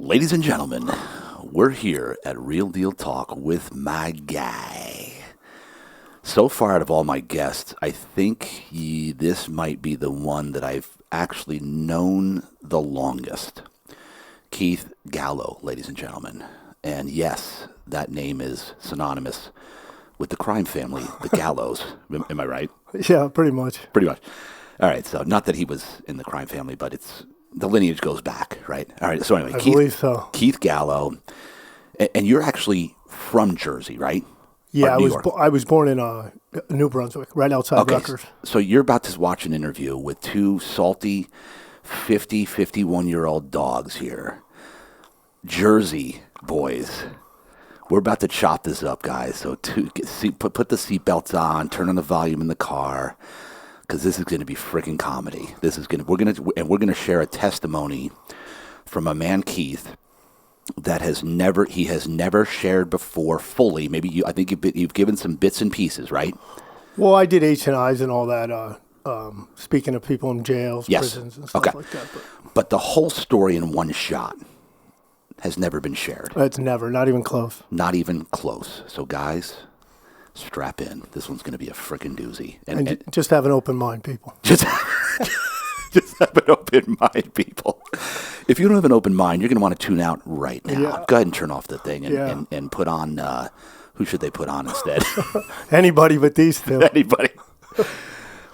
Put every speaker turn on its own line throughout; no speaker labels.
Ladies and gentlemen, we're here at Real Deal Talk with my guy. So far out of all my guests, I think this might be the one that I've actually known the longest. Keith Gallo, ladies and gentlemen. And yes, that name is synonymous with the crime family, the Gallos. Am I right?
Yeah, pretty much.
Pretty much. All right, so not that he was in the crime family, but the lineage goes back, right? All right, so anyway,
I believe so.
Keith Gallo, and you're actually from Jersey, right?
Yeah, I was born in New Brunswick, right outside Rutgers.
So you're about to watch an interview with two salty 51-year-old dogs here. Jersey boys. We're about to chop this up, guys. So put the seatbelts on, turn on the volume in the car, because this is going to be freaking comedy. We're going to share a testimony from a man, Keith, that has never shared before fully. Maybe I think you've given some bits and pieces, right?
Well, I did H&Is and all that. Speaking of people in jails, prisons, and stuff like that.
But the whole story in one shot has never been shared.
It's never, not even close.
Not even close. So, guys, strap in. This one's going to be a freaking doozy.
And just have an open mind, people.
Just have an open mind, people. If you don't have an open mind, you're going to want to tune out right now.
Yeah.
Go ahead and turn off the thing and put on, who should they put on instead?
Anybody but these two.
Anybody.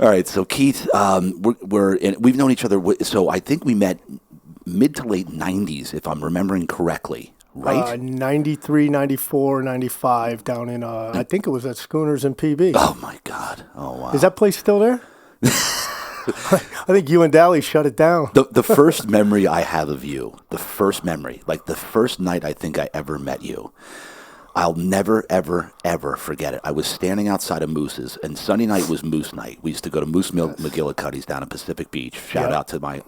All right, so Keith, we've known each other, so I think we met mid to late 90s, if I'm remembering correctly, right?
93, 94, 95 down in, I think it was at Schooners and PB.
Oh, my God. Oh, wow.
Is that place still there? I think you and Dally shut it down.
The first memory I have of you, the first night I think I ever met you, I'll never, ever, ever forget it. I was standing outside of Moose's, and Sunday night was Moose night. We used to go to Moose McGillicuddy's down in Pacific Beach. Shout out to my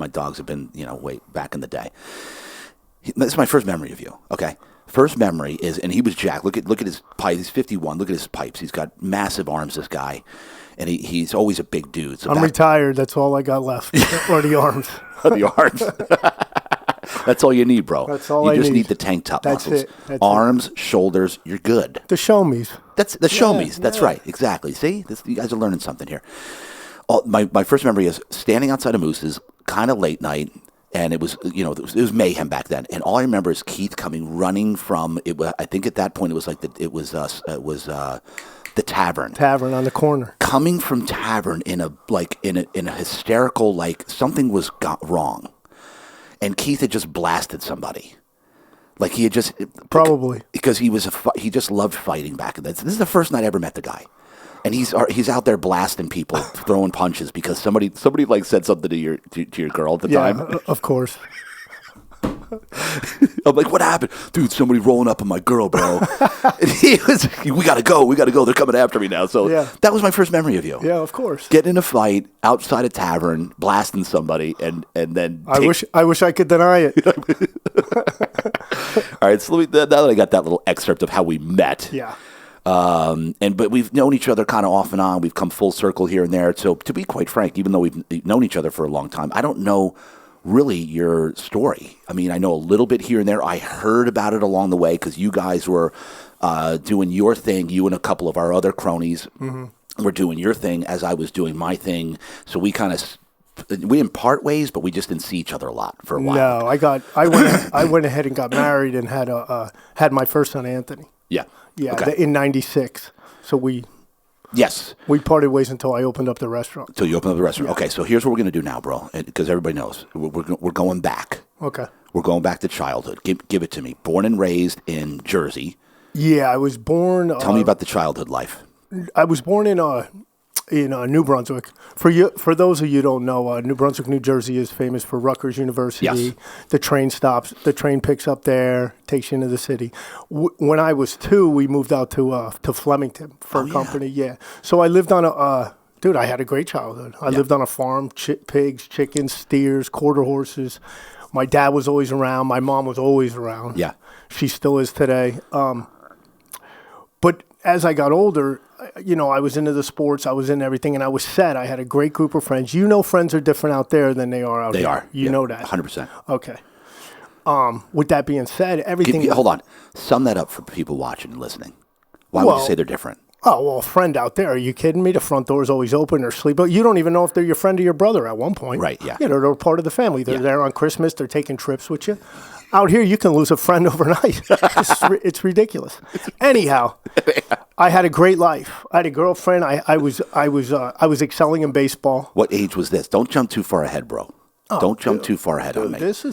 dogs have been, way back in the day. That's my first memory of you, okay? First memory is, and he was jacked. Look at his pipe. He's 51. Look at his pipes. He's got massive arms, this guy. And he's always a big dude. So
I'm retired. That's all I got left. Or the arms.
The arms. That's all you need, bro.
That's all I need.
You just need the tank top muscles.
That's
arms, shoulders, you're good.
The show me's.
That's the show me's. That's right. Exactly. See? You guys are learning something here. My first memory is standing outside of Moose's, kind of late night, and it was mayhem back then. And all I remember is Keith coming running from it. I think at that point it was like the tavern.
Tavern on the corner.
Coming from tavern in a hysterical, like something was wrong. And Keith had just blasted somebody. Like he had just...
Probably.
Because he just loved fighting back then. This is the first night I ever met the guy. And he's out there blasting people, throwing punches because somebody like said something to your girl at the time.
Yeah, of course.
I'm like, what happened? Dude, somebody rolling up on my girl, bro. And we gotta go. They're coming after me now. So that was my first memory of you.
Yeah, of course.
Getting in a fight outside a tavern, blasting somebody, and then...
I wish I could deny it.
All right, so now that I got that little excerpt of how we met.
Yeah.
But we've known each other kind of off and on. We've come full circle here and there. So to be quite frank, even though we've known each other for a long time, I don't know really your story. I mean, I know a little bit here and there. I heard about it along the way because you guys were doing your thing. You and a couple of our other cronies were doing your thing as I was doing my thing. So we didn't part ways, but we just didn't see each other a lot for a while.
No, I went ahead and got married and had my first son Anthony.
Yeah.
Yeah.
Okay.
In '96. So we parted ways until I opened up the restaurant.
Until you opened up the restaurant. Yeah. Okay, so here's what we're going to do now, bro, because everybody knows. We're going back.
Okay.
We're going back to childhood. Give it to me. Born and raised in Jersey.
Yeah, I was born...
Tell me about the childhood life.
I was born in New Brunswick. For those of you who don't know, New Brunswick, New Jersey is famous for Rutgers University.
Yes.
The train picks up there, takes you into the city. When I was 2, we moved out to Flemington for a company. Yeah. So I lived on I had a great childhood. I lived on a farm, pigs, chickens, steers, quarter horses. My dad was always around. My mom was always around.
Yeah.
She still is today. But as I got older, I was into the sports, I was into everything, and I was set. I had a great group of friends. Friends are different out there than they are out here.
They are.
You know that.
100%.
Okay. With that being said, everything.
Hold on. Sum that up for people watching and listening. Why would you say they're different?
Oh, well, a friend out there. Are you kidding me? The front door's always open. They're sleeping. You don't even know if they're your friend or your brother at one point.
Right, yeah.
You know, they're part of the family. They're there on Christmas. They're taking trips with you. Out here, you can lose a friend overnight. It's ridiculous. Anyhow, I had a great life. I had a girlfriend. I was excelling in baseball.
What age was this? Don't jump too far ahead, bro. Don't jump too far ahead on me.
This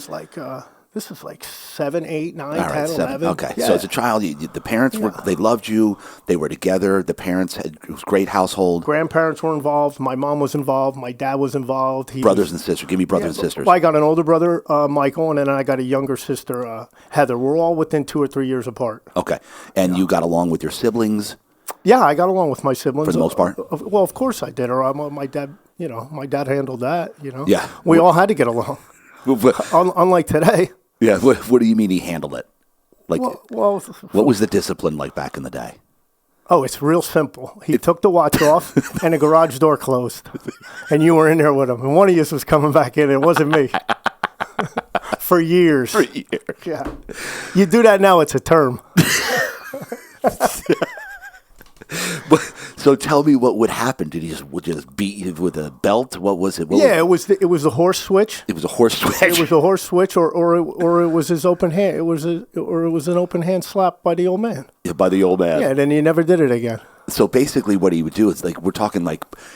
is like 7, 8, 9,
All right,
10,
7.
11.
Okay,
Yeah.
so as a child, the parents they loved you. They were together. The parents it was a great household.
Grandparents were involved. My mom was involved. My dad was involved.
Brothers and sisters. Give me brothers and sisters.
Well, I got an older brother, Michael, and then I got a younger sister, Heather. We're all within 2 or 3 years apart.
Okay, and you got along with your siblings.
Yeah, I got along with my siblings
For the most part?
Well, of course I did. Or my dad, my dad handled that.
Yeah.
We all had to get along. Unlike today.
Yeah. What do you mean he handled it? Like,
Well,
what was the discipline like back in the day?
oh, it's real simple. He took the watch off, and the garage door closed, and you were in there with him, and one of you was coming back in. It wasn't me. For years. Yeah. You do that now, it's a term.
So tell me what would happen. Did he just beat you with a belt? What was it?
It was the horse switch.
It was a horse switch.
It was a horse switch, or it was his open hand. It was an open hand slap by the old man.
Yeah, by the old man.
Yeah, then he never did it again.
So basically, what he would do is we're talking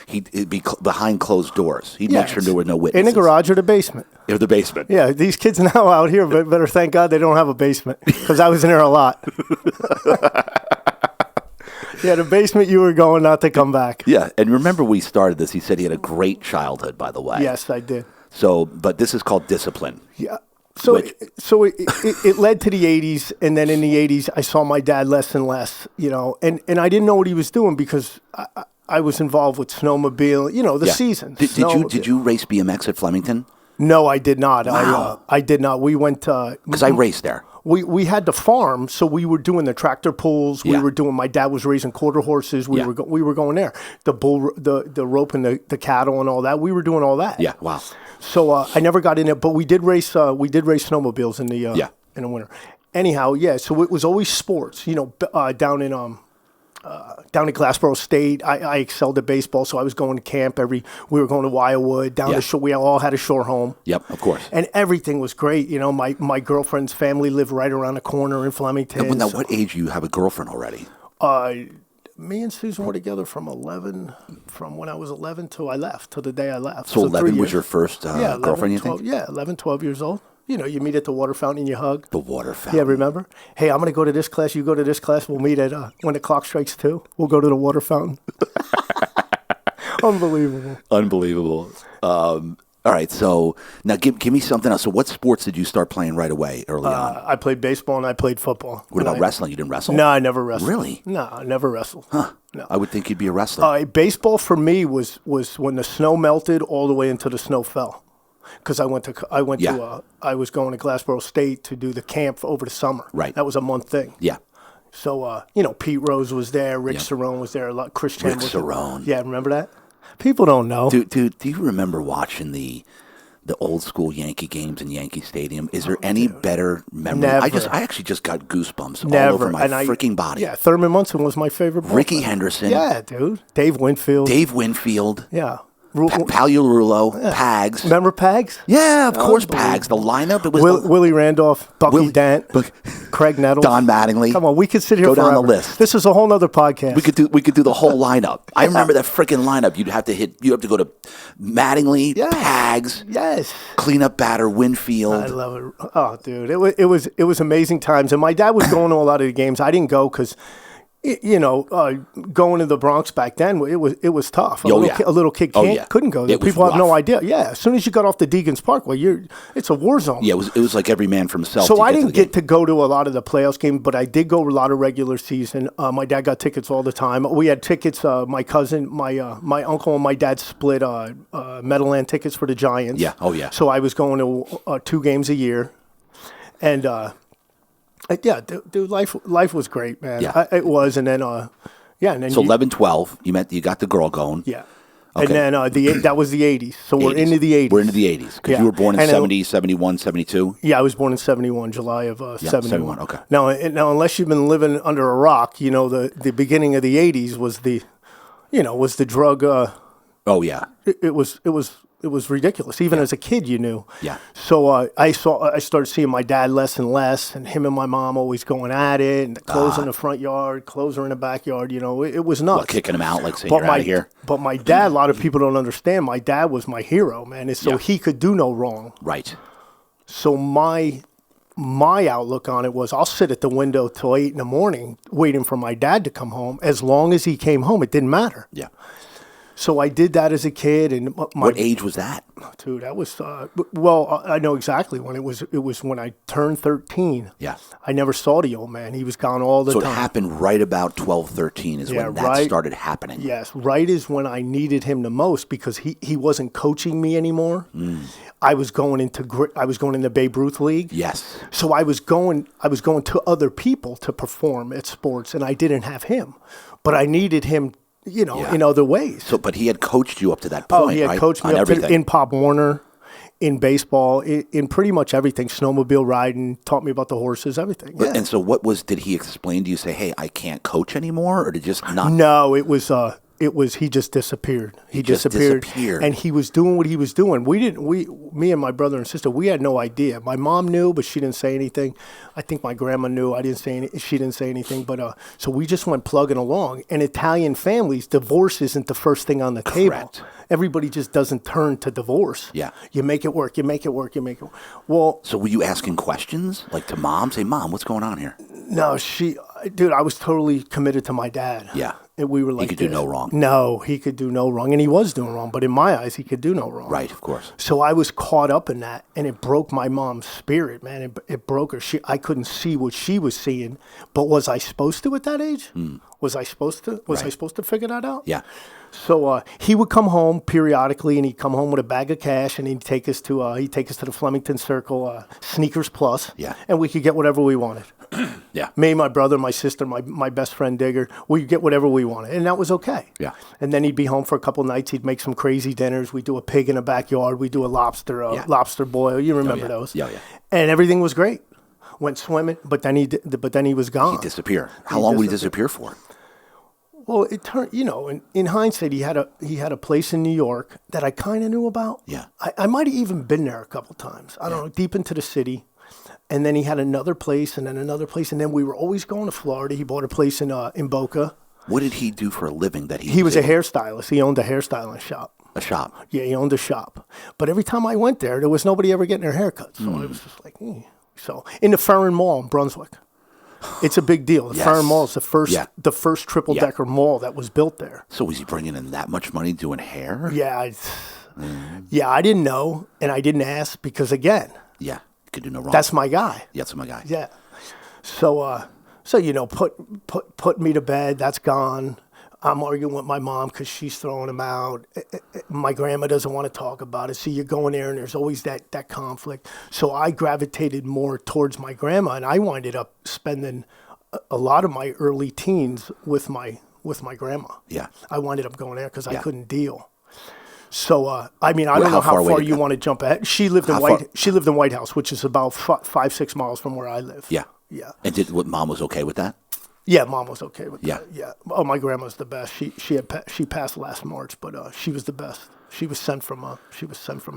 he'd be behind closed doors. He'd make sure there were no witnesses
in the garage or the basement.
Or the basement.
Yeah, these kids now out here better thank God they don't have a basement because I was in there a lot. Yeah, the basement you were going not to come back.
Yeah, and remember we started this. He said he had a great childhood, by the way.
Yes, I did.
So, but this is called discipline.
Yeah. So it led to the 80s, and then in the 80s, I saw my dad less and less, and I didn't know what he was doing because I was involved with snowmobile, the season.
Did you race BMX at Flemington?
No, I did not.
Wow.
I did not. We went
because I raced there.
We had the farm, so we were doing the tractor pulls. We
Yeah.
were doing. My dad was raising quarter horses. We were going there. The bull, the rope, and the cattle and all that. We were doing all that.
Yeah. Wow.
So I never got in it, but we did race. We did race snowmobiles in the in the winter. Anyhow, yeah. So it was always sports. Down in Glassboro State, I excelled at baseball, so I was going to camp we were going to Wildwood, down the shore. We all had a shore home.
Yep, of course.
And everything was great. My girlfriend's family lived right around the corner in Flemington.
Now, what age do you have a girlfriend already?
Me and Susan were together from when I was 11 till I left, till the day I left.
So 11 was your first girlfriend, you
12,
think?
Yeah, 11, 12 years old. You meet at the water fountain and you hug.
The water fountain.
Yeah, remember? Hey, I'm going to go to this class. You go to this class. We'll meet at when the clock strikes 2. We'll go to the water fountain.
Unbelievable. All right, so now give me something else. So what sports did you start playing right away early on?
I played baseball and I played football.
What about wrestling? You didn't wrestle?
No, I never wrestled.
Really?
No, I never wrestled.
Huh.
No.
I would think you'd be a wrestler.
Baseball for me was when the snow melted all the way until the snow fell. Because I was going to Glassboro State to do the camp over the summer.
Right.
That was a month thing.
Yeah.
So, Pete Rose was there. Rick Cerrone was there. Chris Chan was
Cerrone.
there. Yeah, remember that? People don't know.
Dude, do you remember watching the old school Yankee games in Yankee Stadium? Is there any better memory?
Never.
I actually just got goosebumps
Never.
all over my freaking body.
Yeah, Thurman Munson was my favorite.
Ricky Henderson.
Yeah, dude. Dave Winfield. Yeah.
Pagliarulo, Pags.
Remember Pags?
Yeah, of course, Pags. The lineup. It was
Willie Randolph, Bucky Dent, Craig Nettles,
Don Mattingly.
Come on, we could sit here
Go
forever.
down the list.
This is a whole nother podcast.
We could do the whole lineup. I remember that freaking lineup. You have to go to Mattingly, Pags, cleanup batter, Winfield.
I love it. Oh, dude, it was amazing times. And my dad was going to a lot of the games. I didn't go because, going to the Bronx back then, it was tough. A little kid couldn't go there. People have no idea. Yeah, as soon as you got off the Deegan's Parkway, it's a war zone.
Yeah, it was like every man for himself.
So I didn't get to go to a lot of the playoffs games, but I did go to a lot of regular season. My dad got tickets all the time. We had tickets. My cousin, my uncle, and my dad split Meadowland tickets for the Giants.
Yeah. Oh yeah.
So I was going to 2 games a year, and. Dude, life was great, man.
Yeah.
It was, and then, and then.
So 11, 12, you got the girl going.
Yeah. And then that was the 80s. So we're
80s.
into the 80s.
We're into the 80s. Because you were born in
And
70, 71, 72?
Yeah, I was born in 71, July of 71.
Okay.
Now, unless you've been living under a rock, the beginning of the 80s was the drug.
Oh, yeah.
It was ridiculous. Even as a kid, you knew.
Yeah.
So I started seeing my dad less and less, and him and my mom always going at it, and the clothes in the front yard, clothes in the backyard. It was nuts.
Well, kicking him out, like saying, you're out of here.
But my dad, a lot of people don't understand. My dad was my hero, man. And so he could do no wrong.
Right.
So my outlook on it was, I'll sit at the window till 8 a.m. waiting for my dad to come home. As long as he came home, it didn't matter.
Yeah.
So I did that as a kid, and
what age was that?
Dude, that was I know exactly when it was. It was when I turned 13.
Yeah.
I never saw the old man. He was gone all the time.
So it happened right about 12, 13 is when that started happening.
Yes, right is when I needed him the most, because he wasn't coaching me anymore. I was going into Babe Ruth League.
Yes.
So I was going to other people to perform at sports, and I didn't have him, but I needed him. In other ways.
So, but he had coached you up to that point,
Oh, he had
right?
coached me
on
up
everything.
in Pop Warner, in baseball, in pretty much everything. Snowmobile riding, taught me about the horses, everything. Yeah.
And so did he explain to you, say, hey, I can't coach anymore, or did just not?
No, it was he just disappeared. He
just disappeared.
And he was doing what he was doing. Me and my brother and sister, we had no idea. My mom knew, but she didn't say anything. I think my grandma knew. She didn't say anything. But so we just went plugging along. And Italian families, divorce isn't the first thing on the table.
Correct.
Everybody just doesn't turn to divorce.
Yeah.
You make it work. You make it work. You make it work. Well,
So were you asking questions, like to mom? Say, Mom, what's going on here?
no, dude, I was totally committed to my dad.
Yeah.
And we were like,
He could do no wrong.
No, he could do no wrong. And he was doing wrong. But in my eyes, he could do no wrong.
Right, of course.
So I was caught up in that, and it broke my mom's spirit, man. It broke her. I couldn't see what she was seeing. But was I supposed to at that age? Was I supposed to? Was I supposed to figure that out?
Yeah.
So he would come home periodically, and he'd come home with a bag of cash, and he'd take us to the Flemington Circle, Sneakers Plus, and we could get whatever we wanted.
Yeah.
Me, my brother, my sister, my best friend Digger, we'd get whatever we wanted, and that was okay.
Yeah.
And then he'd be home for a couple nights. He'd make some crazy dinners. We'd do a pig in the backyard. We'd do a lobster boil. You remember those?
Yeah, yeah.
And everything was great. Went swimming, but then he was gone.
He disappeared. How long would he disappear for?
Well, it turned, in hindsight, he had a place in New York that I kind of knew about.
Yeah.
I might have even been there a couple times. I don't know, deep into the city. And then he had another place, and then another place, and then we were always going to Florida. He bought a place in Boca.
What did he do for a living that
He was a hairstylist. He owned a hairstyling shop.
A shop?
Yeah, he owned a shop. But every time I went there was nobody ever getting their haircuts. So I was just like, So in the Ferrin Mall in Brunswick. It's a big deal. The Ferrin Mall is the first triple-decker mall that was built there.
So was he bringing in that much money doing hair?
Yeah. I didn't know, and I didn't ask because, again,
yeah, could do no wrong.
That's my guy.
Yeah, that's my guy.
Yeah. So put me to bed. That's gone. I'm arguing with my mom because she's throwing him out. My grandma doesn't want to talk about it. So you go in there and there's always that conflict. So I gravitated more towards my grandma, and I winded up spending a lot of my early teens with my grandma.
Yeah.
I winded up going there because I couldn't deal. So I don't know how far you want to jump ahead. She lived in White House, which is about 5-6 miles from where I live.
Yeah.
Yeah.
And Mom was okay with that?
Yeah, Mom was okay with
Yeah.
that. Yeah. Oh, my grandma's the best. She passed last March, but she was the best. She was sent from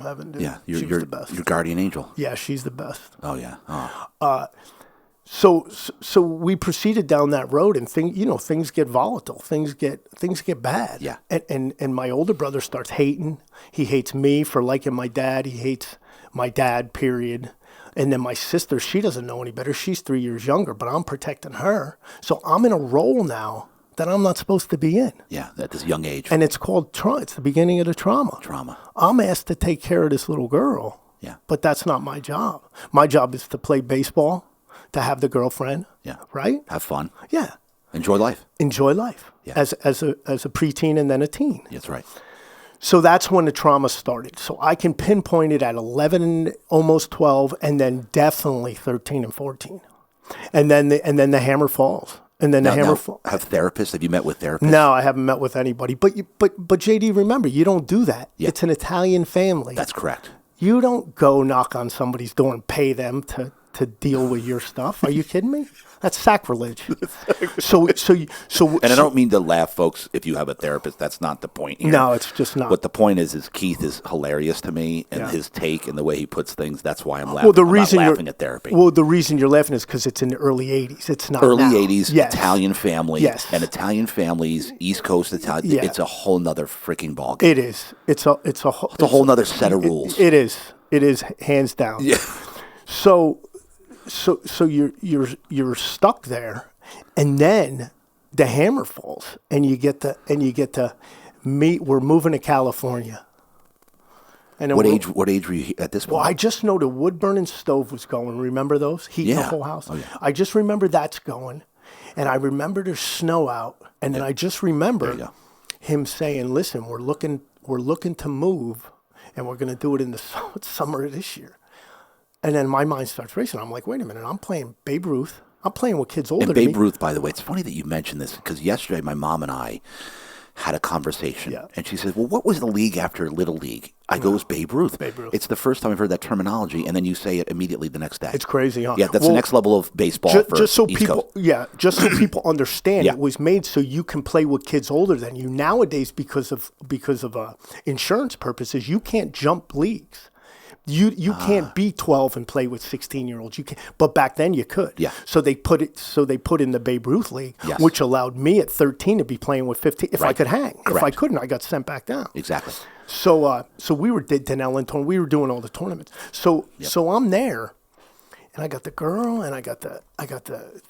heaven, dude.
Yeah,
she was the best.
Your guardian angel.
Yeah, she's the best.
Oh yeah. Oh.
So we proceeded down that road, and things get volatile. Things get bad.
Yeah.
And my older brother starts hating. He hates me for liking my dad. He hates my dad. Period. And then my sister, she doesn't know any better. She's 3 years younger, but I'm protecting her. So I'm in a role now that I'm not supposed to be in.
Yeah, at this young age.
And it's called trauma. It's the beginning of the trauma. I'm asked to take care of this little girl.
Yeah.
But that's not my job. My job is to play baseball, to have the girlfriend.
Yeah.
Right?
Have fun.
Yeah.
Enjoy life.
Enjoy life.
Yeah.
As a preteen and then a teen.
That's right.
So that's when the trauma started. So I can pinpoint it at 11, almost 12, and then definitely 13 and 14. And then the hammer falls. And then the hammer
Now,
falls.
have therapists? Have you met with therapists?
No, I haven't met with anybody. But JD, remember, you don't do that.
Yeah.
It's an Italian family.
That's correct.
You don't go knock on somebody's door and pay them to deal with your stuff. Are you kidding me? That's sacrilege. So,
And I don't mean to laugh, folks. If you have a therapist, that's not the point here.
No, it's just not.
What the point is Keith is hilarious to me, and his take and the way he puts things. That's why I'm laughing.
Well, the
I'm
reason
not laughing at therapy.
Well, the reason you're laughing is because it's in the early '80s. It's not
Early
now.
'80s
Yes.
Italian family.
Yes.
And Italian families, East Coast Italian.
Yeah.
It's a whole nother freaking ballgame.
It is. It's a
whole nother set of rules.
It is. It is hands down.
Yeah.
So you're stuck there, and then the hammer falls, and you get to meet. We're moving to California. And then
What age were you at this point?
Well, I just know the wood burning stove was going. Remember those? Heating the whole house.
Oh, yeah.
I just remember that's going, and I remember there's snow out, and then I just remember him saying, "Listen, we're looking to move, and we're going to do it in the summer of this year." And then my mind starts racing. I'm like, wait a minute, I'm playing Babe Ruth. I'm playing with kids older
And
than me.
Babe Ruth, by the way, it's funny that you mentioned this because yesterday my mom and I had a conversation, and she said, well, what was the league after Little League? I go, it was Babe Ruth.
Babe Ruth.
It's the first time I've heard that terminology, and then you say it immediately the next day.
It's crazy, huh?
Yeah, that's the next level of baseball for
just so
East
people,
Coast.
just so people understand,
Yeah.
it was made so you can play with kids older than you. Nowadays, because of insurance purposes, you can't jump leagues. You can't be 12 and play with 16-year-olds. You can, but back then you could.
Yeah.
So they put in the Babe Ruth League,
Yes.
which allowed me at 13 to be playing with 15 if I could hang. If I
Correct.
couldn't, I got sent back down.
Exactly.
So we were Denell and Tony. We were doing all the tournaments. So I'm there, and I got the girl, and I got the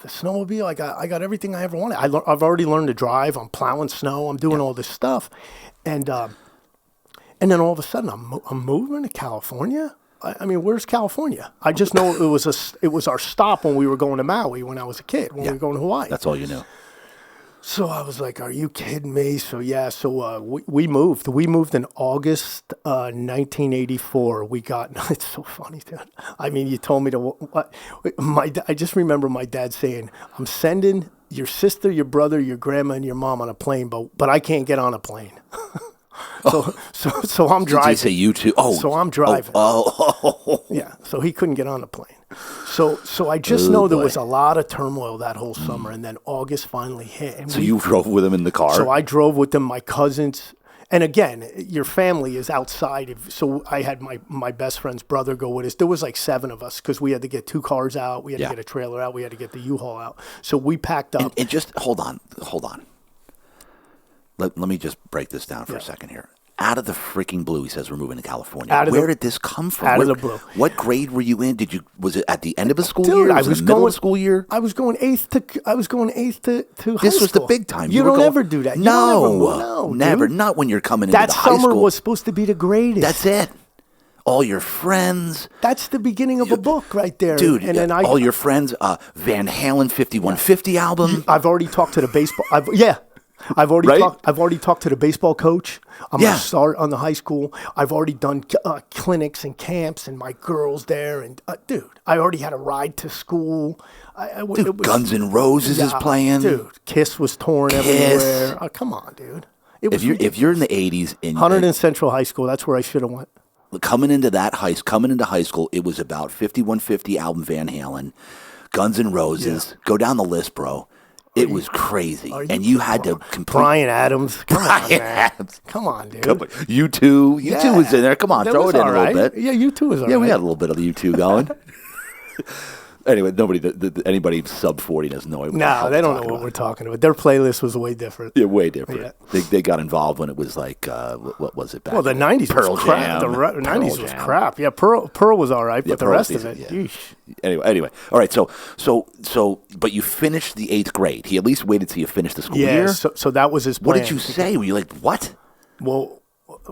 snowmobile. I got everything I ever wanted. I've already learned to drive. I'm plowing snow. I'm doing all this stuff, and then all of a sudden, I'm moving to California. I mean, where's California? I just know it was our stop when we were going to Maui when I was a kid, when we were going to Hawaii.
That's all you knew.
So I was like, are you kidding me? So we moved. We moved in August 1984. It's so funny, dude. I mean, you told me I just remember my dad saying, I'm sending your sister, your brother, your grandma, and your mom on a plane, but I can't get on a plane. So I'm driving.
Did he say you too? Oh,
so I'm driving. Yeah. So he couldn't get on the plane. So I just know there was a lot of turmoil that whole summer, and then August finally hit. And
So you drove with him in the car?
So I drove with them, my cousins. And again, your family is outside. So I had my best friend's brother go with us. There was like 7 of us because we had to get 2 cars out. We had to get a trailer out. We had to get the U-Haul out. So we packed up.
And just hold on. Let me just break this down for a second here. Out of the freaking blue, he says we're moving to California. Where did this come from?
Out of the blue.
What grade were you in? Was it at the end of a school
Dude,
year?
I
Was
was
it the middle
going
of school year?
I was going eighth to high
This was the
school.
big time.
You
were
don't
going-
ever do that. You
No,
don't
never.
dude.
Not when you're coming into
That
the high
summer
school.
was supposed to be the greatest.
That's it. All your friends.
That's the beginning of a book right there.
Dude,
and then
all your friends, Van Halen 5150 album.
I've already talked to the baseball. I've already talked to the baseball coach. I'm gonna start on the high school. I've already done clinics and camps, and my girls there. And dude, I already had a ride to school.
Guns N' Roses is playing.
Dude, Kiss was touring everywhere. Oh, come on, dude.
If you're in the 80s and
100 in Central High School, that's where I should have went.
coming into high school, it was about 5150 album Van Halen, Guns N' Roses. Go down the list, bro. It was crazy, and you had to complete.
Brian Adams. Come on, man.
Adams.
Come on, dude.
U2. U2 was in there. Come on,
That
throw
was
it in
all
a little
right.
bit.
Yeah, U2 was all right.
Yeah, we had a little bit of the U2 going. Anyway, anybody sub 40 doesn't know.
No, they don't know what we're talking about. Their playlist was way different.
Yeah, way different.
Yeah.
They got involved when it was like, what was it back?
Well, the 90s
Pearl
was crap.
Jam.
The 90s
Pearl
was
Jam.
crap. Yeah, Pearl was all right, but the
Pearl
rest
was
of it,
decent,
yeesh.
Anyway. All right. So, but you finished the 8th grade. He at least waited till you finished the school
Yeah,
year.
so that was his plan.
What did you say? Were you like, what?
Well,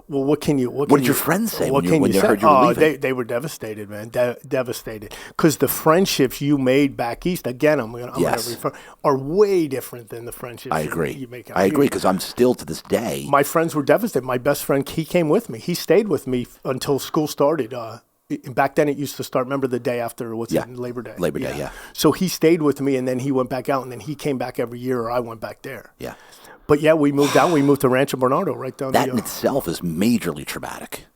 what can you?
What did your friends say
What
when
can
you
you say?
heard you were leaving?
They were devastated, man. Devastated because the friendships you made back east, again, I'm gonna refer, are way different than the friendships
I agree.
you make out
I
here.
agree because I'm still to this day.
My friends were devastated. My best friend, he came with me. He stayed with me until school started. back then it used to start, remember the day after, Labor Day?
Labor Day, yeah.
So he stayed with me, and then he went back out, and then he came back every year, or I went back there.
Yeah.
But yeah, we moved out. We moved to Rancho Bernardo, right down
That in itself is majorly traumatic.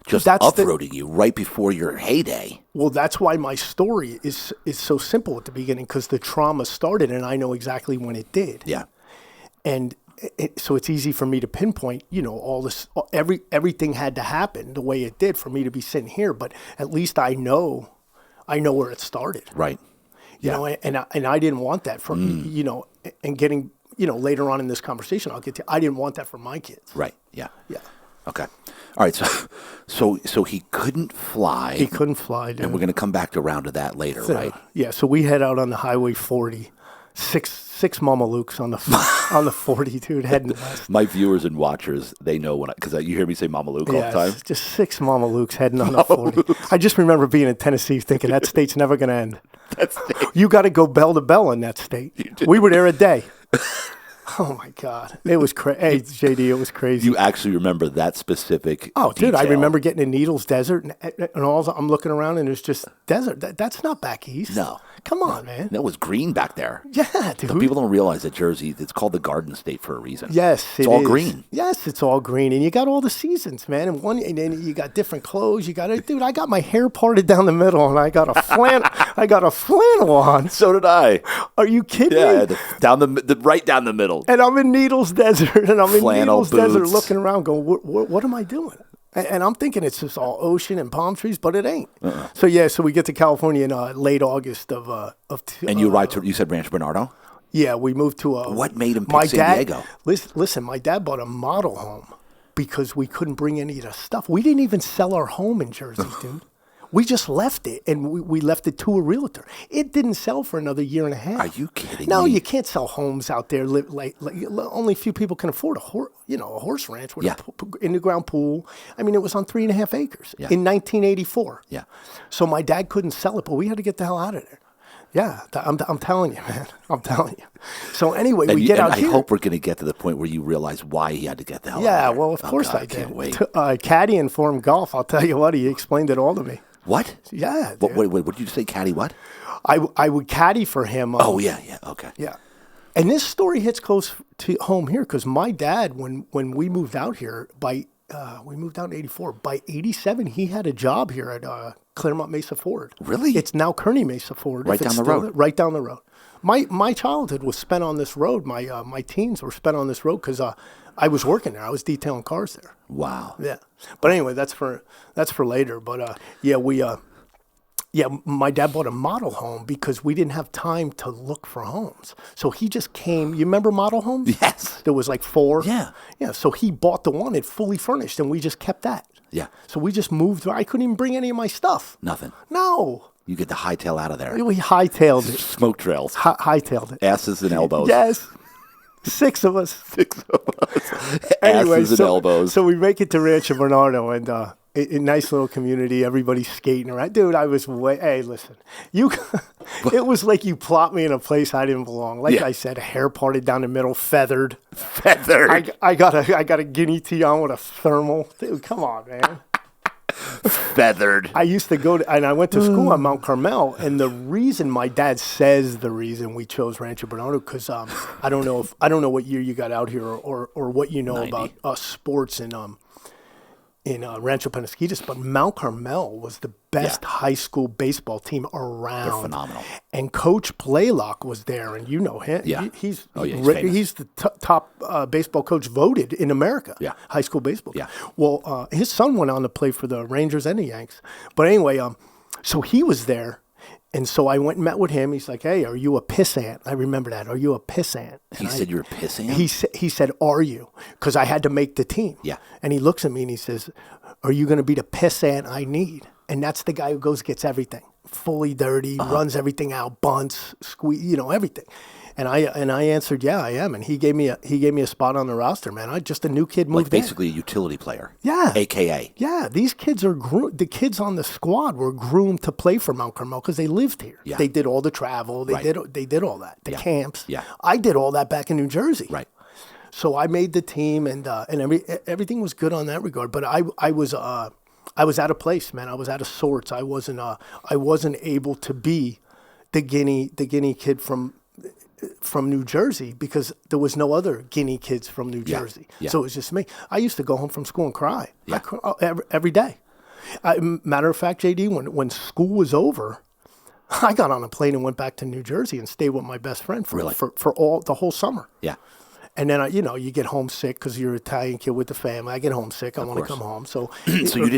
Just uprooting you right before your heyday.
Well, that's why my story is so simple at the beginning, because the trauma started, and I know exactly when it did.
Yeah.
And so it's easy for me to pinpoint, all this, everything had to happen the way it did for me to be sitting here. But at least I know where it started.
Right.
You know, and I didn't want that for, and getting, later on in this conversation, I'll get to, I didn't want that for my kids.
Right. Yeah.
Yeah.
Okay. All right. So he couldn't fly.
He couldn't fly, dude.
And we're going to come back around to that later, right?
Yeah. So we head out on the Highway 40. Six Mama Lukes on the 40, dude, heading west.
My viewers and watchers, they know because you hear me say Mama Luke all the time.
Just 6 Mama Lukes heading on the 40. I just remember being in Tennessee thinking that state's never going to end. You got to go bell to bell in that state. We were there a day. Oh my God, it was crazy. Hey, JD, it was crazy.
You actually remember that specific?
Oh, dude,
detail.
I remember getting to Needles Desert, and all I'm looking around, and there's just desert. That's not back east.
No,
come on, man.
That was green back there.
Yeah, dude.
But people don't realize that Jersey, it's called the Garden State for a reason.
Yes,
it's all green.
Yes, it's all green, and you got all the seasons, man. And then you got different clothes. Dude, I got my hair parted down the middle, and I got a flannel. I got a flannel on.
So did I.
Are you kidding me?
Yeah, right down the middle.
And I'm in Needles Desert, and I'm in
Flannel
Needles
boots.
Desert looking around going, what am I doing? And I'm thinking it's just all ocean and palm trees, but it ain't. So we get to California in late August of
and you arrived to, you said Rancho Bernardo?
Yeah, we moved to
what made him pick San Diego?
Listen, my dad bought a model home because we couldn't bring any of the stuff. We didn't even sell our home in Jersey, dude. We just left it, and we left it to a realtor. It didn't sell for another year and a half.
Are you kidding
No,
me?
You can't sell homes out there. Like only a few people can afford a horse ranch with an in-the-ground pool. I mean, it was on 3.5 acres in 1984.
Yeah.
So my dad couldn't sell it, but we had to get the hell out of there. Yeah, I'm telling you, man. I'm telling you. So anyway, we get out here.
I hope we're going to get to the point where you realize why he had to get the hell out of there.
Yeah, well, of course I did.
Can't wait.
Caddy informed golf. I'll tell you what, he explained it all to me.
What?
Yeah.
What did you say, caddy what?
I would caddy for him.
Yeah, okay.
Yeah. And this story hits close to home here because my dad, when we moved out here, we moved out in 84. By 87, he had a job here at Claremont Mesa Ford.
Really?
It's now Kearney Mesa Ford.
Right down the road.
Right down the road. My childhood was spent on this road. My teens were spent on this road because I was working there. I was detailing cars there.
Wow.
Yeah. But anyway, that's for later. But my dad bought a model home because we didn't have time to look for homes. So he just came. You remember model homes?
Yes.
There was like 4.
Yeah.
Yeah. So he bought the one, it fully furnished, and we just kept that.
Yeah.
So we just moved. I couldn't even bring any of my stuff.
Nothing.
No.
You get the hightail out of there.
We hightailed it.
Smoke trails.
Hightailed it.
Asses and elbows.
Yes. 6 of us.
6 of us.
Anyway,
Asses and elbows.
So we make it to Rancho Bernardo, and a nice little community. Everybody's skating around. Dude, I was hey, listen. It was like you plopped me in a place I didn't belong. Like I said, hair parted down the middle, feathered. I got a guinea tee on with a thermal. Dude, come on, man.
Feathered.
I used to and I went to school at Mount Carmel, and the reason my dad says the reason we chose Rancho Bernardo because I don't know what year you got out here or what you know
90.
about sports in Rancho Penasquitos, but Mount Carmel was the best high school baseball team around.
They're phenomenal.
And Coach Blaylock was there, and you know him.
Yeah.
He's
famous.
the top baseball coach voted in America.
Yeah.
High school baseball.
Yeah.
Well, his son went on to play for the Rangers and the Yanks. But anyway, so he was there. And so I went and met with him. He's like, "Hey, are you a pissant?" I remember that. Are you a pissant?
He said you're a pissant?
He said, "Are you?" Because I had to make the team.
Yeah.
And he looks at me and he says, "Are you going to be the pissant I need?" And that's the guy who gets everything. Fully dirty, runs everything out, bunts, squeeze, everything. And I answered, "Yeah, I am." And he gave me a spot on the roster, man. I just a new kid moved
basically a utility player.
Yeah.
AKA.
Yeah, these kids are the kids on the squad were groomed to play for Mount Carmel because they lived here.
Yeah.
They did all the travel. They did all that. The camps.
Yeah.
I did all that back in New Jersey.
Right.
So I made the team, and everything was good on that regard. But I was I was out of place, man. I was out of sorts. I wasn't able to be the guinea kid from New Jersey because there was no other guinea kids from New Jersey.
Yeah.
So it was just me. I used to go home from school and cry.
Yeah.
Every day. Matter of fact, JD, when school was over, I got on a plane and went back to New Jersey and stayed with my best friend for the whole summer.
Yeah.
And then, you get homesick because you're an Italian kid with the family. I get homesick. I want to come home. So,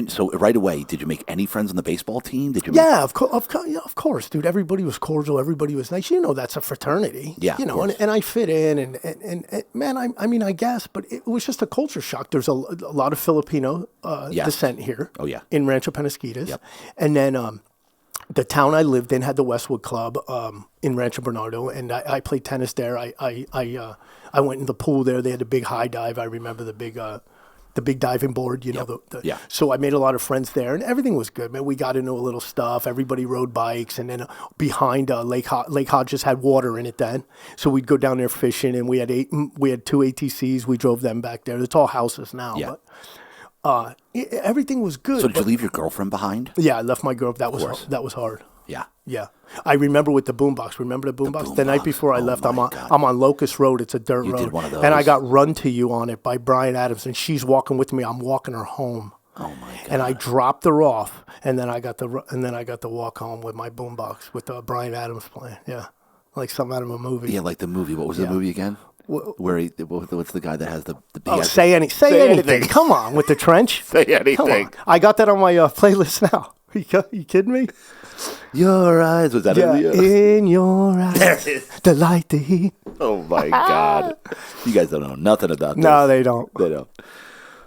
So right away, did you make any friends on the baseball team? Did you?
Yeah, of course, dude. Everybody was cordial. Everybody was nice. That's a fraternity.
Yeah,
and I fit in. And man, I guess, but it was just a culture shock. There's a lot of Filipino descent here.
Oh, yeah.
In Rancho Penasquitos.
Yep.
And then the town I lived in had the Westwood Club in Rancho Bernardo, and I played tennis there. I went in the pool there. They had a big high dive. I remember the big diving board. So I made a lot of friends there, and everything was good, man. We got into a little stuff. Everybody rode bikes, and then behind Lake Hodges had water in it then, so we'd go down there fishing, and we had 2 ATCs. We drove them back there. It's all houses now, but everything was good.
So did you leave your girlfriend behind?
Yeah, I left my girl. That was hard.
Yeah.
Yeah. I remember with the boombox. Remember the boombox? The night before I left, I'm on Locust Road. It's a dirt road.
Did one of those.
And I got Run to You on it by Bryan Adams, and she's walking with me. I'm walking her home.
Oh my God.
And I dropped her off, and then I got to walk home with my boombox with Bryan Adams playing. Yeah. Like something out of a movie.
Yeah, like the movie. What was the movie again? What's the guy that has the
Say anything. Come on, with the trench.
Say anything.
I got that on my playlist now. You kidding me?
Your eyes, was that
in your eyes, the light, the heat.
Oh my God. You guys don't know nothing about this.
No, they don't.
They don't.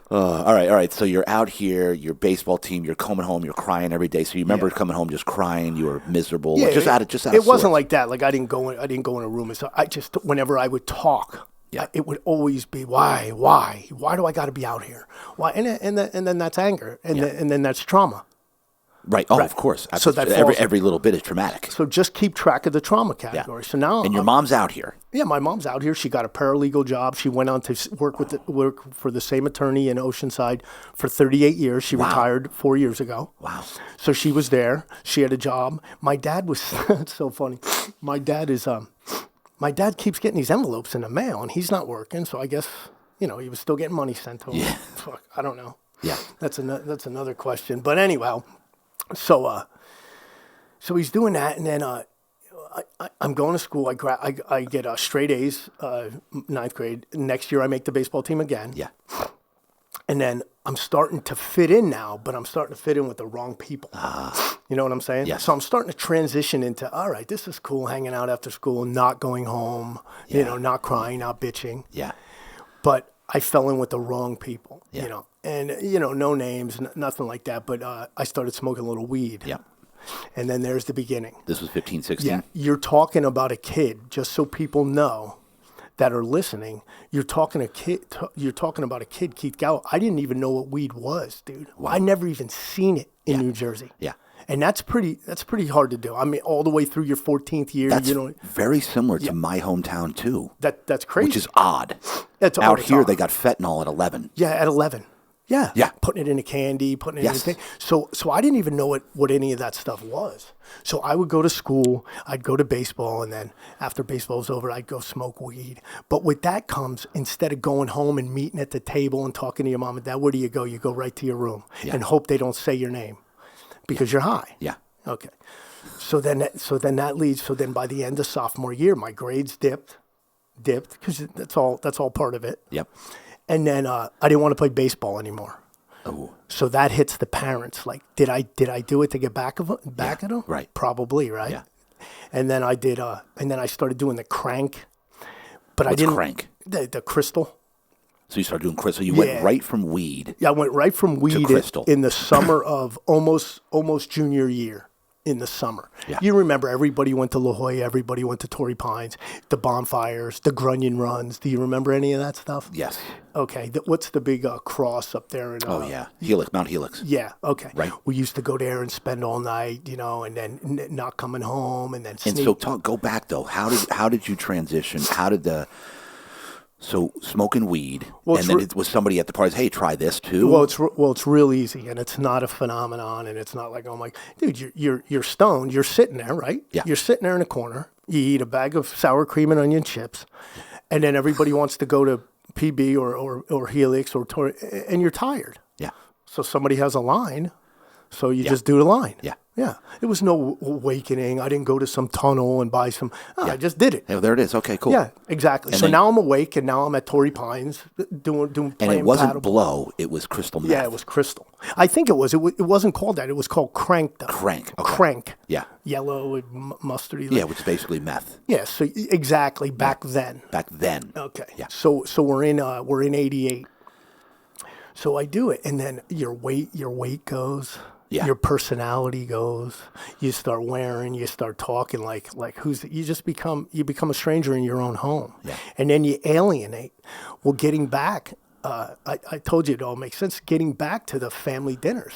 All right. So you're out here, your baseball team, you're coming home, you're crying every day. So you remember coming home just crying, you were miserable,
Yeah,
just out of
It wasn't like that. Like I didn't go in a room. So I just, whenever I would talk, it would always be why do I got to be out here? Why? And then that's anger, and then that's trauma.
Right. Oh, of course.
So that
every little bit is traumatic.
So just keep track of the trauma category.
Yeah.
So now,
and your mom's out here.
Yeah, my mom's out here. She got a paralegal job. She went on to work for the same attorney in Oceanside for 38 years. She retired 4 years ago.
Wow.
So she was there. She had a job. My dad was it's so funny. My dad keeps getting these envelopes in the mail, and he's not working. So I guess he was still getting money sent to him.
Yeah.
Fuck, I don't know.
Yeah.
That's another question. But anyway. So he's doing that, and then I'm going to school. I get straight A's, 9th grade. Next year, I make the baseball team again.
Yeah.
And then I'm starting to fit in now, but I'm starting to fit in with the wrong people. You know what I'm saying?
Yes.
So I'm starting to transition into, all right, this is cool, hanging out after school, not going home, not crying, not bitching.
Yeah.
But I fell in with the wrong people,
Yeah.
And, no names, nothing like that. But I started smoking a little weed.
Yeah.
And then there's the beginning.
This was 15, 16?
Yeah. You're talking about a kid, just so people know that are listening. You're talking about a kid, Keith Gallo. I didn't even know what weed was, dude.
Wow.
I never even seen it in New Jersey.
Yeah.
And that's pretty hard to do. I mean, all the way through your 14th year.
That's very similar to my hometown, too.
That's crazy.
Which is odd. Out here, they got fentanyl at 11.
Yeah, at 11. Yeah.
Yeah.
Putting it in a candy, putting it in a thing. So I didn't even know what any of that stuff was. So I would go to school, I'd go to baseball, and then after baseball was over, I'd go smoke weed. But with that comes, instead of going home and meeting at the table and talking to your mom and dad, where do you go? You go right to your room and hope they don't say your name because you're high.
Yeah.
Okay. So then by the end of sophomore year, my grades dipped because that's all part of it.
Yep.
And then I didn't want to play baseball anymore.
Oh.
So that hits the parents. Like, did I do it to get back at them?
Right.
Probably, right?
Yeah.
And then I did. And then I started doing the crank. But
What's
I didn't.
Crank?
The crystal.
So you started doing crystal. You went right from weed.
Yeah, I went right from weed
crystal.
in the summer of almost junior year. In the summer.
Yeah.
You remember everybody went to La Jolla, everybody went to Torrey Pines, the bonfires, the Grunion runs. Do you remember any of that stuff?
Yes.
Okay. What's the big cross up there? In,
Helix, Mount Helix.
Yeah, okay.
Right.
We used to go there and spend all night, and then not coming home and then sneak.
And so go back though. How did you transition? How did So smoking weed,
Well,
and then it was somebody at the party. Hey, try this too.
Well, it's real easy, and it's not a phenomenon, and it's not like, oh my, dude, you're stoned. You're sitting there, right?
Yeah.
You're sitting there in a corner. You eat a bag of sour cream and onion chips, and then everybody wants to go to PB or Helix and you're tired.
Yeah.
So somebody has a line, so you just do the line.
Yeah.
Yeah. It was no awakening. I didn't go to some tunnel and buy some. I just did it.
Oh, there it is. Okay, cool.
Yeah, exactly.
And
so
then,
now I'm awake, and now I'm at Torrey Pines doing
and
playing
it wasn't
paddle.
blow; it was crystal meth.
Yeah, it was crystal. I think it was. It wasn't called that. It was called crank, though.
Crank. Okay.
Crank.
Yeah.
Yellow and mustardy.
Yeah, which is basically meth.
Yeah. So exactly back then.
Back then.
Okay.
Yeah.
So we're in '88. So I do it, and then your weight goes.
Yeah.
Your personality goes. You start wearing. You start talking like you just become a stranger in your own home.
Yeah.
And then you alienate. Well, getting back. I told you it all makes sense. Getting back to the family dinners,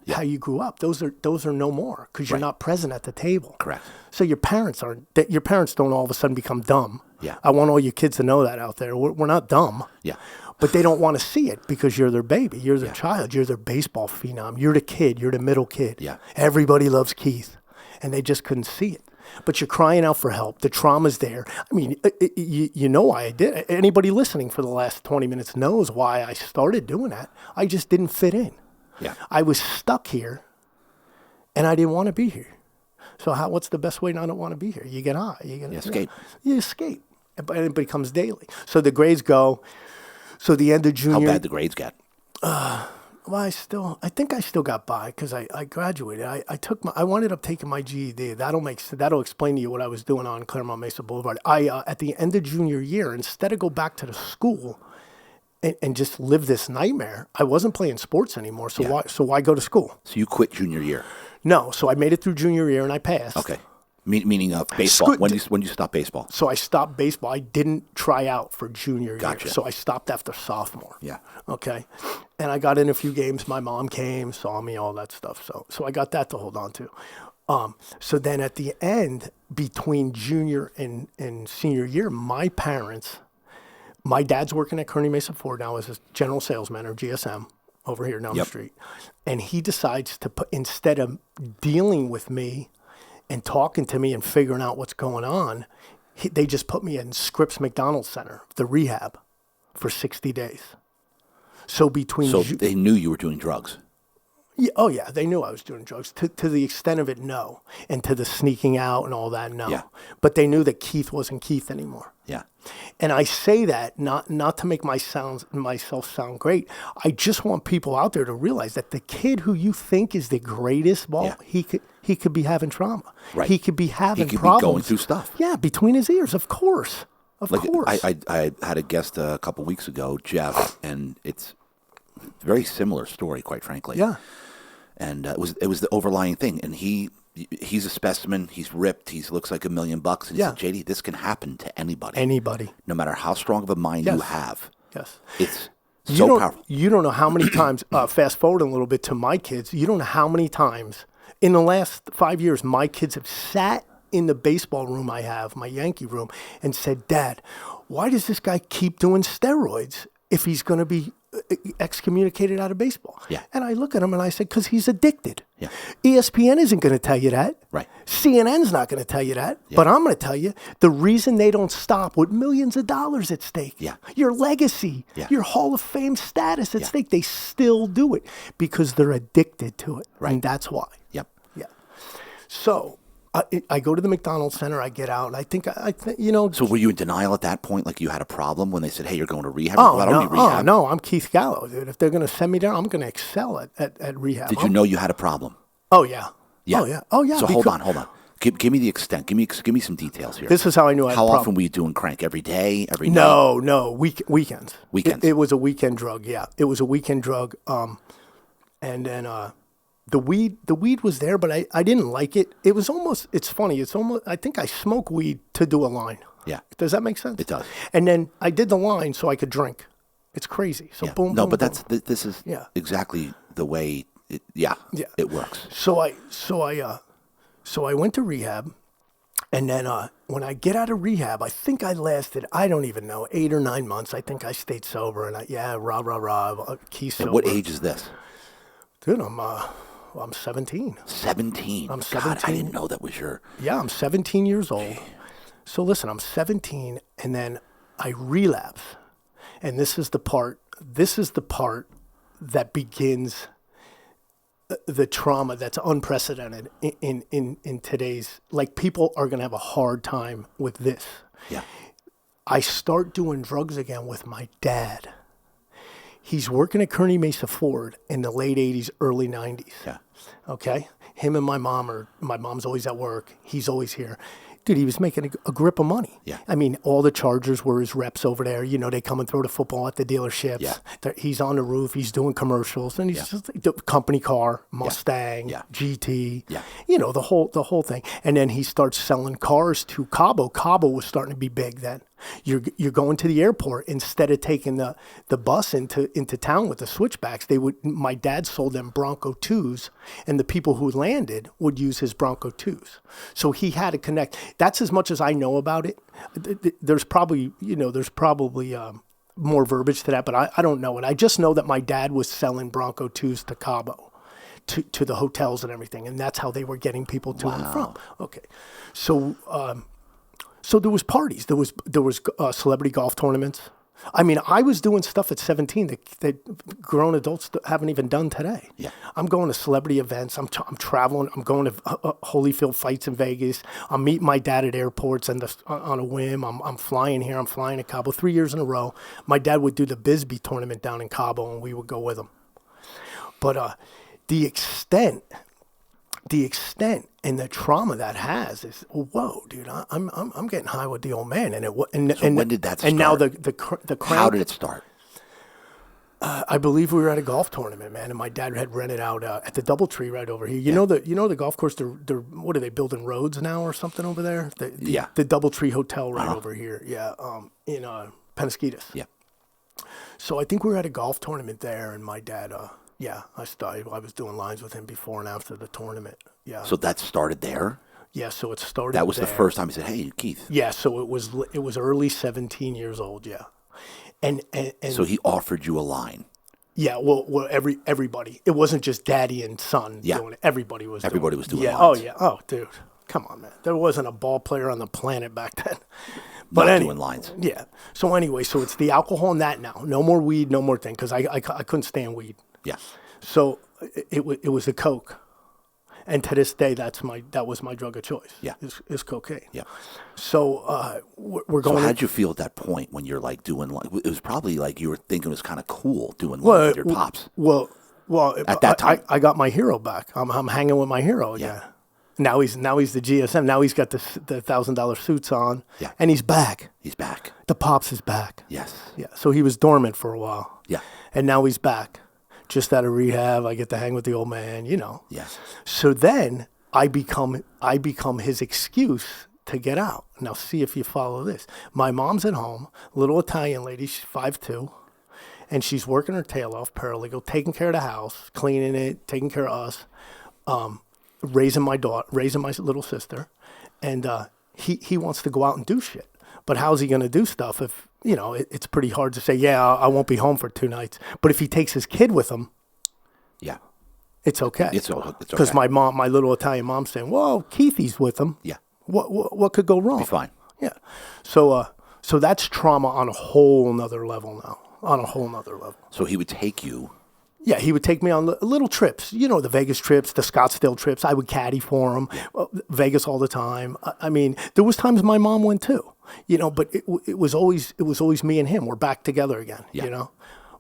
how you grew up. Those are no more because you're not present at the table.
Correct.
So your parents don't all of a sudden become dumb.
Yeah.
I want all you kids to know that out there. We're not dumb.
Yeah.
But they don't want to see it because you're their baby. You're their child. You're their baseball phenom. You're the kid. You're the middle kid.
Yeah.
Everybody loves Keith. And they just couldn't see it. But you're crying out for help. The trauma's there. I mean, you know why I did it. Anybody listening for the last 20 minutes knows why I started doing that. I just didn't fit in.
Yeah.
I was stuck here, and I didn't want to be here. So what's the best way not to want to be here? You get high. You
escape.
You escape. And it becomes daily. So the grades go. So the end of junior.
How bad the grades get?
Well, I think I still got by because I graduated. I wound up taking my GED. That'll explain to you what I was doing on Claremont Mesa Boulevard. At the end of junior year, instead of go back to the school and just live this nightmare, I wasn't playing sports anymore. So why go to school?
So you quit junior year?
No. So I made it through junior year and I passed.
Okay. Meaning baseball. When you stop baseball?
So I stopped baseball. I didn't try out for junior
Gotcha.
year. So I stopped after sophomore.
Yeah.
Okay. And I got in a few games. My mom came, saw me, all that stuff. So I got that to hold on to. So then at the end, between junior and senior year, my dad's working at Kearney Mesa Ford now as a general salesman or GSM over here down the street. And he decides to instead of dealing with me and talking to me and figuring out what's going on, they just put me in Scripps McDonald Center, the rehab, for 60 days. So
they knew you were doing drugs.
Yeah, oh yeah, they knew I was doing drugs. To the extent of it, no. And to the sneaking out and all that, no.
Yeah.
But they knew that Keith wasn't Keith anymore.
Yeah.
And I say that not to make myself sound great. I just want people out there to realize that the kid who you think is the greatest ball, he could be having trauma.
Right.
He could be having
he could
problems.
be going through stuff.
Yeah, between his ears, of course. Of course.
I had a guest a couple weeks ago, Jeff, and it's a very similar story, quite frankly.
Yeah.
And it was the overlying thing. And he's a specimen. He's ripped. He looks like $1 million. And he said, JD, this can happen to anybody.
Anybody.
No matter how strong of a mind you have.
Yes.
It's so powerful.
You don't know how many times, fast forward a little bit to my kids, you don't know how many times in the last 5 years my kids have sat in the baseball room I have, my Yankee room, and said, Dad, why does this guy keep doing steroids if he's going to be excommunicated out of baseball?
Yeah.
And I look at him and I said, because he's addicted.
Yeah.
ESPN isn't going to tell you that.
Right.
CNN's not going to tell you that.
Yeah.
But I'm going to tell you the reason they don't stop with millions of dollars at stake,
Yeah.
your legacy,
Yeah.
your Hall of Fame status at
Yeah.
stake, they still do it because they're addicted to it.
Right.
And that's why.
Yep.
Yeah. So I go to the McDonald's Center, I get out, and I think,
So were you in denial at that point? Like you had a problem when they said, hey, you're going to rehab?
No, I'm Keith Gallo, dude. If they're going to send me there, I'm going to excel at rehab.
Did you know you had a problem?
Oh, yeah.
Yeah.
Oh, yeah. Oh, yeah.
So hold on. Give me the extent. Give me some details here.
This is how I knew I had a problem.
How often were you doing crank? Every day? Every night?
No. Weekends.
Weekends.
It was a weekend drug, yeah. It was a weekend drug. And then the weed was there, but I didn't like it. It was almost, it's funny. It's almost, I think I smoke weed to do a line.
Yeah.
Does that make sense?
It does.
And then I did the line so I could drink. It's crazy. So boom,
no,
boom,
but
boom.
this is exactly the way it works.
So I went to rehab, and then when I get out of rehab, I think I lasted, I don't even know, 8 or 9 months. I think I stayed sober, and key sober.
At what age is this?
Dude, I'm 17.
17.
I'm
God,
17.
I didn't know that was your.
Yeah, I'm 17 years old. So listen, I'm 17, and then I relapse. And this is the part that begins the trauma that's unprecedented in today's, like, people are going to have a hard time with this.
Yeah.
I start doing drugs again with my dad. He's working at Kearney Mesa Ford in the late 80s, early 90s.
Yeah.
Okay? Him and my mom's always at work. He's always here. Dude, he was making a grip of money.
Yeah.
I mean, all the Chargers were his reps over there. You know, they come and throw the football at the dealerships.
Yeah.
He's on the roof. He's doing commercials. And he's just the company car, Mustang, GT.
Yeah.
You know, the whole thing. And then he starts selling cars to Cabo. Cabo was starting to be big then. You're going to the airport instead of taking the bus into town with the switchbacks. My dad sold them Bronco 2s, and the people who landed would use his Bronco 2s. So he had to connect. That's as much as I know about it. There's probably more verbiage to that, but I don't know it. I just know that my dad was selling Bronco 2s to Cabo, to the hotels and everything, and that's how they were getting people to and from. Okay, so there was parties. There was celebrity golf tournaments. I mean, I was doing stuff at 17 that grown adults haven't even done today.
Yeah.
I'm going to celebrity events. I'm traveling. I'm going to Holyfield fights in Vegas. I'm meeting my dad at airports and on a whim. I'm flying here. I'm flying to Cabo 3 years in a row. My dad would do the Bisbee tournament down in Cabo, and we would go with him. But the extent and the trauma that has is, whoa, dude, I'm getting high with the old man.
So when did that start?
And now the crown.
How did it start?
I believe we were at a golf tournament, man, and my dad had rented out at the DoubleTree right over here. You know the golf course. They're what are they building roads now or something over there? The DoubleTree Hotel right over here. Yeah, in Penasquitos.
Yeah.
So I think we were at a golf tournament there, and my dad. I was doing lines with him before and after the tournament. Yeah.
So that started there?
Yeah, so it started
That was
there.
the first time he said, "Hey, Keith."
Yeah, so it was early 17 years old, yeah. And
so he offered you a line.
Yeah, well everybody. It wasn't just daddy and son doing it. Everybody was doing
lines.
Oh, yeah. Oh, dude. Come on, man. There wasn't a ball player on the planet back then. But
Not doing lines.
Yeah. So anyway, so it's the alcohol and that now. No more weed, no more thing, because I couldn't stand weed.
Yeah.
So it was the coke, and to this day that was my drug of choice.
Yeah.
Is cocaine.
Yeah.
So we're going.
So how'd you feel at that point when you're like doing? It was probably like you were thinking it was kind of cool doing lines with your pops.
Well.
At that time,
I got my hero back. I'm hanging with my hero again.
Yeah.
Now he's the GSM. Now he's got the $1,000 suits on.
Yeah.
And he's back.
He's back.
The pops is back.
Yes.
Yeah. So he was dormant for a while.
Yeah.
And now he's back. Just out of rehab, I get to hang with the old man, you know.
Yes.
So then I become his excuse to get out. Now see if you follow this. My mom's at home, little Italian lady, she's 5'2", and she's working her tail off, paralegal, taking care of the house, cleaning it, taking care of us, raising my little sister, and he wants to go out and do shit. But how's he going to do stuff if, you know, it's pretty hard to say, yeah, I won't be home for 2 nights. But if he takes his kid with him,
yeah,
it's okay.
It's okay.
Because my little Italian mom's saying, well, Keithy's with him.
Yeah.
What could go wrong?
Be fine.
Yeah. So that's trauma on a whole nother level now. On a whole nother level.
So he would take you.
Yeah, he would take me on little trips. You know, the Vegas trips, the Scottsdale trips. I would caddy for him. Vegas all the time. I mean, there was times my mom went too. You know, but it was always me and him. We're back together again. Yeah. You know,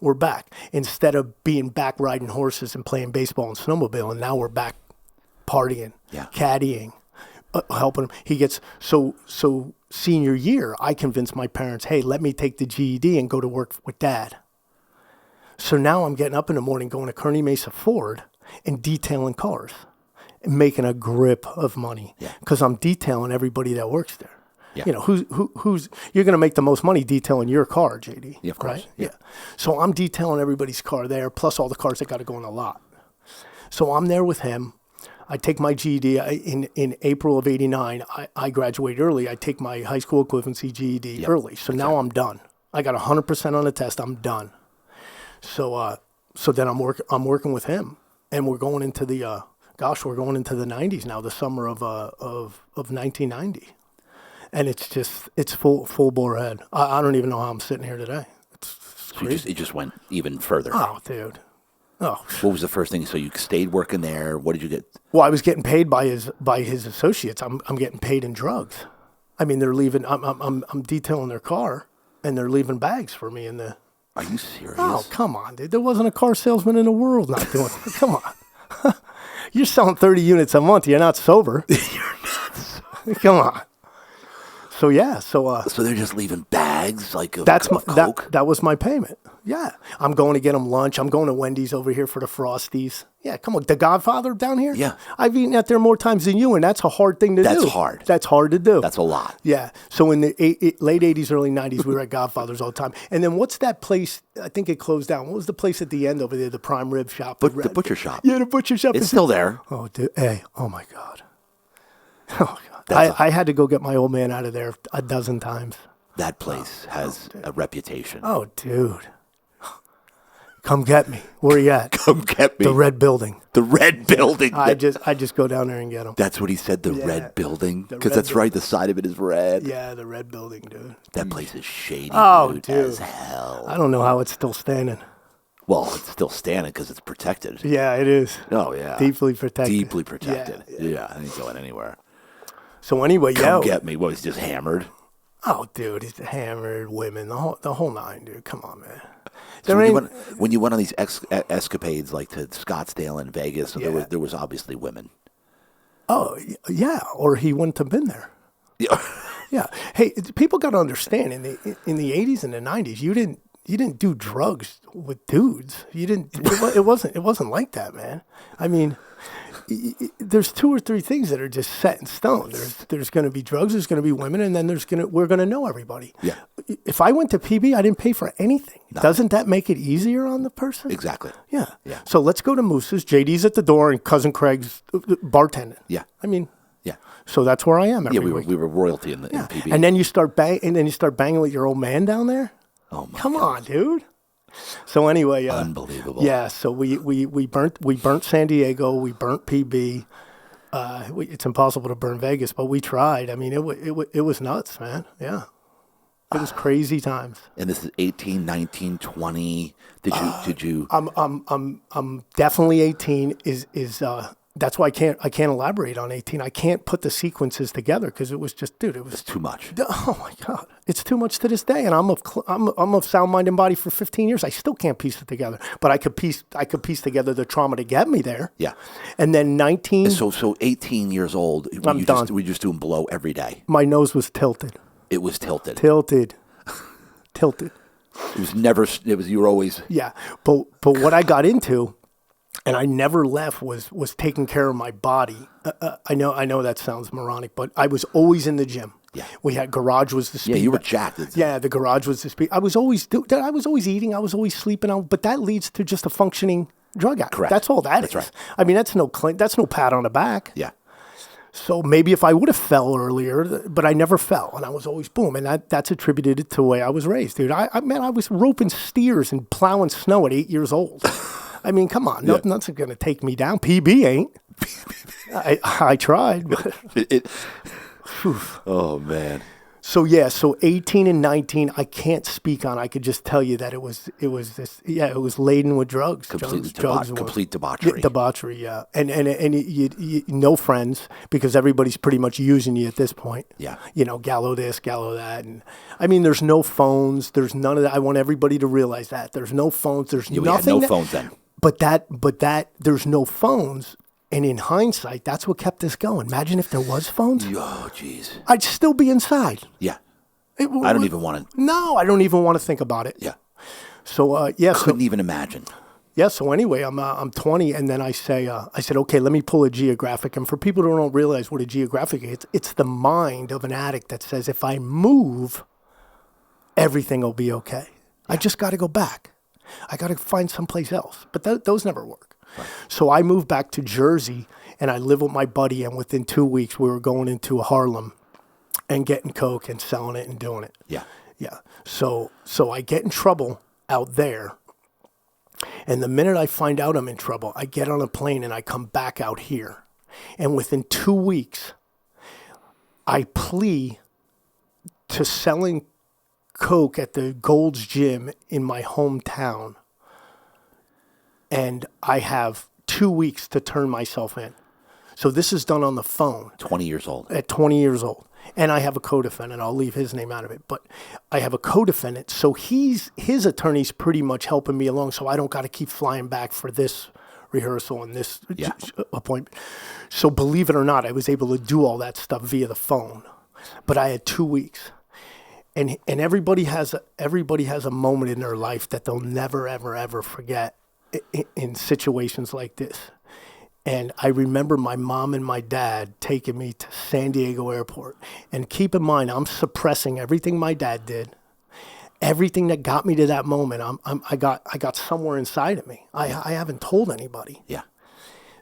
we're back instead of being back riding horses and playing baseball and snowmobiling. Now we're back partying, caddying, helping him. He gets so senior year. I convinced my parents, hey, let me take the GED and go to work with Dad. So now I'm getting up in the morning, going to Kearney Mesa Ford and detailing cars and making a grip of money because I'm detailing everybody that works there. Yeah. You know, who's you're going to make the most money detailing your car, JD.
Yeah, of course.
Right? Yeah. So I'm detailing everybody's car there, plus all the cars that got to go in the lot. So I'm there with him. I take my GED in April of '89. I graduate early. I take my high school equivalency GED early. So now I'm done. I got 100% on the test. I'm done. So then I'm working with him, and we're going into the we're going into the '90s now. The summer of 1990, and it's full bore ahead. I don't even know how I'm sitting here today. It's crazy.
It just went even further.
Oh, dude. Oh.
What was the first thing? So you stayed working there. What did you get?
Well, I was getting paid by his associates. I'm getting paid in drugs. I mean, they're leaving. I'm detailing their car, and they're leaving bags for me in the.
Are you serious?
Oh, come on, dude. There wasn't a car salesman in the world not doing it. Come on. You're selling 30 units a month. You're not sober.
You're nuts.
Come on. So yeah, so
they're just leaving bags of
Coke? That was my payment. Yeah. I'm going to get them lunch. I'm going to Wendy's over here for the Frosties. Yeah, come on. The Godfather down here?
Yeah.
I've eaten at there more times than you, and that's a hard thing to do.
That's hard.
That's hard to do.
That's a lot.
Yeah. So in the late 80s, early 90s, we were at Godfather's all the time. And then what's that place? I think it closed down. What was the place at the end over there, the prime rib shop?
The butcher shop.
Yeah, the butcher shop.
It's still there.
Oh, dude. Hey, oh, my God. Oh, God. I had to go get my old man out of there a dozen times.
That place has a reputation.
Oh, dude. Come get me. Where you at?
Come get me.
The red building.
The red building.
I just go down there and get them.
That's what he said, the red building? Because that's right, the side of it is red.
Yeah, the red building, dude.
That place is shady,
dude.
as hell.
I don't know how it's still standing.
Well, it's still standing because it's protected.
Yeah, it is.
Oh, yeah.
Deeply protected.
Deeply protected.
Yeah,
it ain't going anywhere.
So anyway,
Come get me. What, he's just hammered?
Oh, dude, he's hammered, women, the whole nine, dude. Come on, man.
So when you went on these escapades, like to Scottsdale and Vegas, there was obviously women.
Oh, yeah, or he wouldn't have been there.
Yeah.
Yeah. Hey, people got to understand, in the 80s and the 90s, you didn't do drugs with dudes. You didn't. It wasn't like that, man. I mean, there's 2 or 3 things that are just set in stone. There's going to be drugs, there's going to be women, and then we're going to know everybody.
Yeah.
If I went to PB, I didn't pay for anything. No. Doesn't that make it easier on the person?
Exactly.
Yeah.
Yeah.
So let's go to Moose's. JD's at the door, and Cousin Craig's bartending.
Yeah.
I mean.
Yeah.
So that's where I am every week.
We were royalty in PB.
And then you start banging with your old man down there.
Oh my!
Come on, dude. So anyway,
unbelievable.
Yeah, so we burnt San Diego, we burnt PB. It's impossible to burn Vegas, but we tried. I mean, it was nuts, man. Yeah, it was crazy times.
And this is 18, 19, 20. Did you?
I'm definitely 18. That's why I can't elaborate on 18. I can't put the sequences together because it was just, dude, it was
too much.
Oh my God, it's too much to this day. And I'm of sound mind and body for 15 years. I still can't piece it together, but I could piece together the trauma to get me there.
Yeah.
And then 19.
So 18 years old.
I'm done.
We just doing blow every day.
My nose was tilted.
It was tilted.
Tilted.
It was never. It was. You were always.
Yeah, but what I got into. And I never left was taking care of my body. I know that sounds moronic, but I was always in the gym.
Yeah.
We had garage was the speed.
Yeah, you were jacked.
Yeah, the garage was the speed. I was always eating. I was always sleeping. But that leads to just a functioning drug addict.
Correct.
That's all that is.
That's right.
I mean, that's no pat on the back.
Yeah.
So maybe if I would have fell earlier, but I never fell, and I was always boom, and that's attributed to the way I was raised, dude. I was roping steers and plowing snow at 8 years old. I mean, come on, nothing's going to take me down. PB ain't. I tried, but
oh man.
So 18 and 19, I can't speak on. I could just tell you that it was laden with drugs.
Complete debauchery.
Debauchery, yeah. And you no friends because everybody's pretty much using you at this point.
Yeah.
You know, Gallo this, Gallo that. And I mean, there's no phones. There's none of that. I want everybody to realize that. There's no phones. There's nothing.
We had no phones then.
But that there's no phones. And in hindsight, that's what kept us going. Imagine if there was phones.
Oh, jeez.
I'd still be inside.
Yeah. I don't even want to.
No, I don't even want to think about it.
Yeah.
So,
Couldn't even imagine.
Yeah, so anyway, I'm 20, and then I said, okay, let me pull a geographic. And for people who don't realize what a geographic is, it's the mind of an addict that says, if I move, everything will be okay. Yeah. I just got to go back. I got to find someplace else. But those never work. Right. So I moved back to Jersey, and I lived with my buddy, and within 2 weeks we were going into Harlem and getting coke and selling it and doing it.
Yeah.
Yeah. So I get in trouble out there, and the minute I find out I'm in trouble, I get on a plane and I come back out here, and within 2 weeks, I plea to selling coke at the Gold's Gym in my hometown, and I have 2 weeks to turn myself in. So this is done on the phone.
20 years old.
At 20 years old. And I have a co-defendant. I'll leave his name out of it. But I have a co-defendant. So his attorney's pretty much helping me along, so I don't got to keep flying back for this rehearsal and this appointment. So believe it or not, I was able to do all that stuff via the phone. But I had 2 weeks. And everybody has a moment in their life that they'll never, ever, ever forget in situations like this. And I remember my mom and my dad taking me to San Diego Airport. And keep in mind, I'm suppressing everything my dad did. Everything that got me to that moment, I got somewhere inside of me. I haven't told anybody.
Yeah.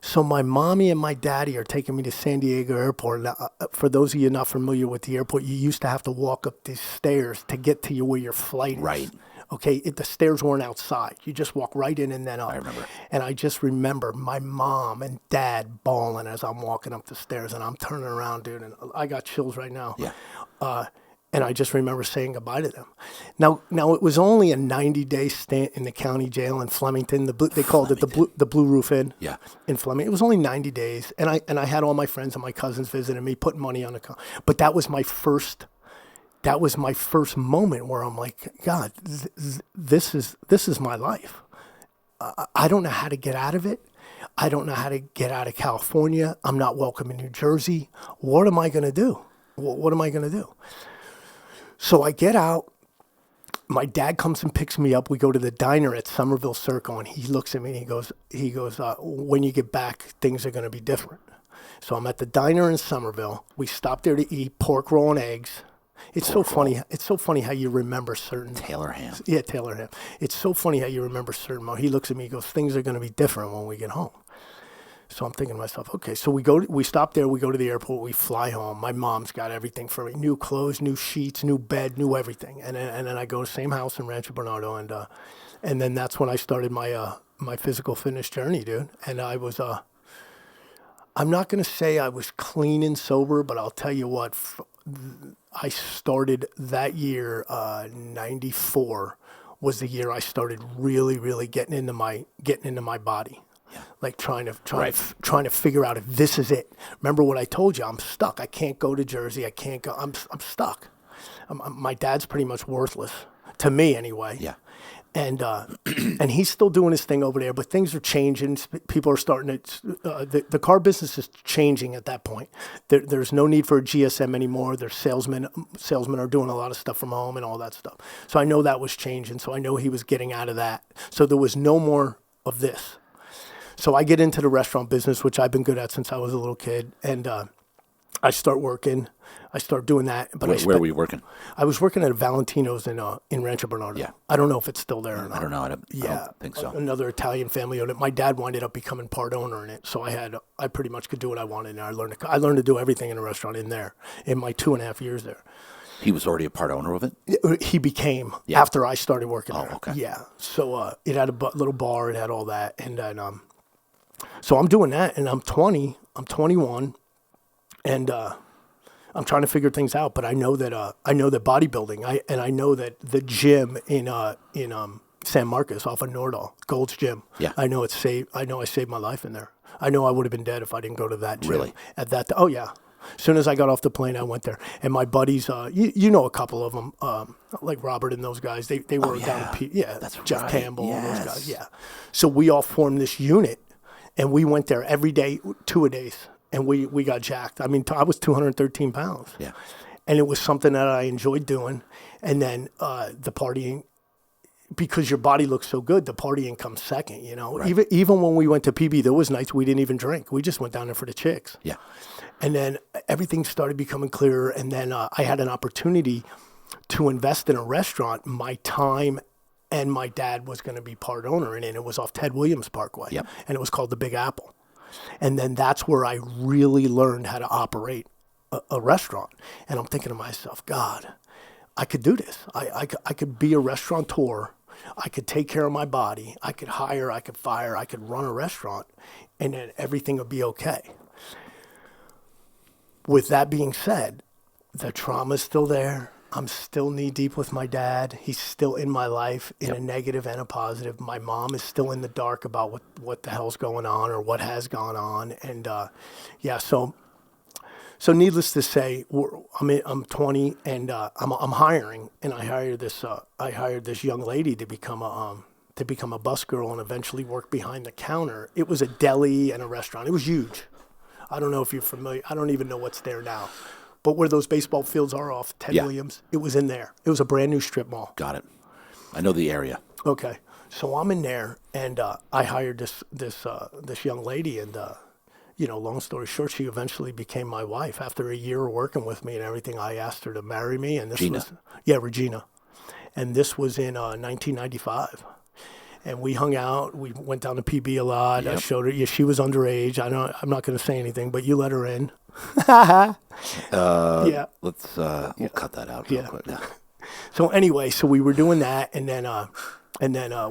So my mommy and my daddy are taking me to San Diego Airport. For those of you not familiar with the airport, you used to have to walk up these stairs to get to where your flight is.
Right.
Okay, the stairs weren't outside. You just walk right in and then up.
I remember.
And I just remember my mom and dad bawling as I'm walking up the stairs, and I'm turning around, dude, and I got chills right now.
Yeah.
And I just remember saying goodbye to them. Now it was only a 90-day stint in the county jail in Flemington. They called it the Blue Roof Inn.
Yeah.
In Flemington, it was only 90 days, and I had all my friends and my cousins visiting me, putting money on the. But that was my first. That was my first moment where I'm like, God, this is my life. I don't know how to get out of it. I don't know how to get out of California. I'm not welcome in New Jersey. What am I going to do? What am I going to do? So I get out. My dad comes and picks me up. We go to the diner at Somerville Circle, and he looks at me and he goes, when you get back, things are going to be different. So I'm at the diner in Somerville. We stop there to eat pork roll and eggs. It's so funny. It's so funny how you remember certain
Taylor ham.
Yeah, Taylor ham. It's so funny how you remember certain. He looks at me. He goes, "Things are going to be different when we get home." So I'm thinking to myself, okay. So we stop there. We go to the airport. We fly home. My mom's got everything for me: new clothes, new sheets, new bed, new everything. And then I go to the same house in Rancho Bernardo, and then that's when I started my physical fitness journey, dude. And I was I'm not going to say I was clean and sober, but I'll tell you what. I started that year, 94 was the year I started really, really getting into my body. Yeah. Like trying to figure out if this is it. Remember what I told you? I'm stuck. I can't go to Jersey. I can't go. I'm stuck. My dad's pretty much worthless to me anyway.
Yeah.
And and he's still doing his thing over there, but things are changing. People are starting to. The car business is changing at that point. There's no need for a GSM anymore. There's salesmen are doing a lot of stuff from home and all that stuff. So I know that was changing. So I know he was getting out of that. So there was no more of this. So I get into the restaurant business, which I've been good at since I was a little kid, and I start working. I start doing that. But
where were you working?
I was working at a Valentino's in Rancho Bernardo.
Yeah.
I don't know if it's still there or not.
I don't know. I don't think so.
Another Italian family owned it. My dad winded up becoming part owner in it, so I pretty much could do what I wanted. And I learned to do everything in a restaurant in there in my 2.5 years there.
He was already a part owner of it?
He became after I started working there.
Okay.
Yeah. So it had a little bar. It had all that, and then so I'm doing that, and I'm 20. I'm 21, and I'm trying to figure things out, but I know that bodybuilding, I know that the gym in San Marcos off of Nordal, Gold's Gym.
Yeah.
I know I saved my life in there. I know I would have been dead if I didn't go to that gym.
Really?
Oh yeah. As soon as I got off the plane, I went there, and my buddies, you know a couple of them, like Robert and those guys. They were down in
That's
Jeff
right.
Campbell,
Yes.
and those guys. Yeah. So we all formed this unit, and we went there every day, 2-a-days. And we got jacked. I mean, I was 213 pounds.
Yeah.
And it was something that I enjoyed doing. And then the partying, because your body looks so good, the partying comes second, you know.
Right.
Even when we went to PB, there was nights we didn't even drink. We just went down there for the chicks.
Yeah.
And then everything started becoming clearer. And then I had an opportunity to invest in a restaurant. My time and my dad was going to be part owner in it. And it was off Ted Williams Parkway.
Yep.
And it was called the Big Apple. And then that's where I really learned how to operate a restaurant. And I'm thinking to myself, God, I could do this. I could be a restaurateur. I could take care of my body. I could hire, I could fire, I could run a restaurant, and then everything would be okay. With that being said, the trauma's still there. I'm still knee deep with my dad. He's still in my life in a negative and a positive. My mom is still in the dark about what the hell's going on or what has gone on. And so needless to say, I'm 20 and I'm hiring, and I hired this young lady to become a bus girl and eventually work behind the counter. It was a deli and a restaurant. It was huge. I don't know if you're familiar. I don't even know what's there now. But where those baseball fields are off Ted Williams, it was in there. It was a brand new strip mall.
Got it. I know the area.
Okay. So I'm in there, and I hired this young lady, and long story short, she eventually became my wife. After a year of working with me and everything, I asked her to marry me. And Regina. And this was in 1995. And we hung out. We went down to PB a lot. Yep. I showed her. Yeah, she was underage. I'm not going to say anything, but you let her in.
Let's we'll cut that out real quick. Yeah.
So anyway, we were doing that, and then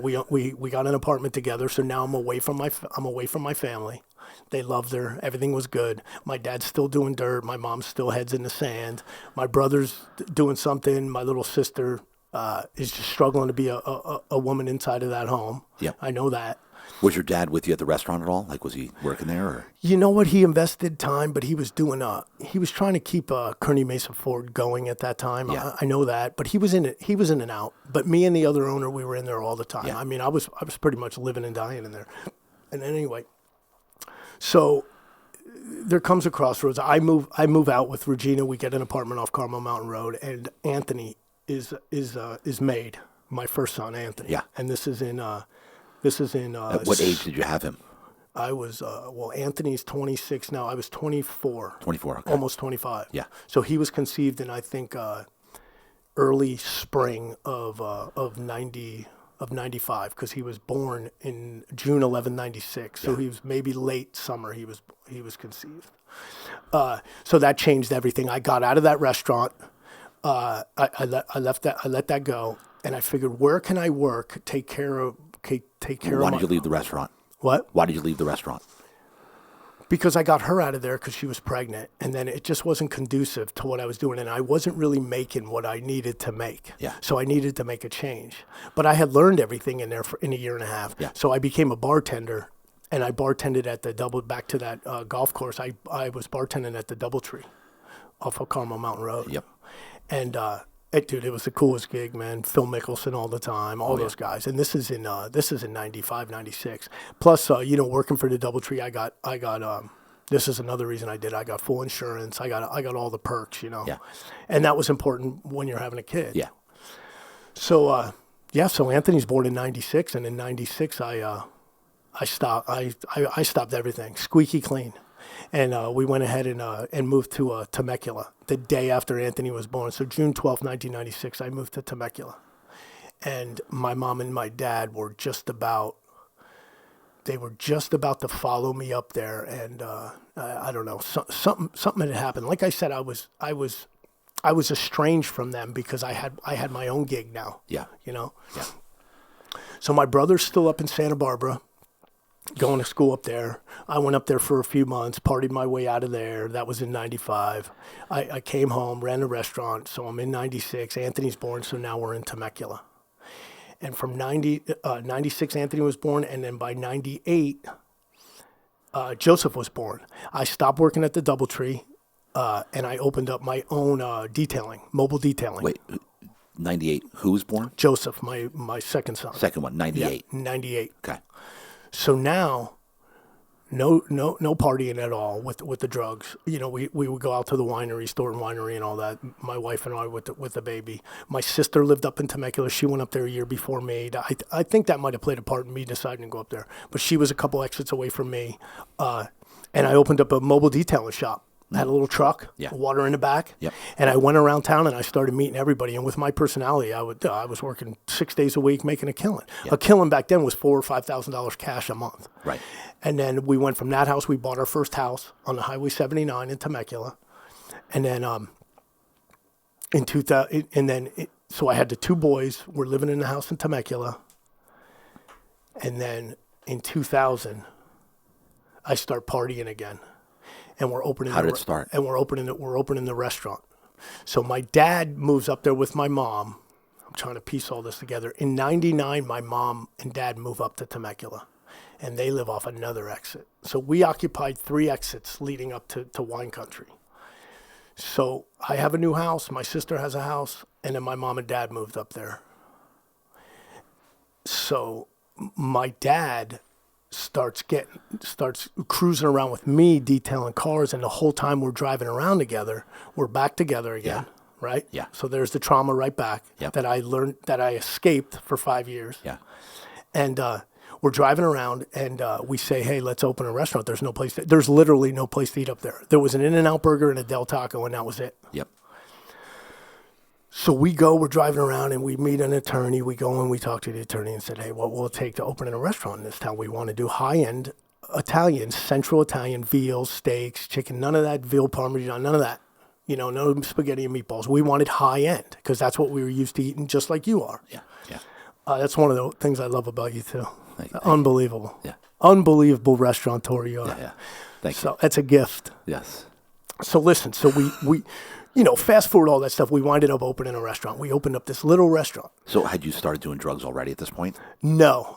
we got an apartment together. So now I'm away from my family. They loved her. Everything was good. My dad's still doing dirt. My mom's still heads in the sand. My brother's doing something. My little sister is just struggling to be a woman inside of that home.
Yep.
I know that.
Was your dad with you at the restaurant at all? Like, was he working there? Or?
You know what? He invested time, but he was trying to keep Kearney Mason Ford going at that time.
Yeah.
I know that, but he was in it. He was in and out. But me and the other owner, we were in there all the time.
Yeah.
I mean, I was pretty much living and dying in there. And anyway, so there comes a crossroads. I move out with Regina. We get an apartment off Carmel Mountain Road, and Anthony is made. My first son, Anthony.
Yeah.
And this is in.
At what age did you have him?
I was, Anthony's 26 now. I was 24.
24, okay.
Almost 25.
Yeah.
So he was conceived in, I think, early spring of 95, because he was born in June 11, 96. So he was maybe late summer he was conceived. So that changed everything. I got out of that restaurant. I let that go, and I figured, where can I work, take care of
Why did you leave the restaurant?
What?
Why did you leave the restaurant?
Because I got her out of there because she was pregnant, and then it just wasn't conducive to what I was doing, and I wasn't really making what I needed to make.
Yeah.
So I needed to make a change. But I had learned everything in there in a year and a half.
Yeah.
So I became a bartender, and I bartended at back to that golf course. I was bartending at the DoubleTree off of Carmel Mountain Road.
Yep.
And it was the coolest gig, man. Phil Mickelson all the time, all those guys. And this is in 95, 96. Plus, working for the DoubleTree, I got this is another reason I did. I got full insurance. I got all the perks,
Yeah.
And that was important when you're having a kid.
Yeah.
So so Anthony's born in 96, and in 96 I stopped everything, squeaky clean. And we went ahead and moved to Temecula the day after Anthony was born. So June 12th, 1996, I moved to Temecula. And my mom and my dad were just about to follow me up there. And I don't know, something had happened. Like I said, I was estranged from them because I had my own gig now.
Yeah.
Yeah. So my brother's still up in Santa Barbara, going to school up there. I went up there for a few months, partied my way out of there. That was in 95. I came home, ran a restaurant, so I'm in 96. Anthony's born, so now we're in Temecula. And from 96, Anthony was born, and then by 98, Joseph was born. I stopped working at the DoubleTree, and I opened up my own mobile detailing.
Wait, 98, who was born?
Joseph, my second son.
Second one, 98.
Yeah, 98.
Okay.
So now, no partying at all with the drugs. We would go out to the winery, Stoughton Winery, and all that. My wife and I with the baby. My sister lived up in Temecula. She went up there a year before me. I think that might have played a part in me deciding to go up there. But she was a couple exits away from me, and I opened up a mobile detailing shop. I had a little truck,
Yeah.
water in the back.
Yep.
And I went around town and I started meeting everybody. And with my personality, I was working 6 days a week making a killing.
Yeah.
A killing back then was $4,000 or $5,000 cash a month.
Right.
And then we went from that house. We bought our first house on the Highway 79 in Temecula. And then in 2000, so I had the two boys. We're living in the house in Temecula. And then in 2000, I start partying again. And we're opening.
How did it start?
And we're opening the restaurant. So my dad moves up there with my mom. I'm trying to piece all this together. In '99, my mom and dad move up to Temecula, and they live off another exit. So we occupied 3 exits leading up to wine country. So I have a new house. My sister has a house, and then my mom and dad moved up there. So my dad starts cruising around with me, detailing cars, and the whole time we're driving around together, we're back together again, right?
Yeah.
So there's the trauma right back that I learned, that I escaped for 5 years.
Yeah.
And we're driving around, and we say, hey, let's open a restaurant. There's literally no place to eat up there. There was an In-N-Out Burger and a Del Taco, and that was it.
Yep.
So we're driving around and we meet an attorney. We go and we talk to the attorney and said, hey, what will it take to open a restaurant in this town? We want to do high-end Italian, Central Italian, veal, steaks, chicken, none of that veal parmesan, none of that. No spaghetti and meatballs. We wanted high-end because that's what we were used to eating, just like you are.
Yeah. Yeah.
That's one of the things I love about you, too.
Thank you.
Unbelievable.
Yeah.
Unbelievable restaurateur you are.
Yeah. Thank you.
So it's a gift.
Yes.
So listen, so we fast forward all that stuff, we winded up opening a restaurant. We opened up this little restaurant.
So had you started doing drugs already at this point?
No.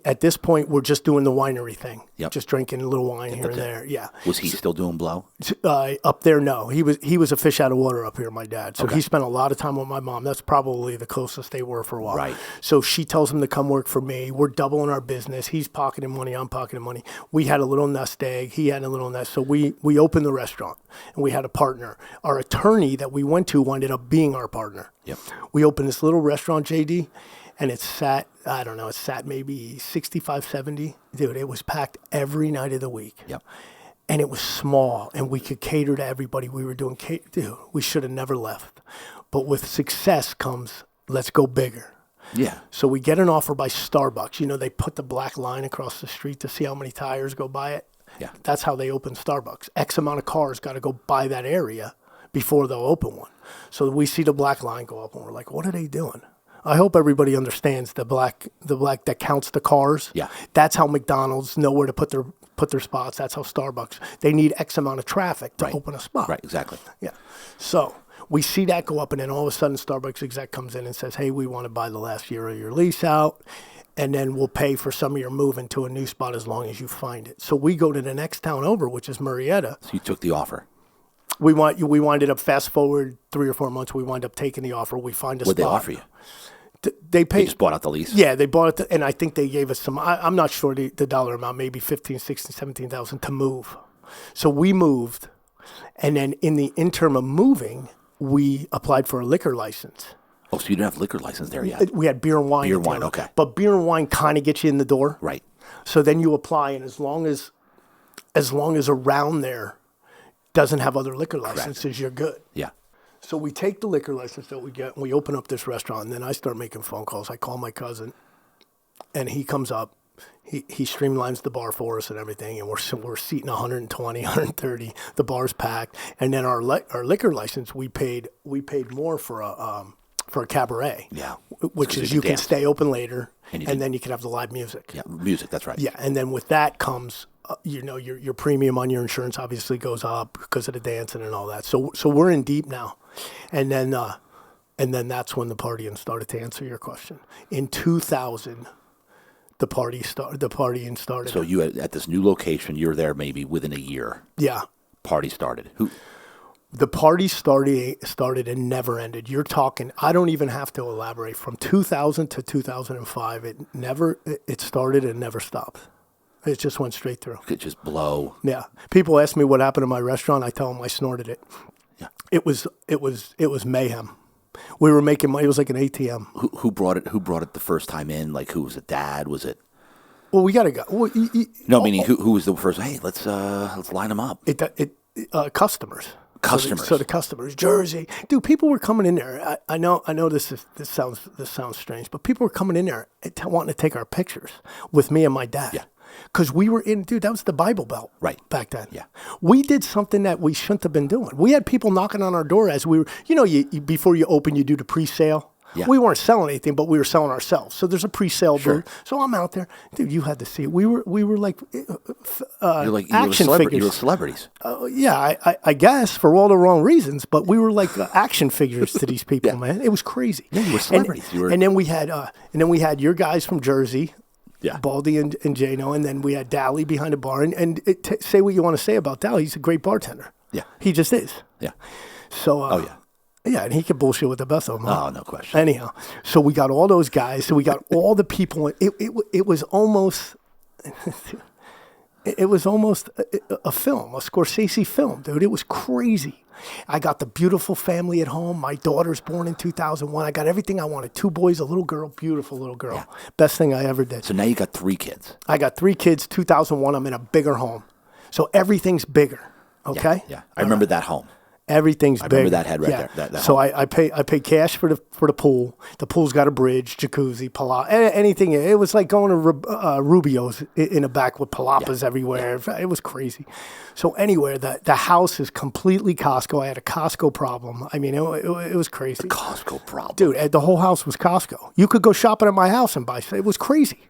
At this point, we're just doing the winery thing.
Yep.
Just drinking a little wine here and there. Yeah.
Was he still doing blow?
Up there, no. He was a fish out of water up here, my dad. So he spent a lot of time with my mom. That's probably the closest they were for a while.
Right.
So she tells him to come work for me. We're doubling our business. He's pocketing money. I'm pocketing money. We had a little nest egg. He had a little nest. So we opened the restaurant, and we had a partner. Our attorney that we went to ended up being our partner.
Yep.
We opened this little restaurant, JD, and it sat maybe 65, 70. Dude, it was packed every night of the week.
Yep.
And it was small, and we could cater to everybody. We were doing dude, we should have never left. But with success comes, let's go bigger.
Yeah.
So we get an offer by Starbucks. They put the black line across the street to see how many tires go by it.
Yeah.
That's how they open Starbucks. X amount of cars got to go by that area before they'll open one. So we see the black line go up, and we're like, what are they doing? I hope everybody understands the black that counts the cars.
Yeah.
That's how McDonald's know where to put their spots. That's how Starbucks. They need X amount of traffic to open a spot.
Right, exactly.
Yeah. So we see that go up, and then all of a sudden Starbucks exec comes in and says, hey, we want to buy the last year of your lease out, and then we'll pay for some of your moving to a new spot as long as you find it. So we go to the next town over, which is Murrieta.
So you took the offer.
We winded up, fast forward 3 or 4 months, we wind up taking the offer. We find a spot.
What'd they offer you?
They paid.
They just bought out the lease?
Yeah, they bought it, and I think they gave us some, I'm not sure the dollar amount, maybe 15, 16, 17,000 to move. So we moved, and then in the interim of moving, we applied for a liquor license.
Oh, so you didn't have liquor license there yet?
We had beer and wine.
Beer and wine, okay.
But beer and wine kind of get you in the door.
Right.
So then you apply, and as long as around there doesn't have other liquor licenses, you're good.
Yeah.
So we take the liquor license that we get, and we open up this restaurant, and then I start making phone calls. I call my cousin, and he comes up. He streamlines the bar for us and everything, and we're seating 120, 130. The bar's packed, and then our liquor license, we paid more for a cabaret.
Yeah.
Which is you can stay open later, and then you can have the live music.
Yeah, music, that's right.
Yeah, and then with that comes, your premium on your insurance obviously goes up because of the dancing and all that. So we're in deep now. And then that's when the partying started, to answer your question. In 2000, the partying started.
So you at this new location, you're there maybe within a year.
Yeah.
Party started.
The party started and never ended. You're talking, I don't even have to elaborate. From 2000 to 2005, it started and never stopped. It just went straight through.
It just blow.
Yeah. People ask me what happened to my restaurant. I tell them I snorted it.
Yeah.
It was mayhem. We were making money. It was like an ATM.
Who brought it? Who brought it the first time in? Like, who was it? Dad? Was it?
Well, we got to go. Well,
meaning who was the first? Hey, let's line them up.
Customers.
Customers.
So the customers, Jersey, dude. People were coming in there. I know. This sounds strange, but people were coming in there wanting to take our pictures with me and my dad.
Yeah.
Because we were in, dude. That was the Bible Belt.
Right.
Back then.
Yeah.
We did something that we shouldn't have been doing. We had people knocking on our door as we were. You before you open, you do the pre-sale.
Yeah.
We weren't selling anything, but we were selling ourselves. So there's a pre-sale booth. So I'm out there, dude. You had to see it. We were like action figures.
You were celebrities.
Yeah, I guess for all the wrong reasons, but we were like action figures to these people, man. It was crazy.
Yeah, you were celebrities.
And then we had your guys from Jersey,
Yeah.
Baldy and Jano, and then we had Dally behind the bar. And say what you want to say about Dally. He's a great bartender.
Yeah.
He just is.
Yeah.
So.
Oh yeah.
Yeah, and he could bullshit with the best of them. Huh?
Oh, no question.
Anyhow, so we got all those guys. So we got all the people. It was almost, it was almost a film, a Scorsese film, dude. It was crazy. I got the beautiful family at home. My daughter's born in 2001. I got everything I wanted. 2 boys, a little girl, beautiful little girl. Yeah. Best thing I ever did.
So now you got 3 kids.
I got 3 kids. 2001. I'm in a bigger home, so everything's bigger. Okay.
Yeah. I remember that home.
Everything's big.
I remember that head right there. That
so I pay cash for the pool. The pool's got a bridge, jacuzzi, anything. It was like going to Rubio's in the back with palapas everywhere. Yeah. It was crazy. So anyway, the house is completely Costco. I had a Costco problem. I mean, it was crazy.
The Costco problem.
Dude, the whole house was Costco. You could go shopping at my house and buy. It was crazy.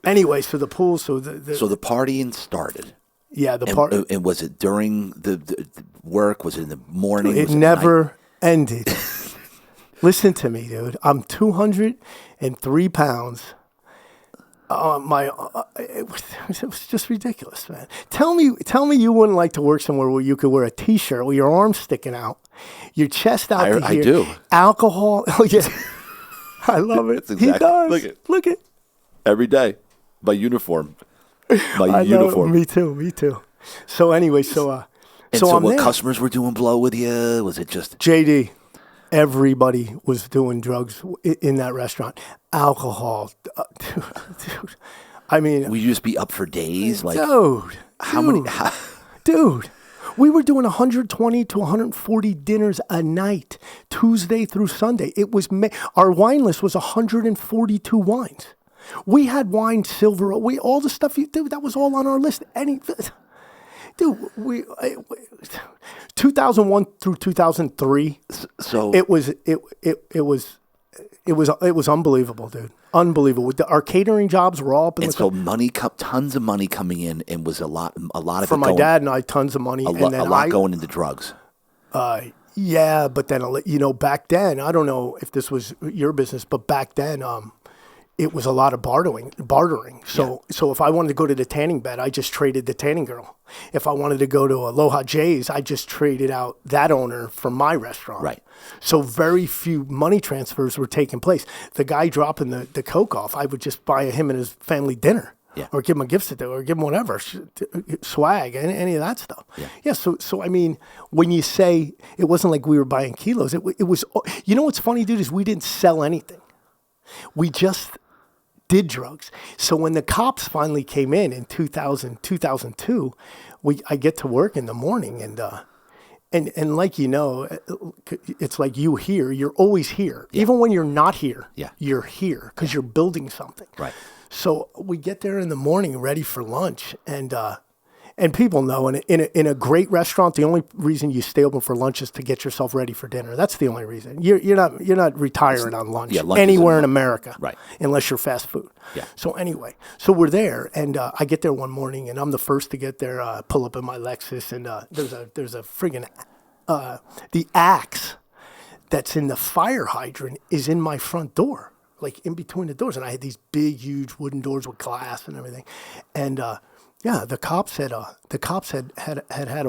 Anyway, so the pool. So
the partying started.
Yeah, the part.
And was it during the work? Was it in the morning?
It never ended. Listen to me, dude. I'm 203 pounds. It was just ridiculous, man. Tell me you wouldn't like to work somewhere where you could wear a T-shirt with your arms sticking out, your chest out to here.
I do.
Alcohol. Oh yeah, I love it. Exactly, he does. Look at.
Every day, my uniform.
I know, me too. So anyway, so
so
I'm
what
there.
Customers were doing blow with you? Was it just
JD? Everybody was doing drugs in that restaurant. Alcohol, dude. I mean,
would you just be up for days? Like,
dude. We were doing 120 to 140 dinners a night, Tuesday through Sunday. It was our wine list was 142 wines. We had wine, silver, all the stuff dude, that was all on our list. Dude, 2001 through 2003.
So
it was unbelievable, dude. Unbelievable. Our catering jobs were all up in
tons of money coming in, and was a lot of
for
it
my dad and I, tons of money,
a lot going into drugs.
Yeah, but then back then, I don't know if this was your business, but back then, it was a lot of bartering. So if I wanted to go to the tanning bed, I just traded the tanning girl. If I wanted to go to Aloha J's, I just traded out that owner from my restaurant.
Right.
So very few money transfers were taking place. The guy dropping the coke off, I would just buy him and his family dinner.
Yeah.
Or give him a gift certificate, or give him whatever, swag, any of that stuff. Yeah. So I mean, when you say it wasn't like we were buying kilos, it was. You know what's funny, dude, is we didn't sell anything. We just did drugs. So when the cops finally came in 2002, I get to work in the morning, and like it's like you're always here. Yeah. Even when you're not here, you're here because you're building something.
Right.
So we get there in the morning, ready for lunch, and people know in a great restaurant, the only reason you stay open for lunch is to get yourself ready for dinner. That's the only reason. You're not retiring on lunch anywhere in America,
right?
Unless you're fast food.
Yeah.
So anyway, we're there, and I get there one morning, and I'm the first to get there. Pull up in my Lexus, and there's a friggin' the axe that's in the fire hydrant is in my front door, like in between the doors, and I had these big, huge wooden doors with glass and everything, and. Yeah, the cops had a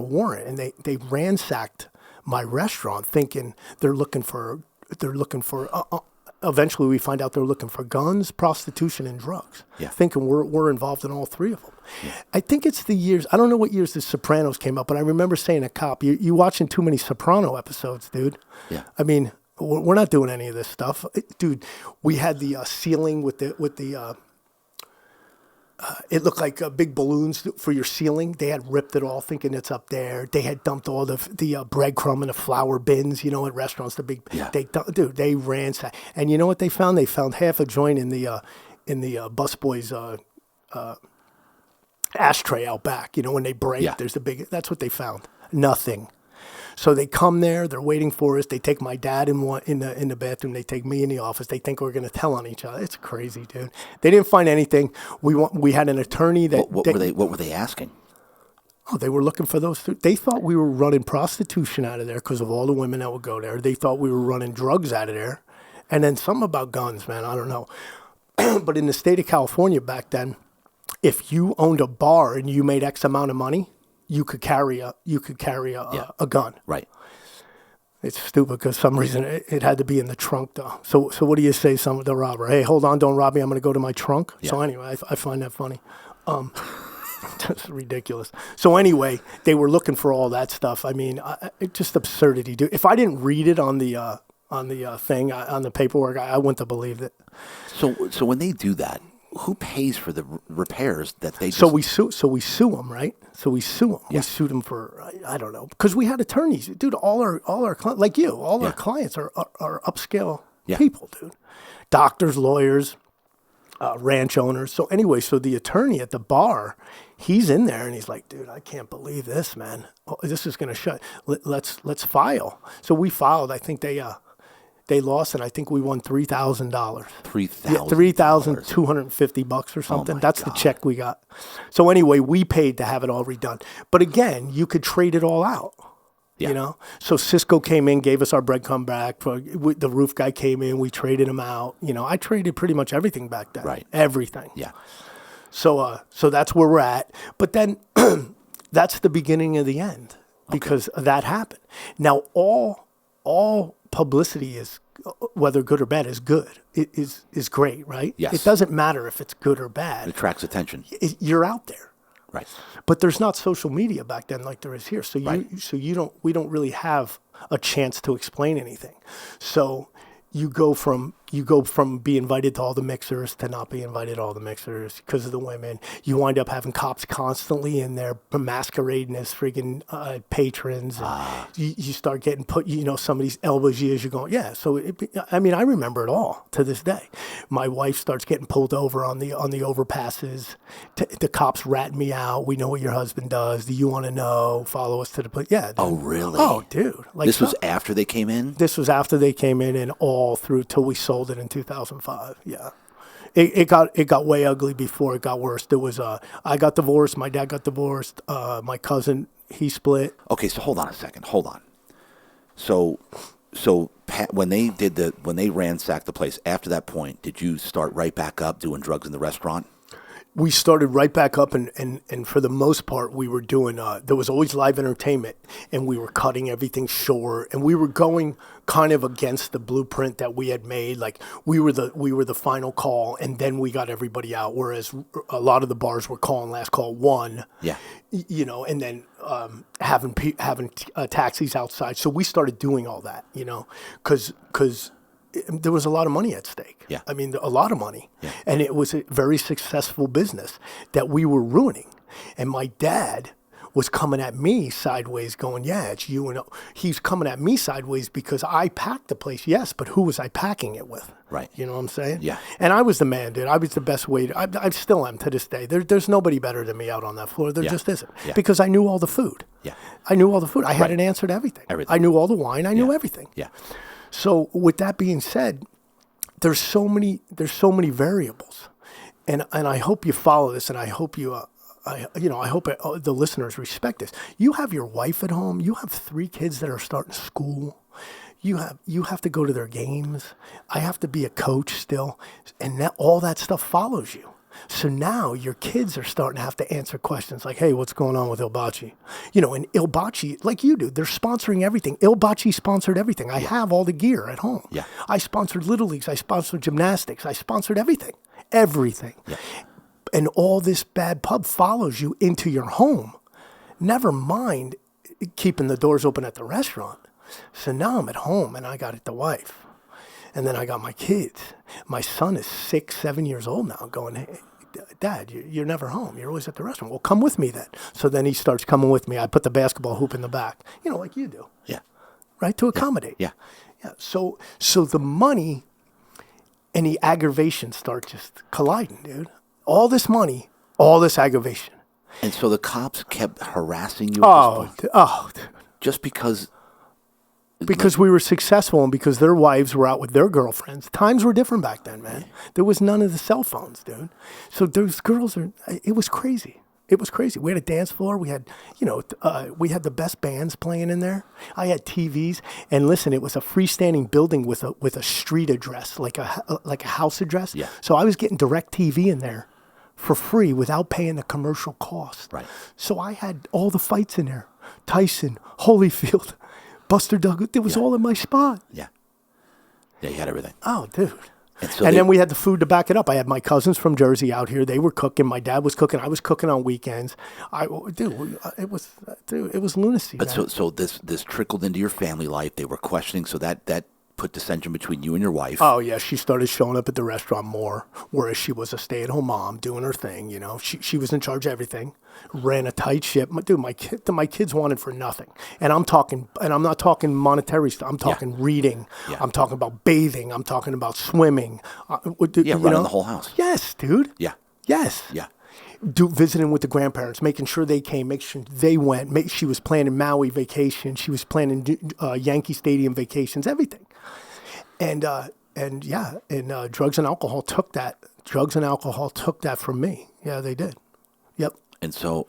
warrant, and they ransacked my restaurant, thinking they're looking for. Eventually, we find out they're looking for guns, prostitution, and drugs.
Yeah.
Thinking we're involved in all 3 of them. Yeah. I think it's the years. I don't know what years The Sopranos came up, but I remember saying to a cop, "You watching too many Soprano episodes, dude."
Yeah.
I mean, we're not doing any of this stuff, dude. We had the ceiling with the It looked like big balloons for your ceiling. They had ripped it all, thinking it's up there. They had dumped all the breadcrumb in the flour bins, at restaurants.
Yeah.
They ransacked. And you know what they found? They found half a joint in the busboys' ashtray out back. When they break,
Yeah.
there's that's what they found. Nothing. So they come there, they're waiting for us. They take my dad in the bathroom. They take me in the office. They think we're going to tell on each other. It's crazy, dude. They didn't find anything. We had an attorney that...
What were they asking?
Oh, they were looking for those. They thought we were running prostitution out of there because of all the women that would go there. They thought we were running drugs out of there. And then something about guns, man. I don't know. But in the state of California back then, if you owned a bar and you made X amount of money, you could carry a gun.
Right.
It's stupid because some reason it had to be in the trunk though. So what do you say to the robber? Hey, hold on, don't rob me. I'm going to go to my trunk. Yeah. So anyway, I find that funny. That's ridiculous. So anyway, they were looking for all that stuff. I mean, it's just absurdity, dude. If I didn't read it on the thing on the paperwork, I wouldn't have believed it.
So when they do that, who pays for the repairs that they just...
So we sue them, right? So we sue them. Yeah. We sued them for, I don't know, because we had attorneys. Dude, all our clients, like you, our clients are upscale people, dude. Doctors, lawyers, ranch owners. So anyway, so the attorney at the bar, he's in there and he's like, dude, I can't believe this, man. Oh, this is going to shut. Let's file. So we filed. I think they lost, and I think we won $3,000. $3,250 or something.
Oh
That's God. The check we got. So anyway, we paid to have it all redone. But again, you could trade it all out.
Yeah.
So Cisco came in, gave us our breadcrumb back. The roof guy came in, we traded him out. I traded pretty much everything back then.
Right.
Everything.
Yeah.
So that's where we're at. But then that's the beginning of the end because that happened. Now all publicity is, whether good or bad, is good. It is great, right?
Yes.
It doesn't matter if it's good or bad.
It attracts attention.
You're out there.
Right.
But there's not social media back then like there is here. So we don't really have a chance to explain anything. So you go from being invited to all the mixers to not be invited to all the mixers because of the women. You wind up having cops constantly in there masquerading as freaking patrons. And you start getting put, some of these elbows years you're going, yeah. So, I remember it all to this day. My wife starts getting pulled over on the overpasses. The cops rat me out. We know what your husband does. Do you want to know? Follow us to the place. Yeah. Dude.
Oh, really?
Oh, dude.
This was after they came in?
This was after they came in and all through till we sold it in 2005. Yeah. It got way ugly before it got worse. There was I got divorced, my dad got divorced, my cousin, he split.
Okay, so hold on a second. Hold on. So Pat, when they ransacked the place, after that point, did you start right back up doing drugs in the restaurant?
We started right back up, and for the most part, we were doing, there was always live entertainment, and we were cutting everything short, and we were going kind of against the blueprint that we had made. Like, we were the final call, and then we got everybody out, whereas a lot of the bars were calling last call one.
Yeah.
And then having taxis outside. So we started doing all that, because there was a lot of money at stake.
Yeah.
A lot of money.
Yeah.
And it was a very successful business that we were ruining. And my dad was coming at me sideways going, yeah, it's you. And he's coming at me sideways because I packed the place. Yes, but who was I packing it with?
Right.
You know what I'm saying?
Yeah.
And I was the man, dude. I was the best way. I still am to this day. There's nobody better than me out on that floor. There just isn't.
Yeah.
Because I knew all the food.
Yeah.
I knew all the food. I had an answer to everything. I knew all the wine. I knew everything.
Yeah.
So with that being said, there's so many variables, and I hope you follow this, and I hope I hope the listeners respect this. You have your wife at home. You have 3 kids that are starting school. You have to go to their games. I have to be a coach still, and all that stuff follows you. So now your kids are starting to have to answer questions like, hey, what's going on with Il Baci? And Il Baci, like you do, they're sponsoring everything. Il Baci sponsored everything. I have all the gear at home.
Yeah.
I sponsored Little Leagues. I sponsored gymnastics. I sponsored everything. Everything.
Yeah.
And all this bad pub follows you into your home. Never mind keeping the doors open at the restaurant. So now I'm at home and I got the wife. And then I got my kids. My son is 6, 7 years old now going, hey, Dad, you're never home. You're always at the restaurant. Well, come with me then. So then he starts coming with me. I put the basketball hoop in the back, like you do.
Yeah.
Right, to accommodate.
Yeah.
Yeah. So the money and the aggravation start just colliding, dude. All this money, all this aggravation.
And so the cops kept harassing you
Dude.
Just because
we were successful and because their wives were out with their girlfriends. Times were different back then, man. There was none of the cell phones, dude. So those girls it was crazy. It was crazy. We had a dance floor. We had, we had the best bands playing in there. I had TVs. And listen, it was a freestanding building with a street address, like a house address.
Yeah.
So I was getting direct TV in there for free without paying the commercial cost.
Right.
So I had all the fights in there. Tyson, Holyfield, Buster Douglas. It was all in my spot.
Yeah. Yeah, you had everything.
Oh, dude.
And
then we had the food to back it up. I had my cousins from Jersey out here. They were cooking. My dad was cooking. I was cooking on weekends. It was lunacy.
But so this trickled into your family life. They were questioning. So that put dissension between you and your wife.
Oh yeah, she started showing up at the restaurant more, whereas she was a stay-at-home mom doing her thing. She was in charge of everything, ran a tight ship. My kids wanted for nothing, and I'm not talking monetary stuff. I'm talking reading.
Yeah.
I'm talking about bathing. I'm talking about swimming.
Running the whole house.
Yes, dude.
Yeah.
Yes.
Yeah.
Visiting with the grandparents, making sure they came, making sure they went. She was planning Maui vacation. She was planning Yankee Stadium vacations, everything. And drugs and alcohol took that. Drugs and alcohol took that from me. Yeah, they did. Yep.
And so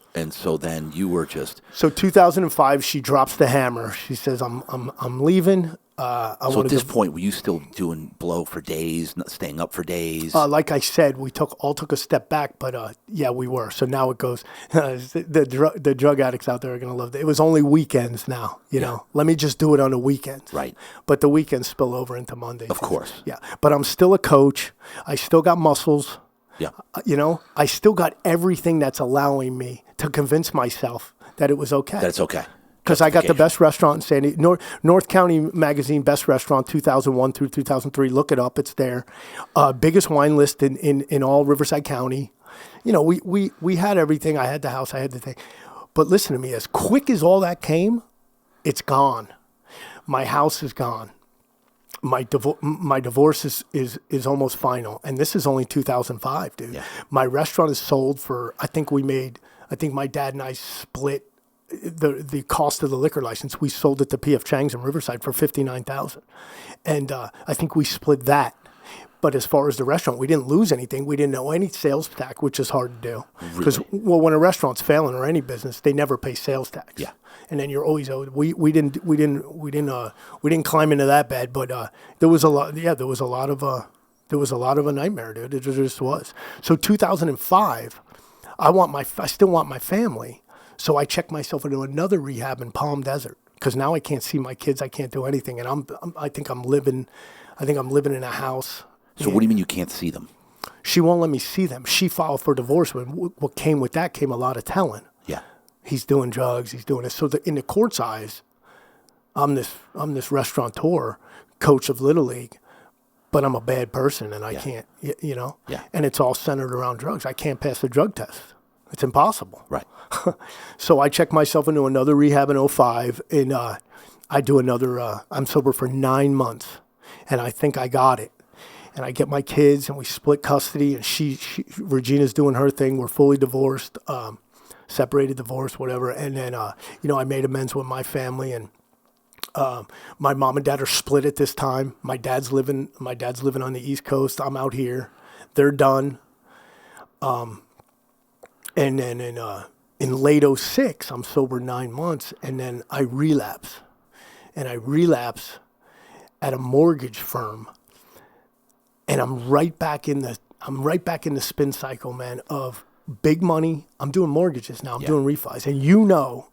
then you were just.
So 2005, she drops the hammer. She says, "I'm leaving."
So at this point, were you still doing blow for days, staying up for days?
Like I said, we took a step back, but yeah, we were. So now it goes. The drug addicts out there are gonna love it. It was only weekends now. You know, let me just do it on the weekends.
Right.
But the weekends spill over into Monday.
Of course.
Yeah. But I'm still a coach. I still got muscles.
Yeah.
I still got everything that's allowing me to convince myself that it was okay.
That's okay.
Because I got the best restaurant in San Diego. North County Magazine, best restaurant, 2001 through 2003. Look it up. It's there. Biggest wine list in all Riverside County. We had everything. I had the house. I had the thing. But listen to me. As quick as all that came, it's gone. My house is gone. My divorce is almost final. And this is only 2005, dude.
Yeah.
My restaurant is sold for, I think my dad and I split the cost of the liquor license. We sold it to P.F. Chang's in Riverside for $59,000, and I think we split that. But as far as the restaurant, we didn't lose anything. We didn't owe any sales tax, which is hard to do. Because when a restaurant's failing or any business, they never pay sales tax.
Yeah.
And then you're always owed. We didn't climb into that bed, but there was a lot. Yeah, there was a lot of a nightmare, dude. It just was. So 2005, I still want my family. So I checked myself into another rehab in Palm Desert because now I can't see my kids. I can't do anything, and I think I'm living in a house.
So what do you mean you can't see them?
She won't let me see them. She filed for divorce. When what came with that came a lot of telling.
Yeah,
he's doing drugs. He's doing this. So in the court's eyes, I'm this restaurateur, coach of Little League, but I'm a bad person, and I can't. Yeah. And it's all centered around drugs. I can't pass the drug test. It's impossible.
Right.
So I checked myself into another rehab in 2005, and I do another, I'm sober for 9 months, and I think I got it. And I get my kids, and we split custody, and Regina's doing her thing. We're fully divorced, separated, divorced, whatever. And then, I made amends with my family, and my mom and dad are split at this time. My dad's living on the East Coast. I'm out here. They're done. And then in late 2006, I'm sober 9 months, and then I relapse. And I relapse at a mortgage firm. And I'm right back in the spin cycle, man, of big money. I'm doing mortgages now. I'm doing refis. And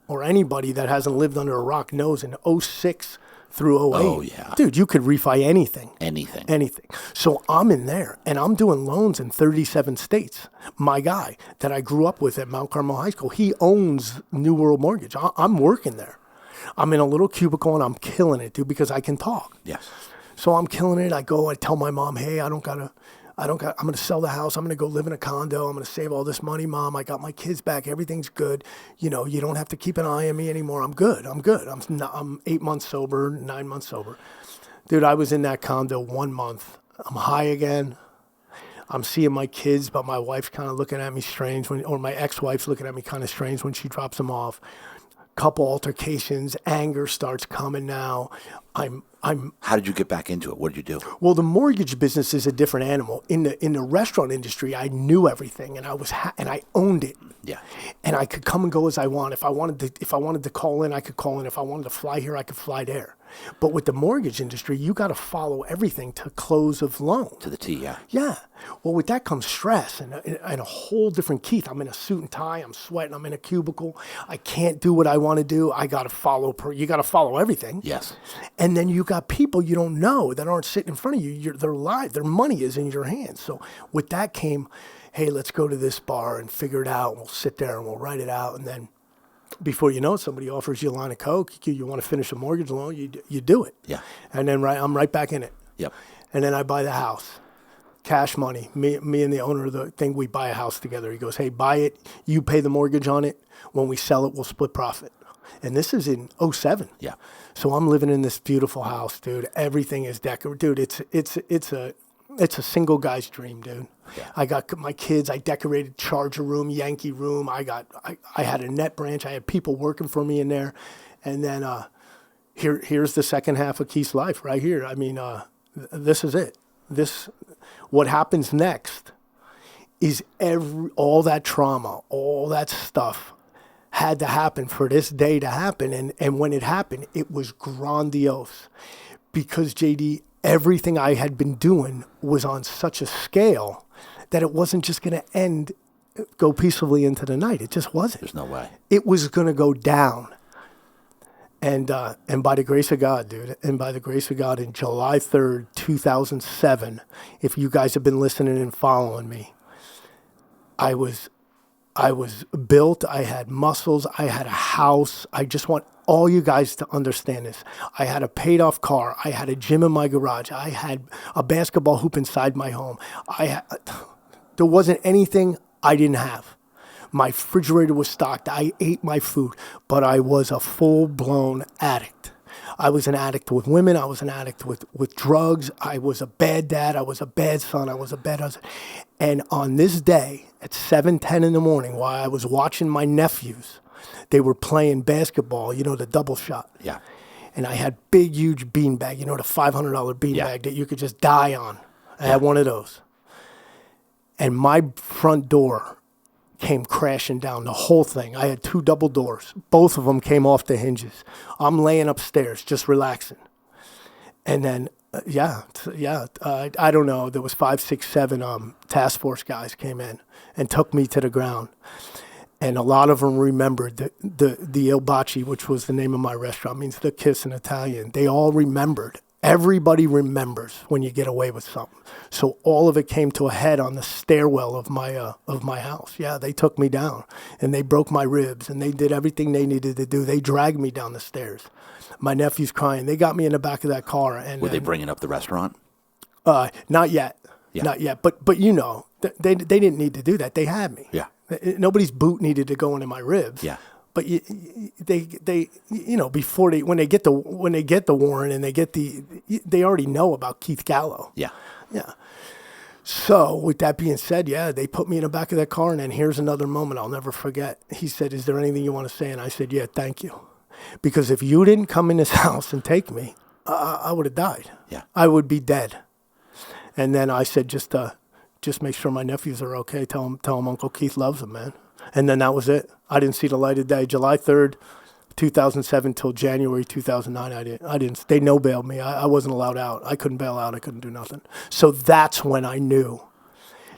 or anybody that hasn't lived under a rock knows in 2006 through 2008.
Oh, yeah.
Dude, you could refi anything.
Anything.
So I'm in there, and I'm doing loans in 37 states. My guy that I grew up with at Mount Carmel High School, he owns New World Mortgage. I'm working there. I'm in a little cubicle, and I'm killing it, dude, because I can talk.
Yes.
So I'm killing it. I tell my mom, hey, I don't got I'm going to sell the house. I'm going to go live in a condo. I'm going to save all this money, Mom. I got my kids back. Everything's good. You know, you don't have to keep an eye on me anymore. I'm good. I'm 8 months sober, 9 months sober. Dude, I was in that condo 1 month. I'm high again. I'm seeing my kids, but my wife's kind of looking at me strange or my ex-wife's looking at me kind of strange when she drops them off. Couple altercations, anger starts coming now.
How did you get back into it? What did you do?
Well, the mortgage business is a different animal. In the restaurant industry, I knew everything, and I owned it.
Yeah.
And I could come and go as I want. If I wanted to call in, I could call in. If I wanted to fly here, I could fly there. But with the mortgage industry, you got to follow everything to close of loan.
To the T, yeah.
Yeah. Well, with that comes stress and a whole different Keith. I'm in a suit and tie. I'm sweating. I'm in a cubicle. I can't do what I want to do. I got to follow. You got to follow everything.
Yes.
And then you got people you don't know that aren't sitting in front of you. They're live. Their money is in your hands. So with that came, hey, let's go to this bar and figure it out. And we'll sit there and we'll write it out. And then before you know it, somebody offers you a line of Coke. You want to finish a mortgage loan, you do it.
Yeah.
And then I'm right back in it.
Yep.
And then I buy the house. Cash money. Me and the owner of the thing, we buy a house together. He goes, hey, buy it. You pay the mortgage on it. When we sell it, we'll split profit. And this is in 2007.
Yeah.
So I'm living in this beautiful house, dude. Everything is decorated. Dude, it's a single guy's dream, dude.
Yeah.
I got my kids. I decorated Charger room, Yankee room. I had a net branch. I had people working for me in there. And then here's the second half of Keith's life right here. I mean, this is it. What happens next is all that trauma, all that stuff had to happen for this day to happen. And when it happened, it was grandiose because JD, everything I had been doing was on such a scale that it wasn't just going to go peacefully into the night. It just wasn't.
There's no way.
It was going to go down. And by the grace of God, dude, and by the grace of God, in July 3rd, 2007, if you guys have been listening and following me, I was built. I had muscles. I had a house. I just want all you guys to understand this. I had a paid-off car. I had a gym in my garage. I had a basketball hoop inside my home. There wasn't anything I didn't have. My refrigerator was stocked. I ate my food, but I was a full-blown addict. I was an addict with women. I was an addict with drugs. I was a bad dad. I was a bad son. I was a bad husband. And on this day at 7:10 in the morning, while I was watching my nephews, they were playing basketball, the double shot.
Yeah.
And I had big, huge beanbag, the $500 beanbag that you could just die on. I had one of those. And my front door came crashing down, the whole thing. I had 2 double doors. Both of them came off the hinges. I'm laying upstairs, just relaxing. And then, I don't know. There was 5, 6, 7 task force guys came in and took me to the ground. And a lot of them remembered the Il Baci, which was the name of my restaurant, means the kiss in Italian. They all remembered. Everybody remembers when you get away with something. So all of it came to a head on the stairwell of my house. Yeah, they took me down, and they broke my ribs, and they did everything they needed to do. They dragged me down the stairs. My nephew's crying. They got me in the back of that car. And
were they bringing up the restaurant?
Not yet.
Yeah.
Not yet. But they didn't need to do that. They had me.
Yeah.
Nobody's boot needed to go into my ribs.
Yeah.
But they before when they get the warrant and they already know about Keith Gallo.
Yeah.
Yeah. So with that being said, they put me in the back of that car, and then here's another moment I'll never forget. He said, "Is there anything you want to say?" And I said, "Yeah, thank you, because if you didn't come in this house and take me, I would have died.
Yeah.
I would be dead." And then I said, just make sure my nephews are okay. Tell them Uncle Keith loves them, man. And then that was it. I didn't see the light of day. July 3rd, 2007 till January 2009, I didn't. They no-bailed me. I wasn't allowed out. I couldn't bail out. I couldn't do nothing. So that's when I knew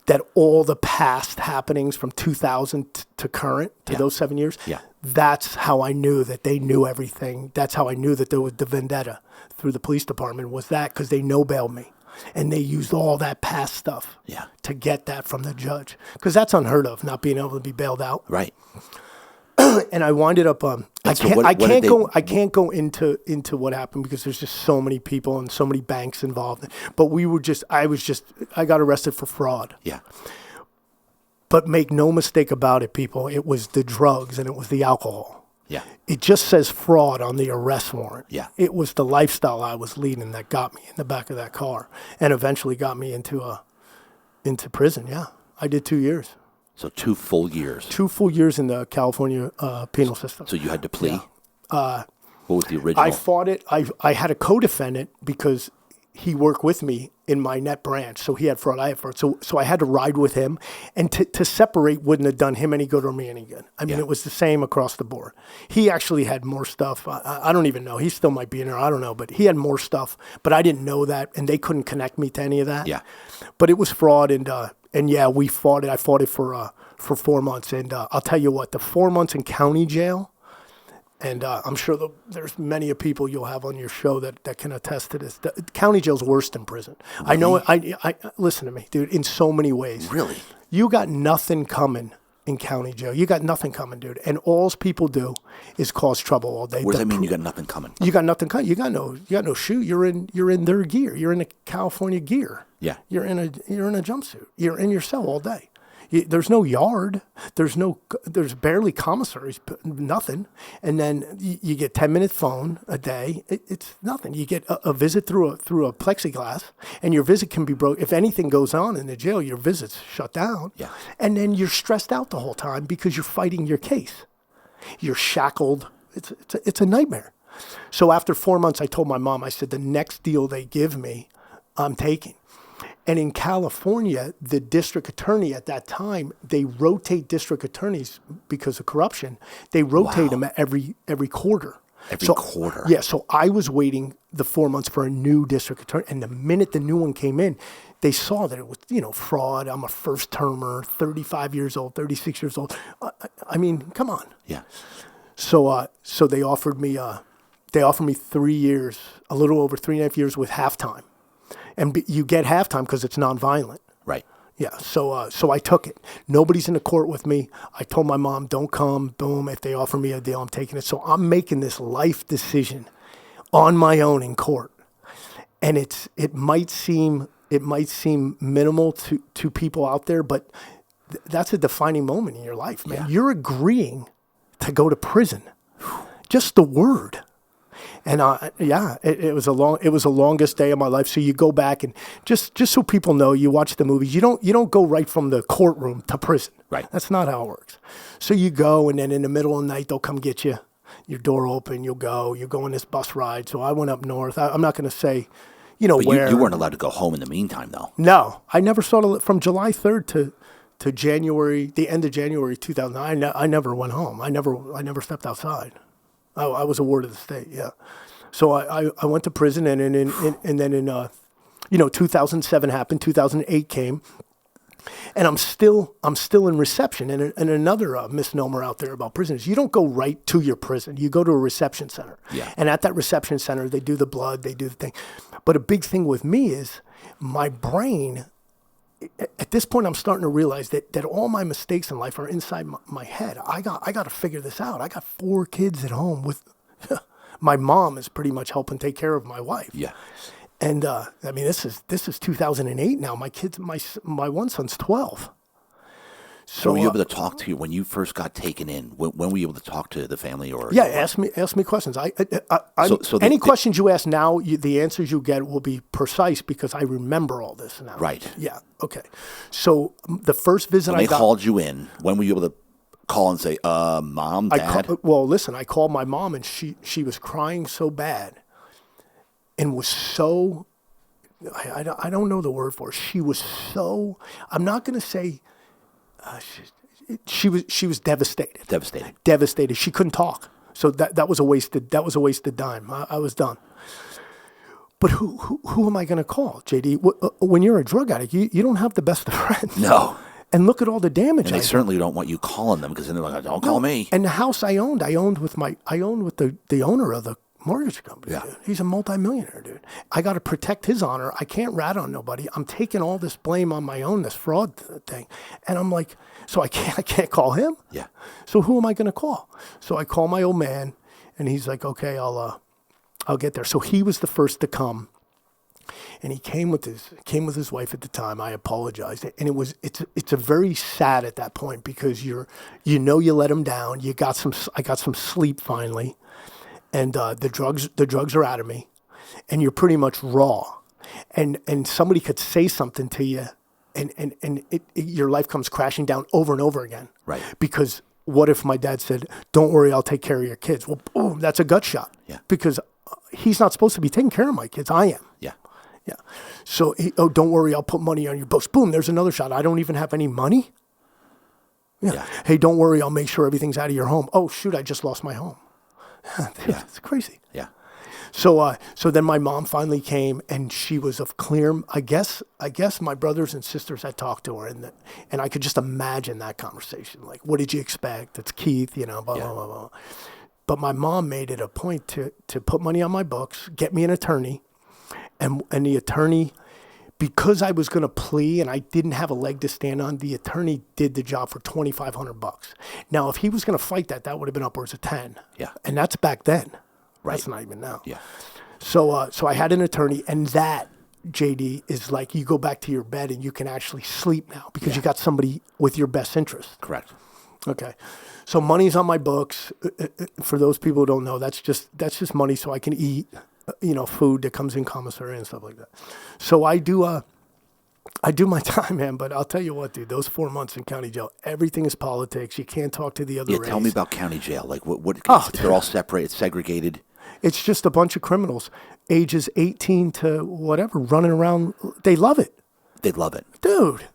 that all the past happenings from 2000 to current, to those 7 years, that's how I knew that they knew everything. That's how I knew that there was the vendetta through the police department, was that because they no-bailed me. And they used all that past stuff to get that from the judge. Because that's unheard of, not being able to be bailed out.
Right.
And I winded up. I can't go into what happened because there's just so many people and so many banks involved. But I got arrested for fraud.
Yeah.
But make no mistake about it, people. It was the drugs and it was the alcohol.
Yeah.
It just says fraud on the arrest warrant.
Yeah.
It was the lifestyle I was leading that got me in the back of that car and eventually got me into prison. Yeah. I did 2 years.
So 2 full years.
2 full years in the California penal system.
So you had to plea?
Yeah.
What was the original?
I fought it. I had a co-defendant because he worked with me in my net branch. So he had fraud, I had fraud. So I had to ride with him. And to separate wouldn't have done him any good or me any good. I mean, It was the same across the board. He actually had more stuff. I don't even know. He still might be in there. I don't know. But he had more stuff. But I didn't know that. And they couldn't connect me to any of that.
Yeah.
But it was fraud. And yeah, we fought it. I fought it for 4 months. And I'll tell you what, the 4 months in county jail, and I'm sure there's many of people you'll have on your show that can attest to this. The county jail's worse than prison. Really? I know. I listen to me, dude. In so many ways.
Really?
You got nothing coming in county jail. You got nothing coming, dude. And all people do is cause trouble all day.
What does that mean? You got nothing coming?
You got nothing coming. You got no shoe. You're in their gear. You're in the California gear.
Yeah.
You're in a jumpsuit. You're in your cell all day. There's no yard. There's barely commissaries, nothing. And then you get 10-minute phone a day. It's nothing. You get a visit through a plexiglass, and your visit can be broke. If anything goes on in the jail, your visit's shut down.
Yeah.
And then you're stressed out the whole time because you're fighting your case. You're shackled. It's a nightmare. So after 4 months, I told my mom, I said, the next deal they give me, I'm taking. And in California, the district attorney at that time, they rotate district attorneys because of corruption. They rotate them every quarter.
Every quarter?
Yeah, so I was waiting the 4 months for a new district attorney. And the minute the new one came in, they saw that it was, fraud. I'm a first termer, 35 years old, 36 years old. I mean, come on.
Yeah.
So they offered me 3 years, a little over 3.5 years with halftime. And you get halftime because it's nonviolent.
Right.
Yeah. So I took it. Nobody's in the court with me. I told my mom, don't come. Boom. If they offer me a deal, I'm taking it. So I'm making this life decision on my own in court. And it might seem minimal to people out there, but that's a defining moment in your life, man. Yeah. You're agreeing to go to prison. Just the word. And it was the longest day of my life. So you go back and just so people know, you watch the movies. You don't go right from the courtroom to prison.
Right.
That's not how it works. So you go, and then in the middle of the night they'll come get you. Your door open. You'll go. You go on this bus ride. So I went up north. I'm not going to say,
but
where.
You weren't allowed to go home in the meantime, though.
No, I never saw from July 3rd to January, the end of January 2000. I never went home. I never stepped outside. I was a ward of the state, yeah. So I went to prison, and then in 2007 happened, 2008 came, and I'm still in reception. And another misnomer out there about prisons, you don't go right to your prison. You go to a reception center.
Yeah.
And at that reception center, they do the blood, they do the thing. But a big thing with me is my brain. At this point, I'm starting to realize that all my mistakes in life are inside my head. I got to figure this out. I got 4 kids at home with my mom is pretty much helping take care of my wife.
Yeah.
And this is 2008 now. My kids, my one son's 12.
So were you able to talk to when you first got taken in? When were you able to talk to the family or?
Yeah, ask me questions. Any questions you ask now, the answers you get will be precise because I remember all this now.
Right.
Yeah. Okay. So the first visit
when they called you in, when were you able to call and say, "Mom, Dad"?
Listen, I called my mom and she was crying so bad, and was so. I don't know the word for it. She was so. I'm not going to say. She was devastated. Devastated. She couldn't talk. So that was a wasted dime. I was done. But who am I going to call, JD? When you're a drug addict, you don't have the best of friends.
No.
And look at all the damage.
And they certainly don't want you calling them because then they're like, "Don't call me."
And the house I owned with the owner of mortgage company,
Yeah.
dude. He's a multimillionaire, dude. I got to protect his honor. I can't rat on nobody. I'm taking all this blame on my own, this fraud thing. And I'm like, so I can't call him?
Yeah.
So who am I going to call? So I call my old man, and he's like, okay, I'll get there. So he was the first to come. And he came with his wife at the time. I apologized, and it's a very sad at that point because you let him down. I got some sleep finally, and the drugs are out of me, and you're pretty much raw, and somebody could say something to you, and your life comes crashing down over and over again.
Right.
Because what if my dad said, "Don't worry, I'll take care of your kids"? Well, boom, that's a gut shot.
Yeah.
Because he's not supposed to be taking care of my kids. I am.
Yeah.
Yeah. So, don't worry, I'll put money on your books. Boom, there's another shot. I don't even have any money. Yeah. Hey, don't worry, I'll make sure everything's out of your home. Oh, shoot, I just lost my home.
Yeah.
It's crazy.
Yeah.
So then my mom finally came, and she was of clear. I guess my brothers and sisters had talked to her, and I could just imagine that conversation. Like, what did you expect? It's Keith, blah, blah, blah, blah. But my mom made it a point to put money on my books, get me an attorney. And the attorney, because I was going to plea and I didn't have a leg to stand on, the attorney did the job for $2,500. Now, if he was going to fight that would have been upwards of 10.
Yeah.
And that's back then.
Right.
That's not even now.
Yeah.
So I had an attorney, and that, JD, is like you go back to your bed and you can actually sleep now because you got somebody with your best interest.
Correct.
Okay. So money's on my books. For those people who don't know, that's just money so I can eat. Food that comes in commissary and stuff like that. So I do my time, man. But I'll tell you what, dude, those 4 months in county jail, everything is politics. You can't talk to the other race.
Tell me about county jail. Like what they're all separated, segregated.
It's just a bunch of criminals, ages 18 to whatever, running around. They love it.
They love it.
Dude.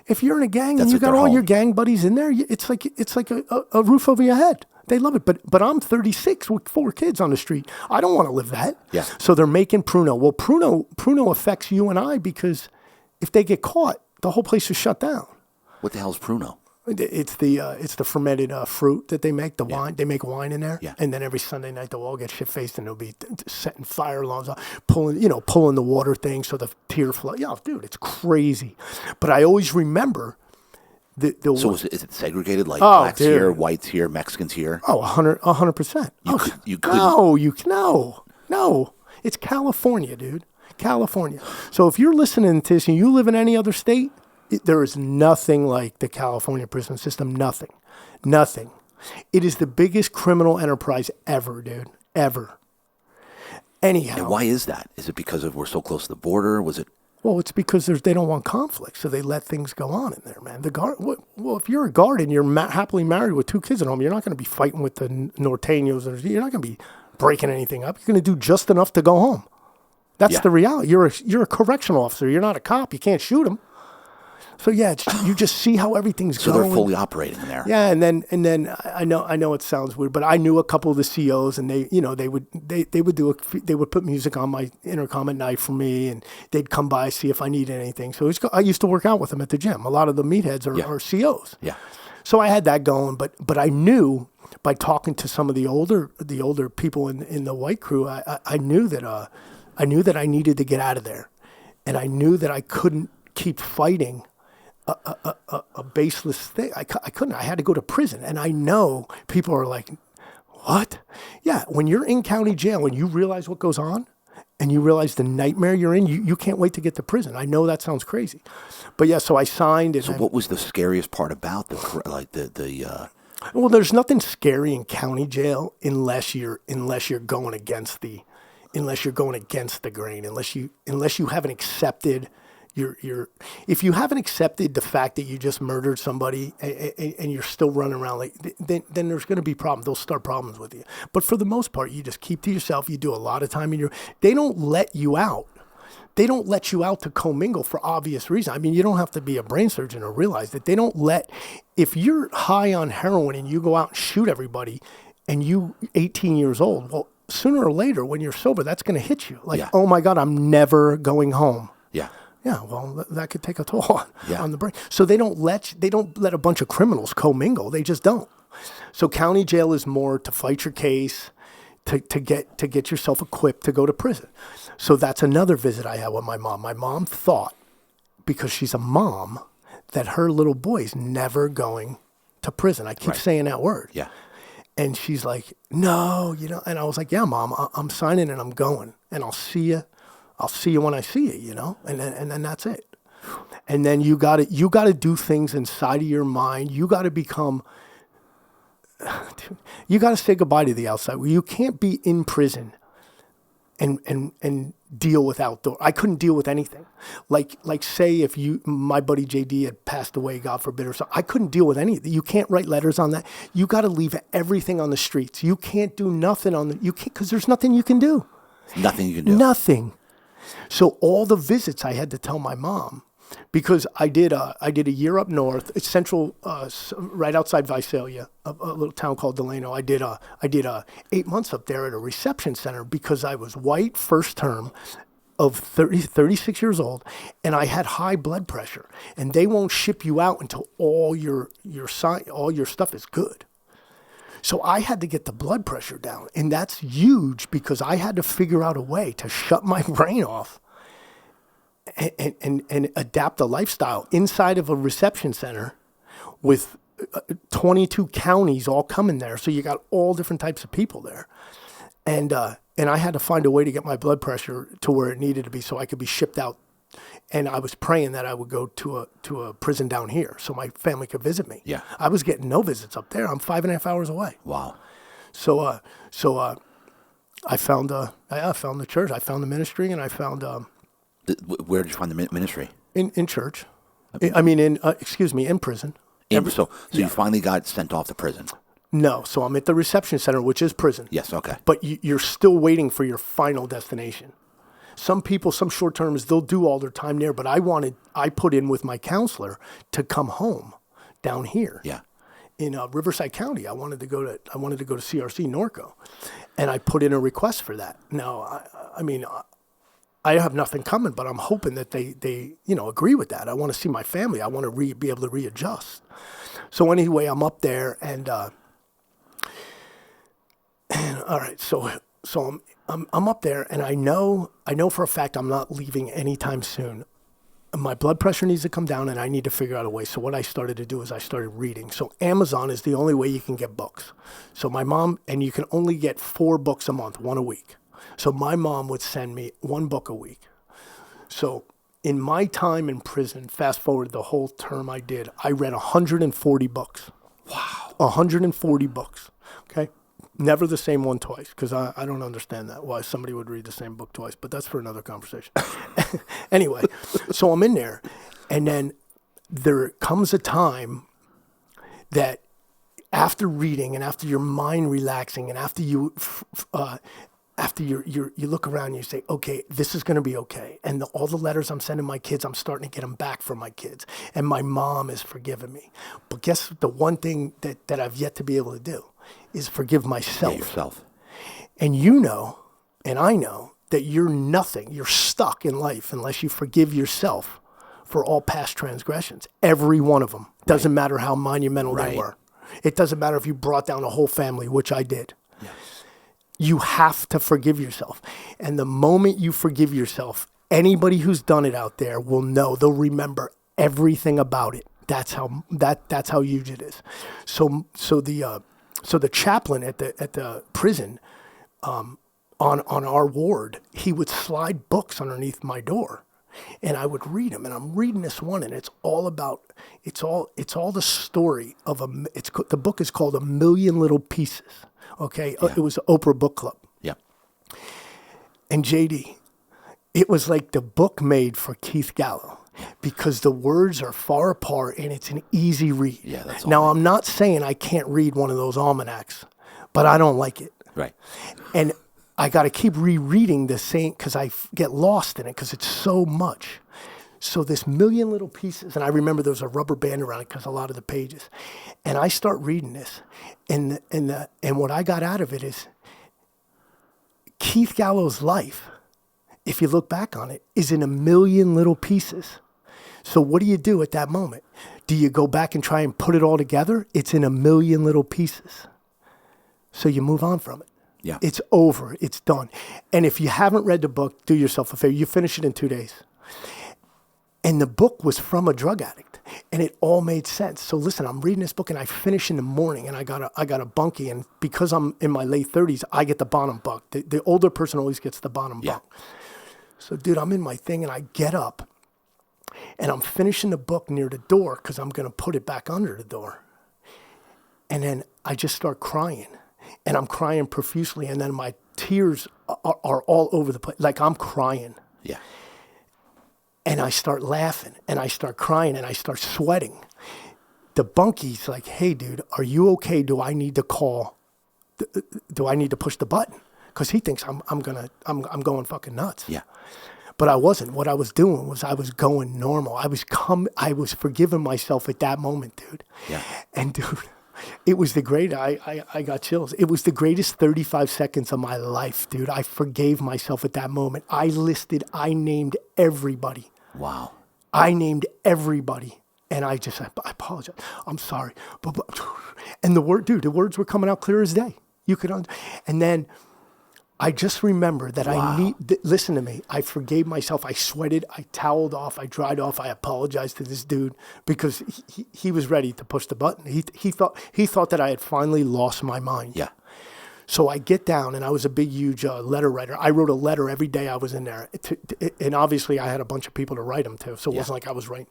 If you're in a gang and you got all your gang buddies in there, it's like a roof over your head. They love it, but I'm 36 with 4 kids on the street. I don't want to live that.
Yeah.
So they're making Pruno. Well, Pruno affects you and I because if they get caught, the whole place is shut down.
What the hell is Pruno?
It's the fermented fruit that they make, the wine. They make wine in there.
Yeah.
And then every Sunday night they'll all get shit-faced and they'll be setting fire alarms off, pulling the water thing so the tear flow. Yeah, dude, it's crazy. But I always remember
So is it segregated, like blacks here, whites here, Mexicans here?
Oh, 100%.
You couldn't.
No. It's California, dude. California. So if you're listening to this and you live in any other state, there is nothing like the California prison system. Nothing. It is the biggest criminal enterprise ever, dude. Ever. Anyhow.
And why is that? Is it because we're so close to the border? Was it?
Well, it's because they don't want conflict, so they let things go on in there, man. The guard. Well, if you're a guard and you're happily married with 2 kids at home, you're not going to be fighting with the norteños. You're not going to be breaking anything up. You're going to do just enough to go home. That's the reality. You're a correctional officer. You're not a cop. You can't shoot them. So yeah, you just see how everything's going.
So they're fully operating in there.
Yeah, and then I know it sounds weird, but I knew a couple of the COs, and they would put music on my intercom at night for me, and they'd come by see if I needed anything. So I used to work out with them at the gym. A lot of the meatheads are COs.
Yeah.
So I had that going, but I knew by talking to some of the older people in the white crew, I knew that I needed to get out of there, and I knew that I couldn't keep fighting a baseless thing. I couldn't. I had to go to prison. And I know people are like, what? Yeah, when you're in county jail and you realize what goes on and you realize the nightmare you're in, you can't wait to get to prison. I know that sounds crazy. But yeah, so I signed. And
what was the scariest part about
Well, there's nothing scary in county jail unless you're going against the grain, unless you haven't accepted if you haven't accepted the fact that you just murdered somebody and you're still running around then there's going to be problems. They'll start problems with you. But for the most part, you just keep to yourself. You do a lot of time they don't let you out. They don't let you out to commingle for obvious reasons. I mean, you don't have to be a brain surgeon to realize that if you're high on heroin and you go out and shoot everybody and you 18 years old, well, sooner or later when you're sober, that's going to hit you. Oh my God, I'm never going home.
Yeah.
Yeah, well, that could take a toll on the brain. So they don't let a bunch of criminals commingle. They just don't. So county jail is more to fight your case, to get yourself equipped to go to prison. So that's another visit I had with my mom. My mom thought, because she's a mom, that her little boy's never going to prison. I keep saying that word.
Yeah.
And she's like, no, and I was like, yeah, Mom, I'm signing and I'm going, and I'll see you when I see you, and then that's it. And then you got to do things inside of your mind. You got to become, you got to say goodbye to the outside. You can't be in prison and deal with outdoor. I couldn't deal with anything. Like say if my buddy JD had passed away, God forbid, or something, I couldn't deal with any of that. You can't write letters on that. You got to leave everything on the streets. You can't do nothing because there's nothing you can do.
Nothing you can do.
Nothing. So all the visits I had to tell my mom, because I did a year up north. It's central, right outside Visalia, a little town called Delano. I did 8 months up there at a reception center because I was white, first term, of 36 years old, and I had high blood pressure. And they won't ship you out until all your stuff is good. So I had to get the blood pressure down, and that's huge because I had to figure out a way to shut my brain off and adapt a lifestyle inside of a reception center with 22 counties all coming there. So you got all different types of people there. And I had to find a way to get my blood pressure to where it needed to be so I could be shipped out. And I was praying that I would go to a prison down here so my family could visit me.
Yeah.
I was getting no visits up there. I'm 5.5 hours away.
Wow.
So I found the church. I found the ministry, and I found
Where did you find the ministry?
in church. In prison.
So you finally got sent off to prison.
No, so I'm at the reception center, which is prison.
Yes, okay.
But you're still waiting for your final destination. Some people, some short terms, they'll do all their time there, but I put in with my counselor to come home down here.
Yeah.
In Riverside County. I wanted to go to CRC Norco, and I put in a request for that. Now, I have nothing coming, but I'm hoping that they agree with that. I want to see my family. I want to be able to readjust. So anyway, I'm up there, and all right. So I'm up there, and I know for a fact I'm not leaving anytime soon. My blood pressure needs to come down, and I need to figure out a way. So what I started to do is I started reading. So Amazon is the only way you can get books. So my mom, and you can only get 4 books a month, 1 a week. So my mom would send me 1 book a week. So in my time in prison, fast forward the whole term I did, I read 140 books.
Wow.
140 books, okay? Never the same one twice, because I don't understand that, why somebody would read the same book twice, but that's for another conversation. Anyway, so I'm in there, and then there comes a time that after reading and after your mind relaxing and after you look around and you say, okay, this is going to be okay. And all the letters I'm sending my kids, I'm starting to get them back from my kids. And my mom is forgiving me. But guess the one thing that I've yet to be able to do is forgive myself.
Yeah, yourself.
And and I know that you're nothing. You're stuck in life unless you forgive yourself for all past transgressions. Every one of them. Doesn't matter how monumental they were. It doesn't matter if you brought down a whole family, which I did.
Yes.
You have to forgive yourself. And the moment you forgive yourself, anybody who's done it out there will know. They'll remember everything about it. That's how huge it is. So the chaplain at the prison, on our ward, he would slide books underneath my door, and I would read them. And I'm reading this one, and it's all the story of the book is called A Million Little Pieces. Okay, yeah. It was the Oprah Book Club.
Yeah.
And JD, it was like the book made for Keith Gallo, because the words are far apart and it's an easy read.
Yeah, that's
now, I'm not saying I can't read one of those almanacs, but I don't like it.
Right.
And I got to keep rereading the same because I get lost in it because it's so much. So this Million Little Pieces, and I remember there was a rubber band around it because a lot of the pages. And I start reading this, and what I got out of it is Keith Gallo's life, if you look back on it, is in a million little pieces. So what do you do at that moment? Do you go back and try and put it all together? It's in a million little pieces. So you move on from it.
Yeah.
It's over. It's done. And if you haven't read the book, do yourself a favor. You finish it in 2 days. And the book was from a drug addict, and it all made sense. So listen, I'm reading this book, and I finish in the morning, and I got a bunkie, and because I'm in my late 30s, I get the bottom bunk. The older person always gets the bottom bunk. So, dude, I'm in my thing, and I get up, and I'm finishing the book near the door because I'm going to put it back under the door. And then I just start crying, and I'm crying profusely, and then my tears are all over the place. Like, I'm crying.
Yeah.
And I start laughing, and I start crying, and I start sweating. The bunkie's like, hey, dude, are you okay? Do I need to call? Do I need to push the button? Because he thinks I'm going fucking nuts.
Yeah.
But I wasn't. What I was doing was I was going normal. I was forgiving myself at that moment, dude. Yeah. And dude, it was the great. I got chills. It was the greatest 35 seconds of my life, dude. I forgave myself at that moment. I named everybody.
Wow.
I named everybody. And I apologize. I'm sorry. And the words were coming out clear as day. And then I just remember that listen to me. I forgave myself. I sweated. I toweled off. I dried off. I apologized to this dude because he was ready to push the button. He thought that I had finally lost my mind.
Yeah.
So I get down, and I was a big, huge letter writer. I wrote a letter every day I was in there. And obviously I had a bunch of people to write them to. So it wasn't like I was writing.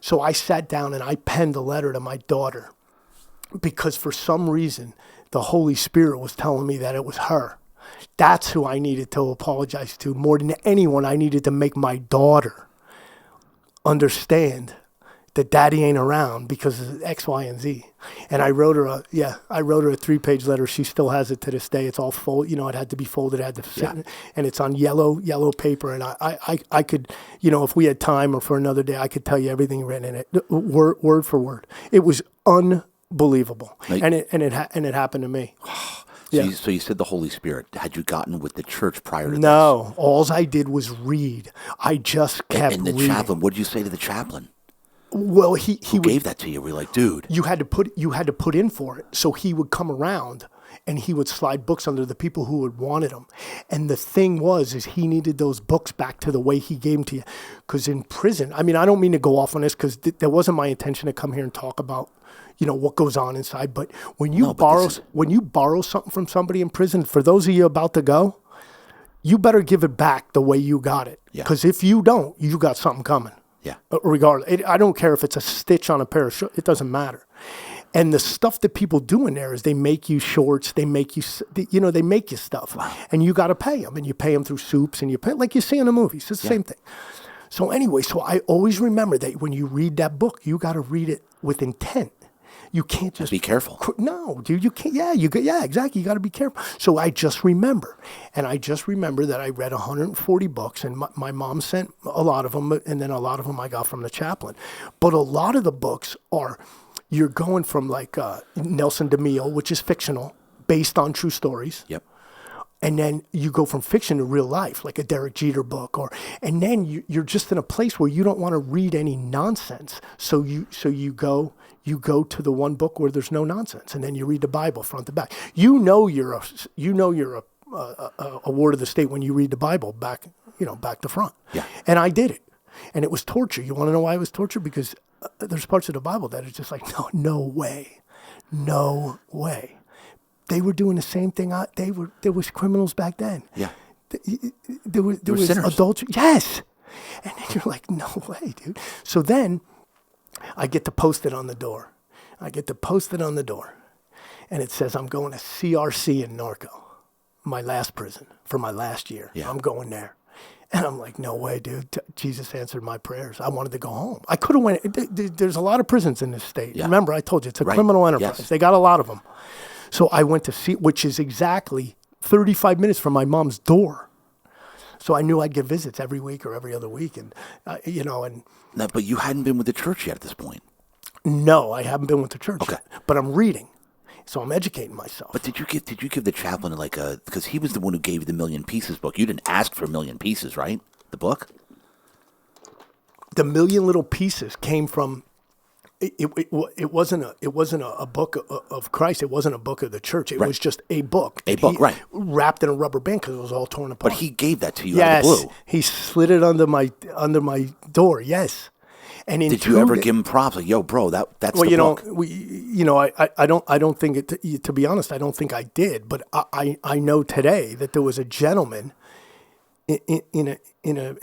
So I sat down and I penned a letter to my daughter because for some reason the Holy Spirit was telling me that it was her. That's who I needed to apologize to. More than anyone, I needed to make my daughter understand that daddy ain't around because of X, Y, and Z. And I wrote her a 3-page letter. She still has it to this day. It's all folded, it had to be folded, it had to sit, and it's on yellow paper. And I could, if we had time or for another day, I could tell you everything written in it, word for word. It was unbelievable. And it happened to me.
So you said the Holy Spirit. Had you gotten with the church prior to this?
No. All I did was read. I just kept reading.
And the chaplain, what did you say to the chaplain?
Well, he
gave that to you? We're like, dude.
You had to put in for it. So he would come around and he would slide books under the people who had wanted them. And the thing was he needed those books back to the way he gave them to you. Because in prison, I don't mean to go off on this because that wasn't my intention to come here and talk about what goes on inside. But when you borrow something from somebody in prison, for those of you about to go, you better give it back the way you got it. Because if you don't, you got something coming.
Yeah.
Regardless, I don't care if it's a stitch on a pair of shorts. It doesn't matter. And the stuff that people do in there is they make you shorts. They make you, they make you stuff.
Wow.
And you got to pay them. And you pay them through soups. And you pay, like you see in the movies. It's the same thing. So anyway, I always remember that when you read that book, you got to read it with intent. You can't just
be careful.
No, dude, you can't. Yeah, exactly. You got to be careful. So I just remember, that I read 140 books, and my mom sent a lot of them, and then a lot of them I got from the chaplain. But a lot of the books you're going from like Nelson DeMille, which is fictional, based on true stories.
Yep.
And then you go from fiction to real life, like a Derek Jeter book, and then you're just in a place where you don't want to read any nonsense. So you go to the one book where there's no nonsense, and then you read the Bible front to back. You're a ward of the state when you read the Bible back to front.
Yeah.
And I did it, and it was torture. You want to know why it was torture? Because there's parts of the Bible that are just like no way. They were doing the same thing. There was criminals back then.
Yeah.
There was
sinners.
Adultery. Yes. And then you're like, no way, dude. So then I get to post it on the door. And it says, I'm going to CRC in Norco, my last prison, for my last year.
Yeah.
I'm going there. And I'm like, no way, dude. Jesus answered my prayers. I wanted to go home. I could have went. There's a lot of prisons in this state.
Yeah.
Remember, I told you, it's a criminal enterprise.
Yes.
They got a lot of them. So I went to see, which is exactly 35 minutes from my mom's door. So I knew I'd get visits every week or every other week. And,
No, but you hadn't been with the church yet at this point.
No, I haven't been with the church
Okay.
yet. But I'm reading. So I'm educating myself.
But did you give the chaplain because he was the one who gave you the Million Pieces book. You didn't ask for Million Pieces, right? The book?
The Million Little Pieces came from It wasn't a book of Christ. It wasn't a book of the church. It
Right.
was just a book.
A book, right.
Wrapped in a rubber band because it was all torn apart.
But he gave that to you out of the blue.
He slid it under my door. Yes. And in
Did you ever give him props? Like, yo, bro, that's the book.
I don't think it. To be honest, I don't think I did. But I know today that there was a gentleman in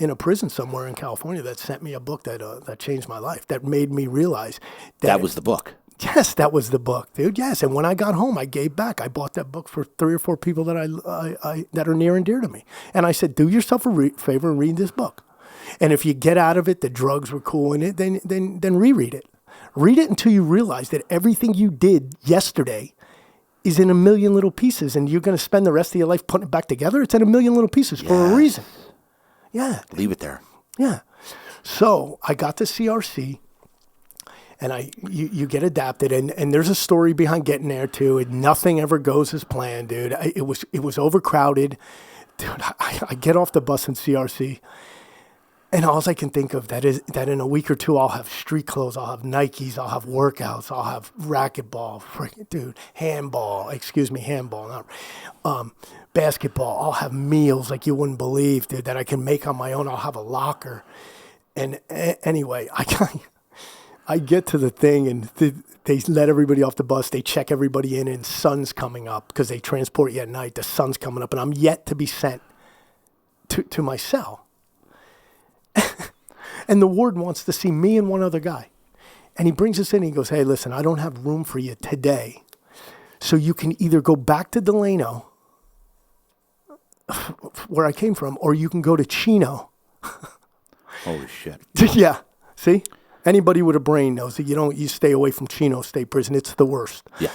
a prison somewhere in California that sent me a book that changed my life. That made me realize
that was the book.
Yes, that was the book, dude. Yes, and when I got home, I gave back. I bought that book for 3 or 4 people that I that are near and dear to me. And I said, do yourself a favor and read this book. And if you get out of it, the drugs were cool in it, then reread it. Read it until you realize that everything you did yesterday is in a million little pieces, and you're going to spend the rest of your life putting it back together. It's in a million little pieces for a reason. Yeah.
Leave it there.
Yeah. So I got to CRC, and you get adapted, and there's a story behind getting there too. And nothing ever goes as planned, dude. It was overcrowded, dude. I get off the bus in CRC. And all I can think of that is that in a week or two, I'll have street clothes, I'll have Nikes, I'll have workouts, I'll have racquetball, handball, not basketball. I'll have meals like you wouldn't believe, dude, that I can make on my own. I'll have a locker. And anyway, I get to the thing, and they let everybody off the bus. They check everybody in, and sun's coming up because they transport you at night. The sun's coming up, and I'm yet to be sent to my cell. And the warden wants to see me and one other guy. And he brings us in and he goes, hey, listen, I don't have room for you today. So you can either go back to Delano, where I came from, or you can go to Chino.
Holy shit.
Yeah. See? Anybody with a brain knows that you stay away from Chino State Prison. It's the worst.
Yeah.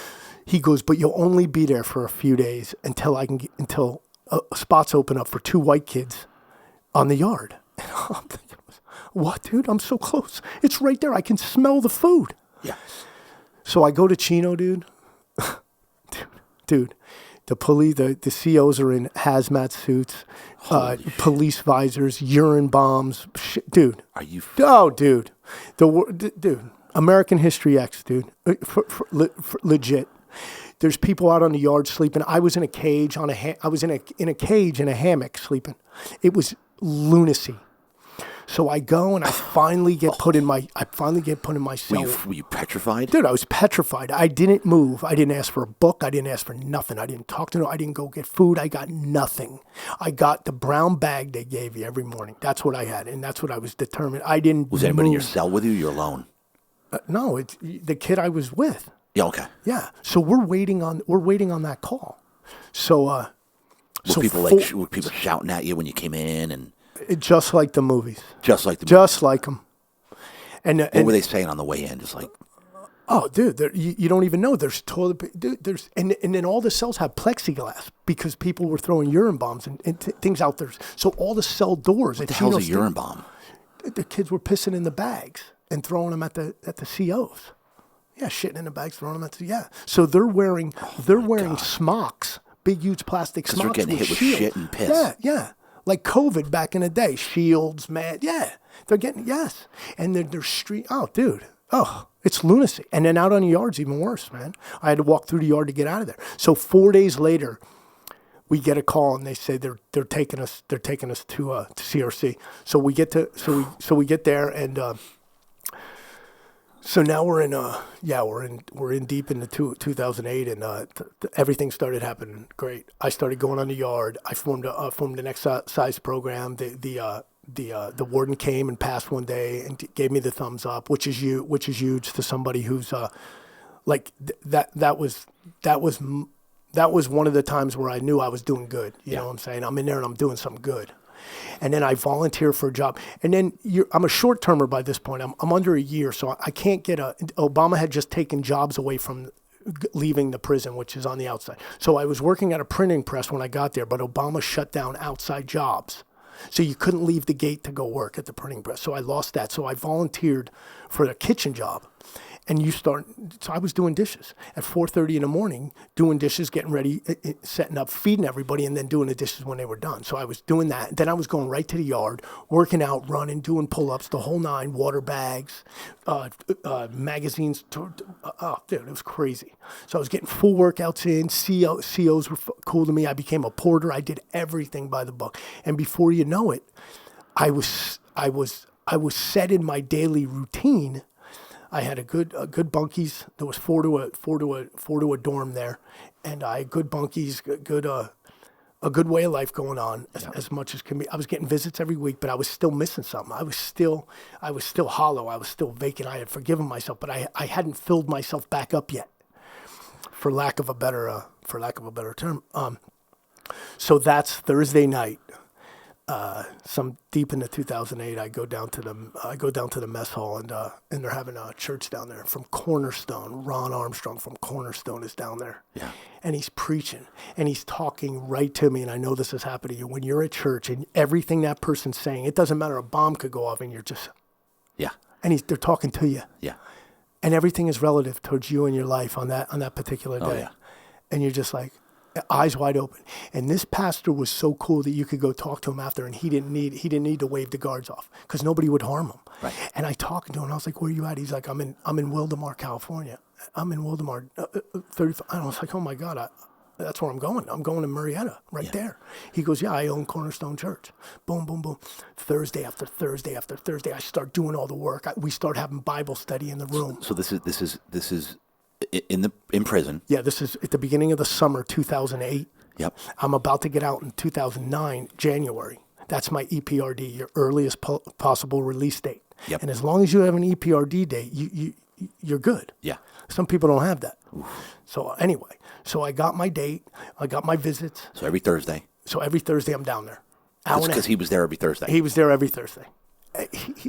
He goes, but you'll only be there for a few days until spots open up for 2 white kids on the yard. And I'm thinking, what, dude? I'm so close. It's right there. I can smell the food.
Yeah.
So I go to Chino, dude. Dude, the police, the COs are in hazmat suits, police visors, urine bombs. Dude.
Are you?
Dude. Dude. American History X, dude. Legit. There's people out on the yard sleeping. I was in a cage I was in a cage in a hammock sleeping. It was lunacy. So I go and I finally get put in my cell.
Were you petrified?
Dude, I was petrified. I didn't move. I didn't ask for a book. I didn't ask for nothing. I didn't talk to no. I didn't go get food. I got nothing. I got the brown bag they gave you every morning. That's what I had, and that's what I was determined. I didn't.
Was anybody in your cell with you? You're alone.
No, it's the kid I was with.
Yeah. Okay.
Yeah. So we're waiting on that call. So.
Were people shouting at you when you came in and?
Just like the movies.
Just like
them. And
what were they saying on the way in? Just like,
oh, dude, you don't even know. There's toilet, dude. And then all the cells have plexiglass because people were throwing urine bombs and things out there. So all the cell doors.
What the hell's a urine bomb?
The kids were pissing in the bags and throwing them at the COs. Yeah, shitting in the bags, throwing them So they're wearing smocks, big huge plastic smocks.
Because they're getting hit with shit and piss.
Yeah. Like COVID back in the day, shields, man. Yeah, they're getting, yes. And they're dude. Oh, it's lunacy. And then out on the yard's even worse, man. I had to walk through the yard to get out of there. So 4 days later, we get a call and they say they're taking us to CRC. So we get we get there and so now we're in deep into 2008 and everything started happening great. I started going on the yard. I formed an exercise program. The warden came and passed one day and gave me the thumbs up, which is huge to somebody who's like that was one of the times where I knew I was doing good. You know what I'm saying? I'm in there and I'm doing something good. And then I volunteer for a job. And then I'm a short-termer by this point. I'm under a year, so I can't get Obama had just taken jobs away from leaving the prison, which is on the outside. So I was working at a printing press when I got there, but Obama shut down outside jobs. So you couldn't leave the gate to go work at the printing press. So I lost that. So I volunteered for a kitchen job. And so I was doing dishes at 4:30 in the morning, doing dishes, getting ready, setting up, feeding everybody, and then doing the dishes when they were done. So I was doing that. Then I was going right to the yard, working out, running, doing pull-ups, the whole nine, water bags, magazines. Oh, dude, it was crazy. So I was getting full workouts in. COs were cool to me. I became a porter. I did everything by the book. And before you know it, I was set in my daily routine. I had a good bunkies. There was four to a dorm there, and I had good bunkies, a good way of life going on as much as can be. I was getting visits every week, but I was still missing something. I was still hollow. I was still vacant. I had forgiven myself, but I hadn't filled myself back up yet, for lack of a better term. So that's Thursday night. Some deep into 2008, I go down to the mess hall, and they're having a church down there from Cornerstone. Ron Armstrong from Cornerstone is down there, and he's preaching, and he's talking right to me. And I know this has happened to you when you're at church, and everything that person's saying, it doesn't matter. A bomb could go off, and you're just and they're talking to you, and everything is relative towards you and your life on that particular day, and you're just like, eyes wide open. And this pastor was so cool that you could go talk to him after, and he didn't need to wave the guards off because nobody would harm him.
Right.
And I talked to him, and I was like, "Where are you at?" He's like, "I'm in Wildemar, California. I'm in Wildemar, 35." And I was like, "Oh my God, that's where I'm going. I'm going to Murrieta, there." He goes, "Yeah, I own Cornerstone Church." Boom, boom, boom. Thursday after Thursday after Thursday, I start doing all the work. We start having Bible study in the room.
So this is in prison.
Yeah, this is at the beginning of the summer, 2008.
Yep.
I'm about to get out in 2009, January. That's my EPRD, your earliest possible release date.
Yep.
And as long as you have an EPRD date, you're good.
Yeah.
Some people don't have that.
Oof.
So anyway, I got my date. I got my visits.
So every Thursday.
I'm down there.
That's because he was there every Thursday.
He was there every Thursday.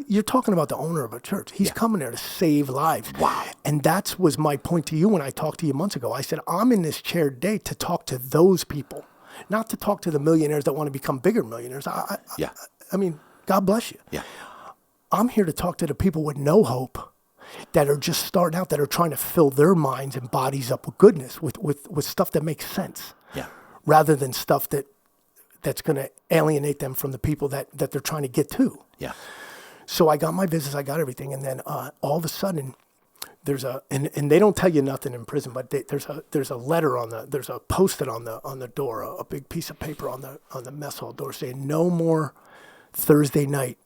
You're talking about the owner of a church. He's coming there to save lives.
Wow.
And that was my point to you when I talked to you months ago. I said, I'm in this chair today to talk to those people, not to talk to the millionaires that want to become bigger millionaires. I mean, God bless you.
Yeah.
I'm here to talk to the people with no hope that are just starting out, that are trying to fill their minds and bodies up with goodness, with stuff that makes sense.
Yeah.
Rather than stuff that's going to alienate them from the people that they're trying to get to.
Yeah.
So I got my visits, I got everything, and then all of a sudden, there's and they don't tell you nothing in prison, but there's a letter there's a post-it on the door, a big piece of paper on the mess hall door saying no more Thursday night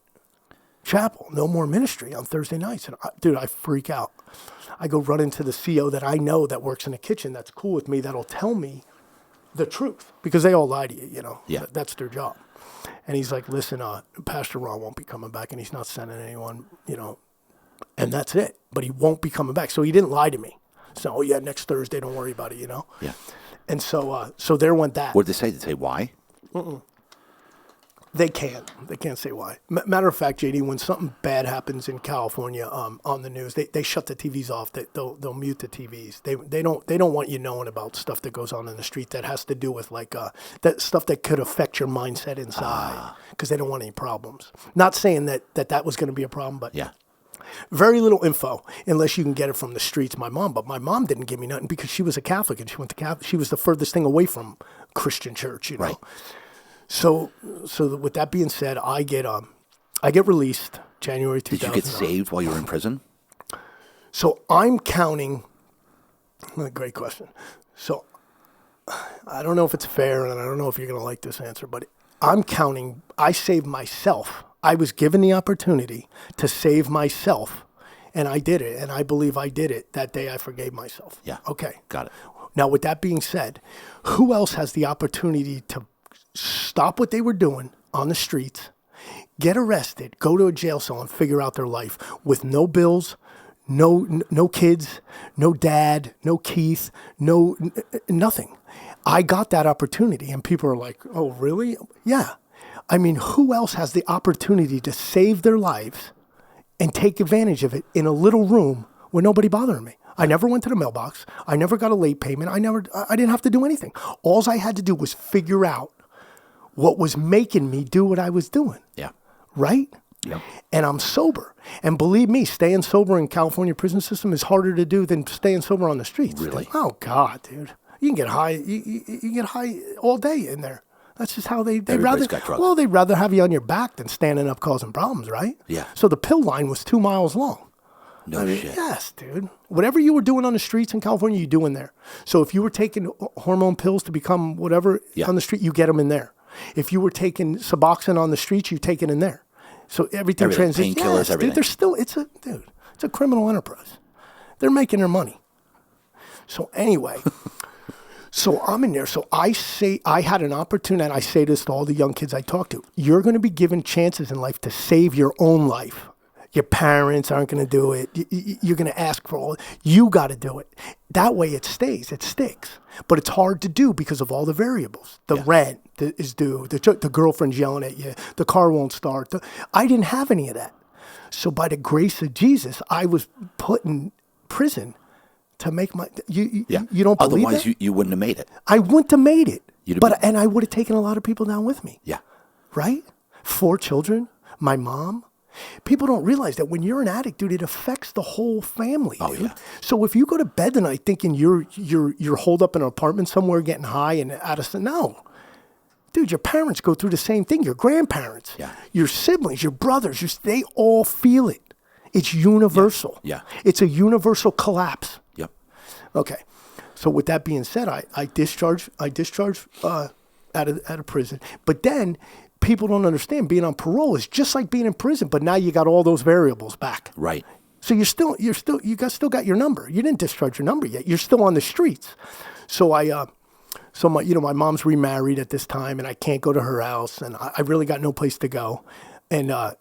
chapel, no more ministry on Thursday nights. And dude, I freak out. I go run into the CO that I know that works in the kitchen, that's cool with me, that'll tell me the truth, because they all lie to you,
Yeah.
That's their job. And he's like, "Listen, Pastor Ron won't be coming back, and he's not sending anyone, and that's it. But he won't be coming back." So he didn't lie to me. So, next Thursday, don't worry about it,
Yeah.
And so there went that.
What did they say? Did they say why?
They can't say why. Matter of fact, JD, when something bad happens in California on the news, they shut the TVs off. They'll mute the TVs. They don't want you knowing about stuff that goes on in the street that has to do with that stuff that could affect your mindset inside, because they don't want any problems. Not saying that was going to be a problem, but very little info unless you can get it from the streets. My mom didn't give me nothing because she was a Catholic and she went to Catholic. She was the furthest thing away from Christian church,
Right.
So with that being said, I get released January 2009.
Did you get saved while you were in prison?
So I'm counting. Great question. So I don't know if it's fair, and I don't know if you're going to like this answer, but I'm counting. I saved myself. I was given the opportunity to save myself, and I did it. And I believe I did it that day. I forgave myself.
Yeah.
Okay.
Got it.
Now, with that being said, who else has the opportunity to stop what they were doing on the streets, get arrested, go to a jail cell, and figure out their life with no bills, no kids, no dad, no Keith, nothing? I got that opportunity, and people are like, "Oh, really?" Yeah. I mean, who else has the opportunity to save their lives and take advantage of it in a little room with nobody bothering me? I never went to the mailbox. I never got a late payment. I didn't have to do anything. All I had to do was figure out what was making me do what I was doing.
Yeah.
Right?
Yep.
And I'm sober. And believe me, staying sober in California prison system is harder to do than staying sober on the streets.
Really?
Dude. Oh, God, dude. You can get high. You get high all day in there. That's just how they'd rather.
Got drugs.
Well, they'd rather have you on your back than standing up causing problems, right?
Yeah.
So the pill line was 2 miles long.
No shit.
Yes, dude. Whatever you were doing on the streets in California, you do in there. So if you were taking hormone pills to become whatever on the street, you get them in there. If you were taking Suboxone on the streets, you take it in there. So everything transitions.
Painkillers, everything.
Dude, they're still. It's a criminal enterprise. They're making their money. So anyway. So I'm in there. So I had an opportunity, and I say this to all the young kids I talk to. You're going to be given chances in life to save your own life. Your parents aren't going to do it. You're going to ask for all. You got to do it. That way it stays. It sticks. But it's hard to do because of all the variables. The rent is due. The girlfriend's yelling at you. The car won't start. I didn't have any of that. So by the grace of Jesus, I was put in prison to make my. You don't believe
Otherwise,
that?
you wouldn't have made it.
I wouldn't have made it.
And
I would have taken a lot of people down with me.
Yeah.
Right? 4 children, my mom. People don't realize that when you're an addict, dude, it affects the whole family.
Oh,
dude.
yeah.
So if you go to bed tonight thinking you're holed up in an apartment somewhere getting high and out of no. Dude, your parents go through the same thing. Your grandparents, your siblings, your brothers, they all feel it. It's universal.
Yeah.
It's a universal collapse.
Yep.
Okay. So with that being said, I discharged out of prison. But then people don't understand being on parole is just like being in prison, but now you got all those variables back.
Right.
So you still got your number. You didn't discharge your number yet. You're still on the streets. So my mom's remarried at this time, and I can't go to her house, and I really got no place to go. And I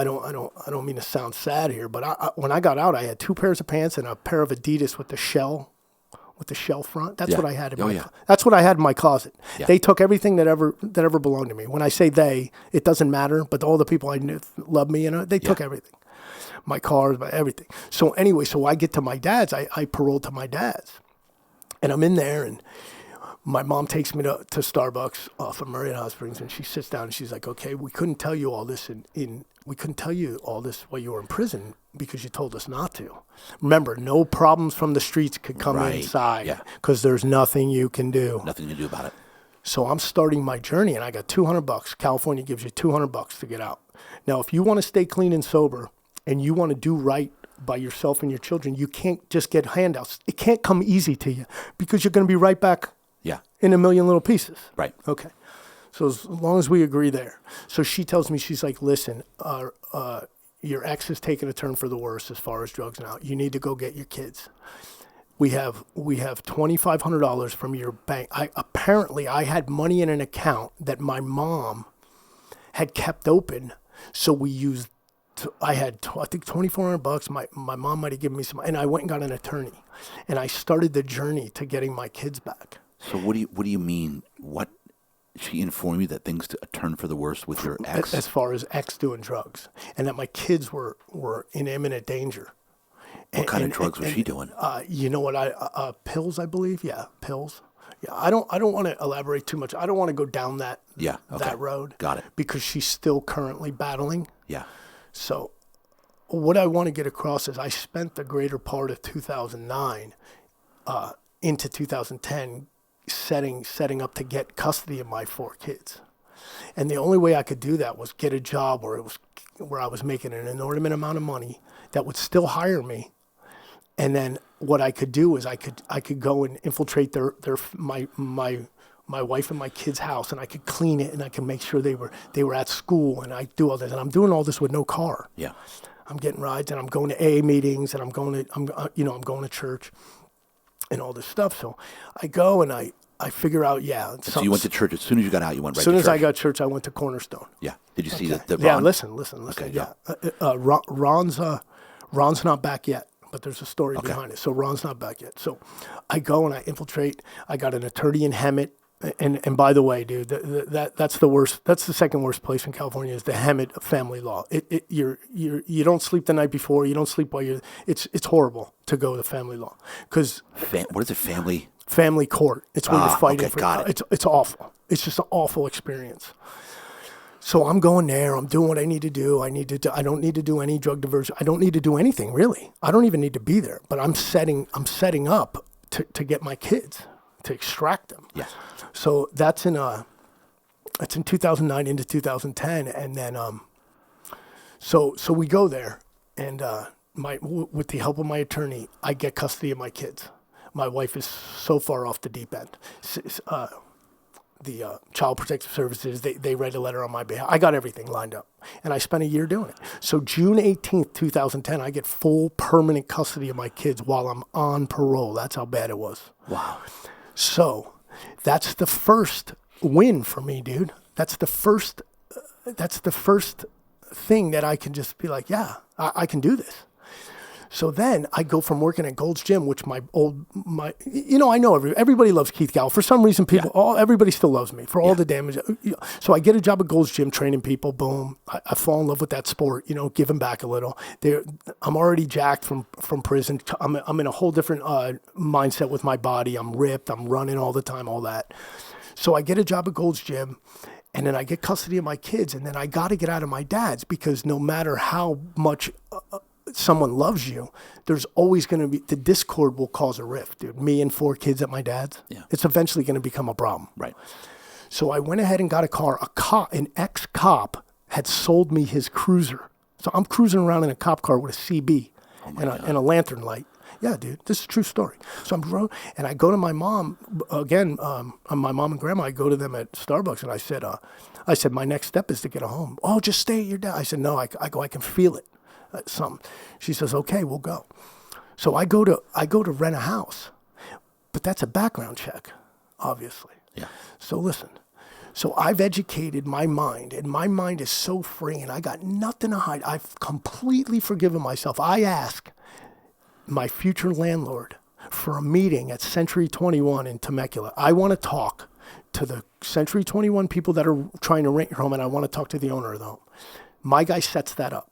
don't mean to sound sad here, but when I got out, I had 2 pairs of pants and a pair of Adidas with the shell front. That's what I had in That's what I had in my closet. Yeah. They took everything that ever belonged to me. When I say they, it doesn't matter, but all the people I knew loved me, they took everything. My cars, everything. So anyway, I get to my dad's. I paroled to my dad's. And I'm in there, and my mom takes me to Starbucks off of Marriott Hot Springs, and she sits down and she's like, "Okay, we couldn't tell you all this we couldn't tell you all this while you were in prison because you told us not to. Remember, no problems from the streets could come inside because there's nothing you can do.
Nothing to do about it."
So I'm starting my journey, and I got $200. California gives you $200 to get out. Now, if you want to stay clean and sober, and you want to do right by yourself and your children, you can't just get handouts. It can't come easy to you because you're going to be right back in a million little pieces.
Right.
Okay. So as long as we agree there. So she tells me, she's like, "Listen, your ex is taking a turn for the worse as far as drugs now. You need to go get your kids. We have $2,500 from your bank." Apparently I had money in an account that my mom had kept open. So we used, I think $2,400. My mom might have given me some, and I went and got an attorney, and I started the journey to getting my kids back.
So what do you mean? What? She informed you that things turn for the worse with your ex?
As far as ex doing drugs, and that my kids were in imminent danger.
What kind of drugs was she doing?
You know what? Pills, I believe. Yeah, pills. Yeah, I don't want to elaborate too much. I don't want to go down that that road.
Got it.
Because she's still currently battling.
Yeah.
So what I want to get across is I spent the greater part of 2009 into 2010 setting up to get custody of my 4 kids. And the only way I could do that was get a job where I was making an inordinate amount of money that would still hire me. And then what I could do is I could go and infiltrate my wife and my kids' house, and I could clean it, and I could make sure they were at school, and I do all this, and I'm doing all this with no car.
Yeah.
I'm getting rides, and I'm going to AA meetings, and I'm going to church and all this stuff. So I go and I figure out,
So you went to church as soon as you got out. You went right to church.
As soon as I got church, I went to Cornerstone.
Yeah. Did you see the Ron?
Yeah, listen.
Okay,
yeah. Ron's not back yet, but there's a story behind it. So Ron's not back yet. So I go and I infiltrate. I got an attorney in Hemet. And by the way, dude, that's the worst. That's the second worst place in California is the Hemet family law. You don't sleep the night before. You don't sleep while you're. It's horrible to go to family law because
what is it?
Family court. It's when you're fighting
for. Got
it. It's awful. It's just an awful experience. So I'm going there. I'm doing what I need to do. I don't need to do any drug diversion. I don't need to do anything really. I don't even need to be there. But I'm setting up to get my kids, to extract them.
Yeah.
So that's in 2009 into 2010, and then so we go there, and with the help of my attorney, I get custody of my kids. My wife is so far off the deep end. The Child Protective Services, they read a letter on my behalf. I got everything lined up, and I spent a year doing it. So June 18th, 2010, I get full permanent custody of my kids while I'm on parole. That's how bad it was.
Wow.
So that's the first win for me, dude. That's the first thing that I can just be like, yeah, I can do this. So then I go from working at Gold's Gym, which I know everybody loves Keith Gallo. For some reason, everybody still loves me for all the damage. So I get a job at Gold's Gym training people. Boom. I fall in love with that sport, giving back a little. I'm already jacked from prison. I'm in a whole different mindset with my body. I'm ripped. I'm running all the time, all that. So I get a job at Gold's Gym. And then I get custody of my kids. And then I got to get out of my dad's, because no matter how much someone loves you, there's always going to be, the discord will cause a rift, dude. Me and 4 kids at my dad's, it's eventually going to become a problem.
Right.
So I went ahead and got a car. An ex-cop had sold me his cruiser. So I'm cruising around in a cop car with a CB and a lantern light. Yeah, dude, this is a true story. So I go to my mom again. My mom and grandma. I go to them at Starbucks, and I said, my next step is to get a home. Oh, just stay at your dad. I said, no. I can feel it. Something. She says, okay, we'll go. So I go to rent a house, but that's a background check, obviously.
Yeah.
So listen. So I've educated my mind, and my mind is so free, and I got nothing to hide. I've completely forgiven myself. I ask my future landlord for a meeting at Century 21 in Temecula. I want to talk to the Century 21 people that are trying to rent your home, and I want to talk to the owner of the home. My guy sets that up.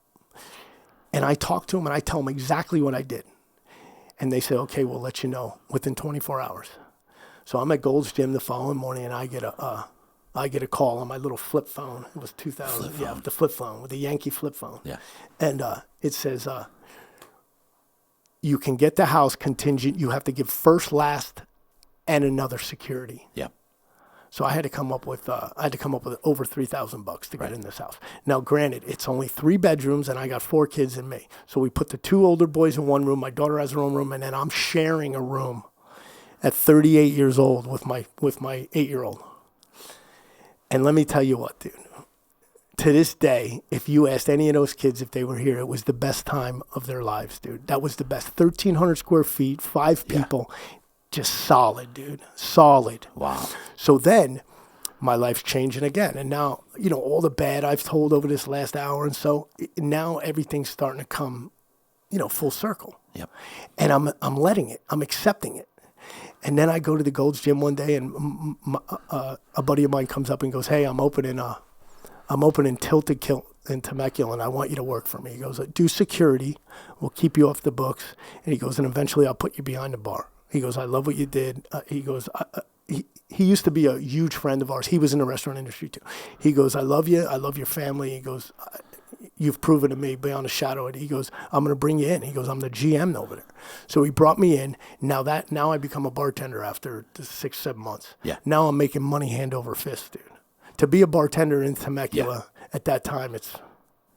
And I talk to him, and I tell him exactly what I did. And they say, okay, we'll let you know within 24 hours. So I'm at Gold's Gym the following morning, and I get a call on my little flip phone. It was 2000. Yeah, the flip phone, with the Yankee flip phone.
Yeah.
And it says, you can get the house contingent. You have to give first, last, and another security.
Yeah.
So I had to come up with over $3,000 to get in this house. Now, granted, it's only 3 bedrooms, and I got 4 kids and me. So we put the 2 older boys in one room. My daughter has her own room, and then I'm sharing a room at 38 years old with my 8-year-old. And let me tell you what, dude. To this day, if you asked any of those kids if they were here, it was the best time of their lives, dude. That was the best. 1,300 square feet, 5 people. Just solid, dude. Solid.
Wow.
So then my life's changing again. And now, all the bad I've told over this last hour and so, now everything's starting to come, full circle.
Yep.
And I'm letting it. I'm accepting it. And then I go to the Gold's Gym one day, and a buddy of mine comes up and goes, hey, I'm opening Tilted Kilt in Temecula, and I want you to work for me. He goes, do security. We'll keep you off the books. And he goes, and eventually I'll put you behind the bar. He goes, I love what you did. He goes, he used to be a huge friend of ours. He was in the restaurant industry too. He goes, I love you. I love your family. He goes, you've proven to me beyond a shadow. He goes, I'm going to bring you in. He goes, I'm the GM over there. So he brought me in. Now I become a bartender after 6-7 months.
Yeah.
Now I'm making money hand over fist, dude. To be a bartender in Temecula at that time, it's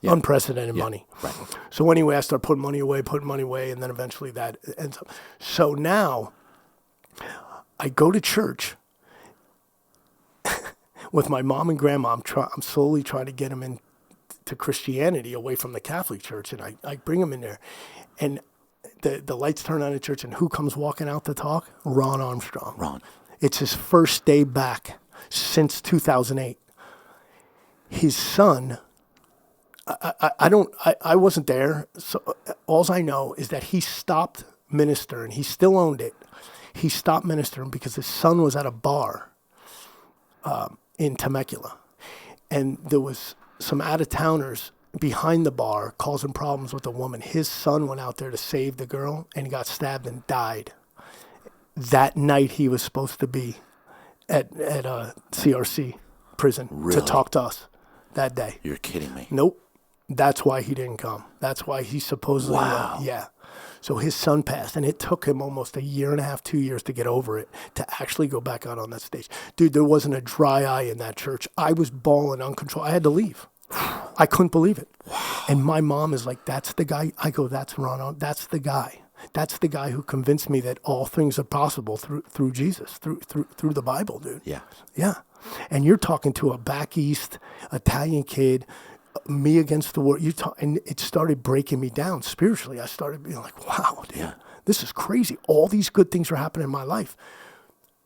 unprecedented money.
Right.
So anyway, I start putting money away, and then eventually that ends up. So now I go to church with my mom and grandma. I'm slowly trying to get them into Christianity away from the Catholic Church, and I bring them in there. And the lights turn on in church, and who comes walking out to talk? Ron Armstrong.
Ron.
It's his first day back since 2008. His son... I wasn't there, so all I know is that he stopped ministering. He still owned it. He stopped ministering because his son was at a bar in Temecula, and there was some out-of-towners behind the bar causing problems with a woman. His son went out there to save the girl, and he got stabbed and died. That night he was supposed to be at CRC prison to talk to us. that day.
You're kidding me.
Nope. That's why he didn't come. That's why he supposedly, yeah. So his son passed, and it took him almost a year and a half, 2 years to get over it, to actually go back out on that stage. Dude, there wasn't a dry eye in that church. I was bawling uncontrollable. I had to leave. I couldn't believe it. And my mom is like, that's the guy. I go, that's Ron. That's the guy. That's the guy who convinced me that all things are possible through Jesus, through the Bible, dude.
Yeah.
Yeah. And you're talking to a back east Italian kid, me against the world. And it started breaking me down spiritually. I started being like, wow, dude, this is crazy. All these good things are happening in my life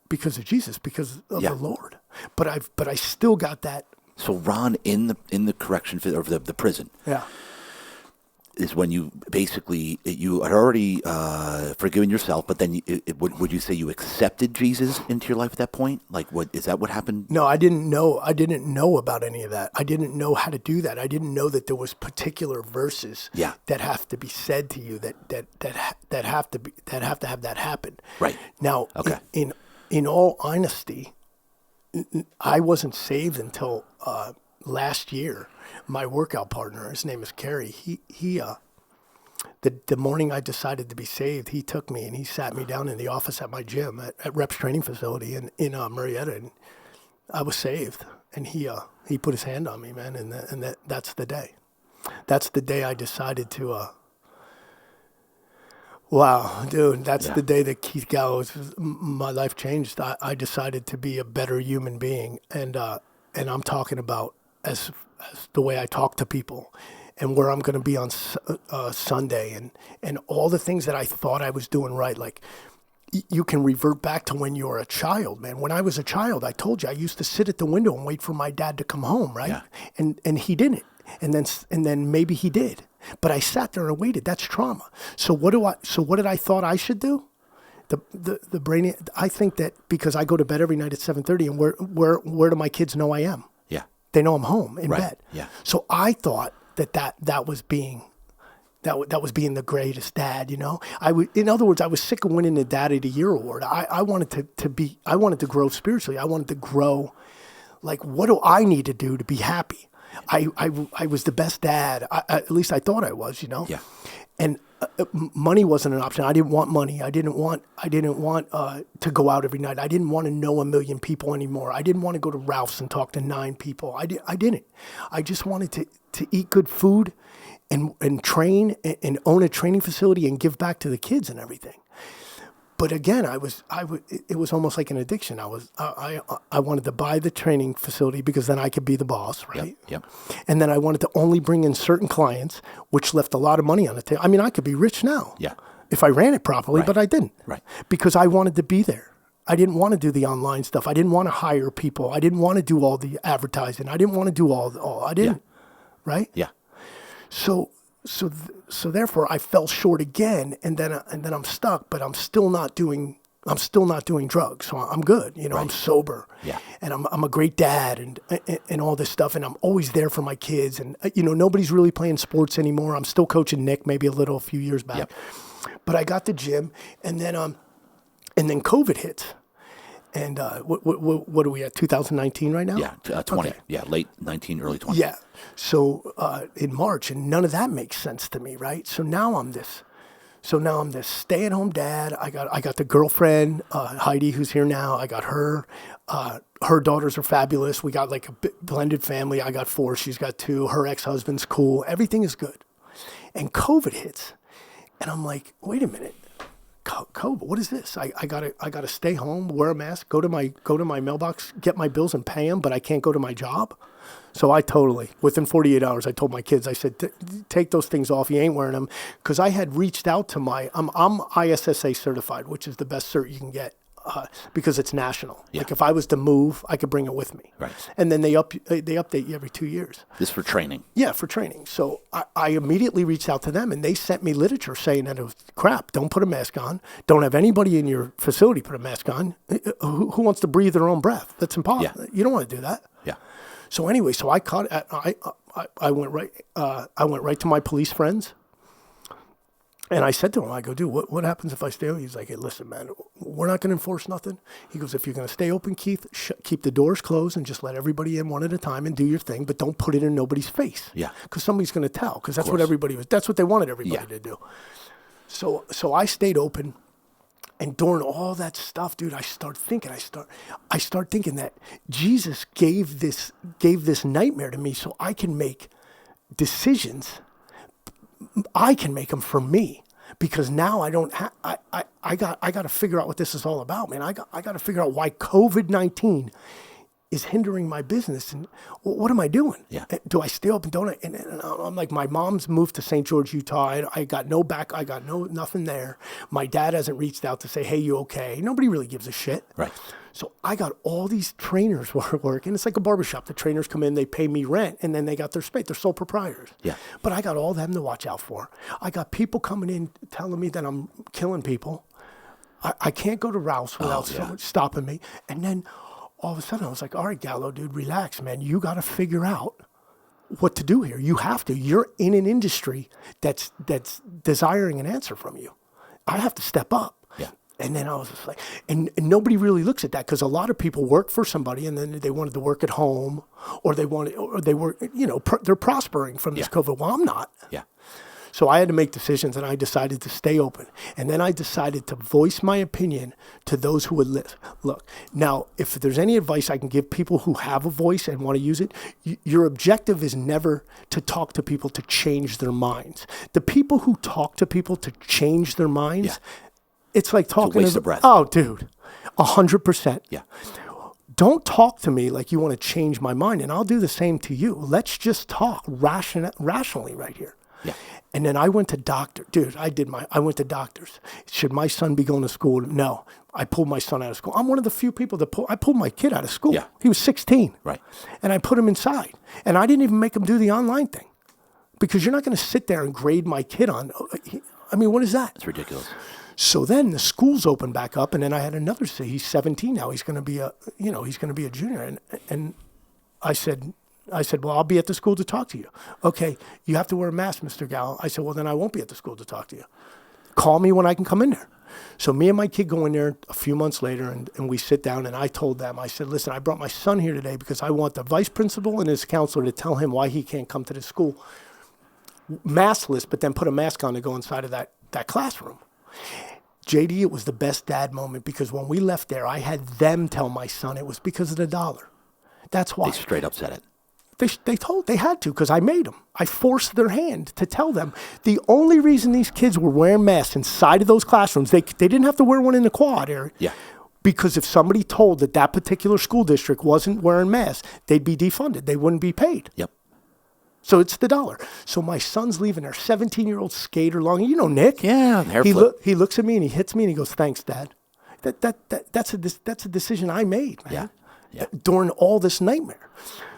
because of Jesus, because of the Lord. But I still got that. So
Ron, in the correction or the prison, is when you basically, you had already forgiven yourself, but then would you say you accepted Jesus into your life at that point? Like, is that what happened?
No, I didn't know about any of that. I didn't know how to do that. I didn't know that there was particular verses that have to be said to you that have to have that happen.
Right.
Now, in all honesty, I wasn't saved until last year. My workout partner, his name is Kerry, the morning I decided to be saved, he took me and he sat me down in the office at my gym at Reps Training Facility in Marietta, and I was saved. And he put his hand on me, man, and that's the day. That's the day I decided to. Wow, dude, that's the day that Keith Gallo, my life changed. I decided to be a better human being, and I'm talking about as the way I talk to people, and where I'm going to be on Sunday, and all the things that I thought I was doing right. Like, you can revert back to when you were a child, man. When I was a child, I told you, I used to sit at the window and wait for my dad to come home, right? Yeah. And he didn't, and then maybe he did, but I sat there and waited. That's trauma. So what did I thought I should do? The brain. I think that because I go to bed every night at 7:30, and where do my kids know I am? They know I'm home in bed.
Yeah.
So I thought that was being the greatest dad, you know? In other words, I was sick of winning the Dad of the Year award. I wanted I wanted to grow spiritually. I wanted to grow, like, what do I need to do to be happy? I was the best dad. At least I thought I was, you know?
Yeah.
And money wasn't an option. I didn't want money. I didn't want to go out every night. I didn't want to know 1 million people anymore. I didn't want to go to Ralph's and talk to 9 people. I didn't. I just wanted to eat good food and train and own a training facility and give back to the kids and everything. But again, it was almost like an addiction. I wanted to buy the training facility because then I could be the boss, right?
Yep.
And then I wanted to only bring in certain clients, which left a lot of money on the table. I mean, I could be rich now if I ran it properly, but I didn't.
Right.
Because I wanted to be there. I didn't want to do the online stuff. I didn't want to hire people. I didn't want to do all the advertising. I didn't want to do all. I didn't. Right?
Yeah.
So therefore I fell short again, and then I'm stuck, but I'm still not doing drugs. So I'm good, you know. I'm sober, and I'm a great dad, and all this stuff, and I'm always there for my kids, and you know, nobody's really playing sports anymore. I'm still coaching Nick, maybe a few years back, but I got the gym, and then COVID hits. And what are we at, 2019 right now?
Yeah, 20. Okay. Yeah, late 19, early 20.
Yeah. So in March, and none of that makes sense to me, right? So now I'm this stay-at-home dad. I got the girlfriend, Heidi, who's here now. I got her. Her daughters are fabulous. We got like a blended family. I got 4. She's got 2. Her ex-husband's cool. Everything is good. And COVID hits, and I'm like, wait a minute. COVID, what is this? I gotta stay home, wear a mask, go to my mailbox, get my bills and pay them, but I can't go to my job. So I totally, within 48 hours, I told my kids, I said, take those things off. You ain't wearing them. Because I had reached out to I'm ISSA certified, which is the best cert you can get. Because it's national. Yeah. Like if I was to move, I could bring it with me.
Right.
And then they update you every 2 years.
This for training?
Yeah, for training. So I immediately reached out to them, and they sent me literature saying that it was crap. Don't put a mask on. Don't have anybody in your facility put a mask on. Who wants to breathe their own breath? That's impossible. Yeah. You don't want to do that.
Yeah.
So anyway, so I went right to my police friends. And I said to him, I go, dude, what happens if I stay open? He's like, hey, listen, man, we're not going to enforce nothing. He goes, if you're going to stay open, Keith, keep the doors closed and just let everybody in one at a time and do your thing, but don't put it in nobody's face.
Yeah.
Because somebody's going to tell, because that's what everybody was. That's what they wanted everybody to do. So I stayed open. And during all that stuff, dude, I start thinking that Jesus gave this nightmare to me so I can make decisions. I can make them for me, because now I don't have. I got to figure out what this is all about, man. I got to figure out why COVID-19 is hindering my business, and what am I doing?
Yeah.
Do I stay open? Don't I? And I'm like, my mom's moved to St. George, Utah. I got nothing there. My dad hasn't reached out to say, hey, you okay? Nobody really gives a shit.
Right.
So I got all these trainers working. It's like a barbershop. The trainers come in, they pay me rent, and then they got their space. They're sole proprietors.
Yeah.
But I got all them to watch out for. I got people coming in telling me that I'm killing people. I can't go to Rouse without someone stopping me. And then all of a sudden I was like, all right, Gallo, dude, relax, man. You got to figure out what to do here. You have to. You're in an industry that's desiring an answer from you. I have to step up.
Yeah.
And then I was just like, and nobody really looks at that, because a lot of people work for somebody and then they wanted to work at home, or they were, they're prospering from this COVID. Well, I'm not.
Yeah.
So I had to make decisions, and I decided to stay open. And then I decided to voice my opinion to those who would listen. Look, now, if there's any advice I can give people who have a voice and want to use it, your objective is never to talk to people to change their minds. The people who talk to people to change their minds, it's like talking
to waste of breath.
Oh, dude, 100%.
Yeah.
Don't talk to me like you want to change my mind, and I'll do the same to you. Let's just talk rationally right here.
Yeah.
And then I went to doctor. Dude, I went to doctors. Should my son be going to school? No. I pulled my son out of school. I'm one of the few people that I pulled my kid out of school.
Yeah.
He was 16.
Right.
And I put him inside. And I didn't even make him do the online thing, because you're not going to sit there and grade my kid on. I mean, what is that?
It's ridiculous.
So then the schools opened back up, and then I had another. He's 17 now. He's going to be a junior. And I said, well, I'll be at the school to talk to you. Okay, you have to wear a mask, Mr. Gallo. I said, well, then I won't be at the school to talk to you. Call me when I can come in there. So me and my kid go in there a few months later, and we sit down, and I told them, I said, listen, I brought my son here today because I want the vice principal and his counselor to tell him why he can't come to the school maskless, but then put a mask on to go inside of that classroom. JD, it was the best dad moment, because when we left there, I had them tell my son it was because of the dollar. That's why.
They straight up said it.
They had to, because I made them. I forced their hand to tell them the only reason these kids were wearing masks inside of those classrooms, they didn't have to wear one in the quad area.
Yeah.
Because if somebody told that particular school district wasn't wearing masks, they'd be defunded. They wouldn't be paid.
Yep.
So it's the dollar. So my son's leaving there, 17-year-old skater long. You know Nick.
Yeah, hair flip.
He looks at me and he hits me and he goes, "Thanks, Dad." That's a decision I made, man.
Yeah. Yeah.
During all this nightmare.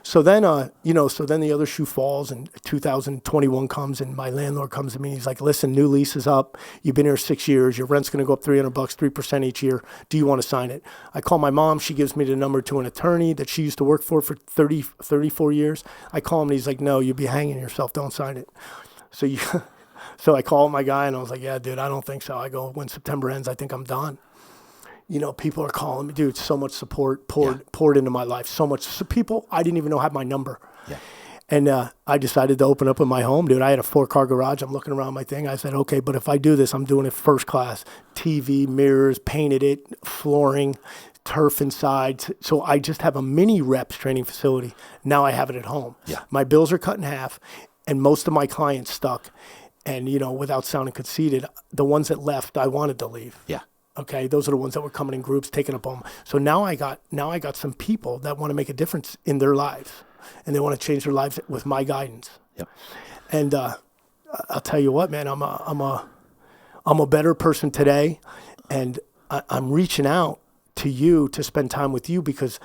So then, then the other shoe falls, and 2021 comes, and my landlord comes to me. He's like, "Listen, new lease is up. You've been here 6 years. Your rent's going to go up $300, 3% each year. Do you want to sign it?" I call my mom. She gives me the number to an attorney that she used to work for 34 years. I call him, and he's like, "No, you'll be hanging yourself. Don't sign it." So I call my guy, and I was like, "Yeah, dude, I don't think so." I go, "When September ends, I think I'm done." People are calling me, dude. So much support poured into my life. So much people I didn't even know had my number.
Yeah.
And I decided to open up in my home, dude. I had a 4-car garage. I'm looking around my thing. I said, okay, but if I do this, I'm doing it first class. TV, mirrors, painted it, flooring, turf inside. So I just have a mini reps training facility. Now I have it at home.
Yeah.
My bills are cut in half, and most of my clients stuck. And, without sounding conceited, the ones that left, I wanted to leave.
Yeah.
Okay, those are the ones that were coming in groups, taking up home. So now I got some people that want to make a difference in their lives, and they want to change their lives with my guidance.
Yep.
And I'll tell you what, man, I'm a better person today, and I'm reaching out to you to spend time with you, because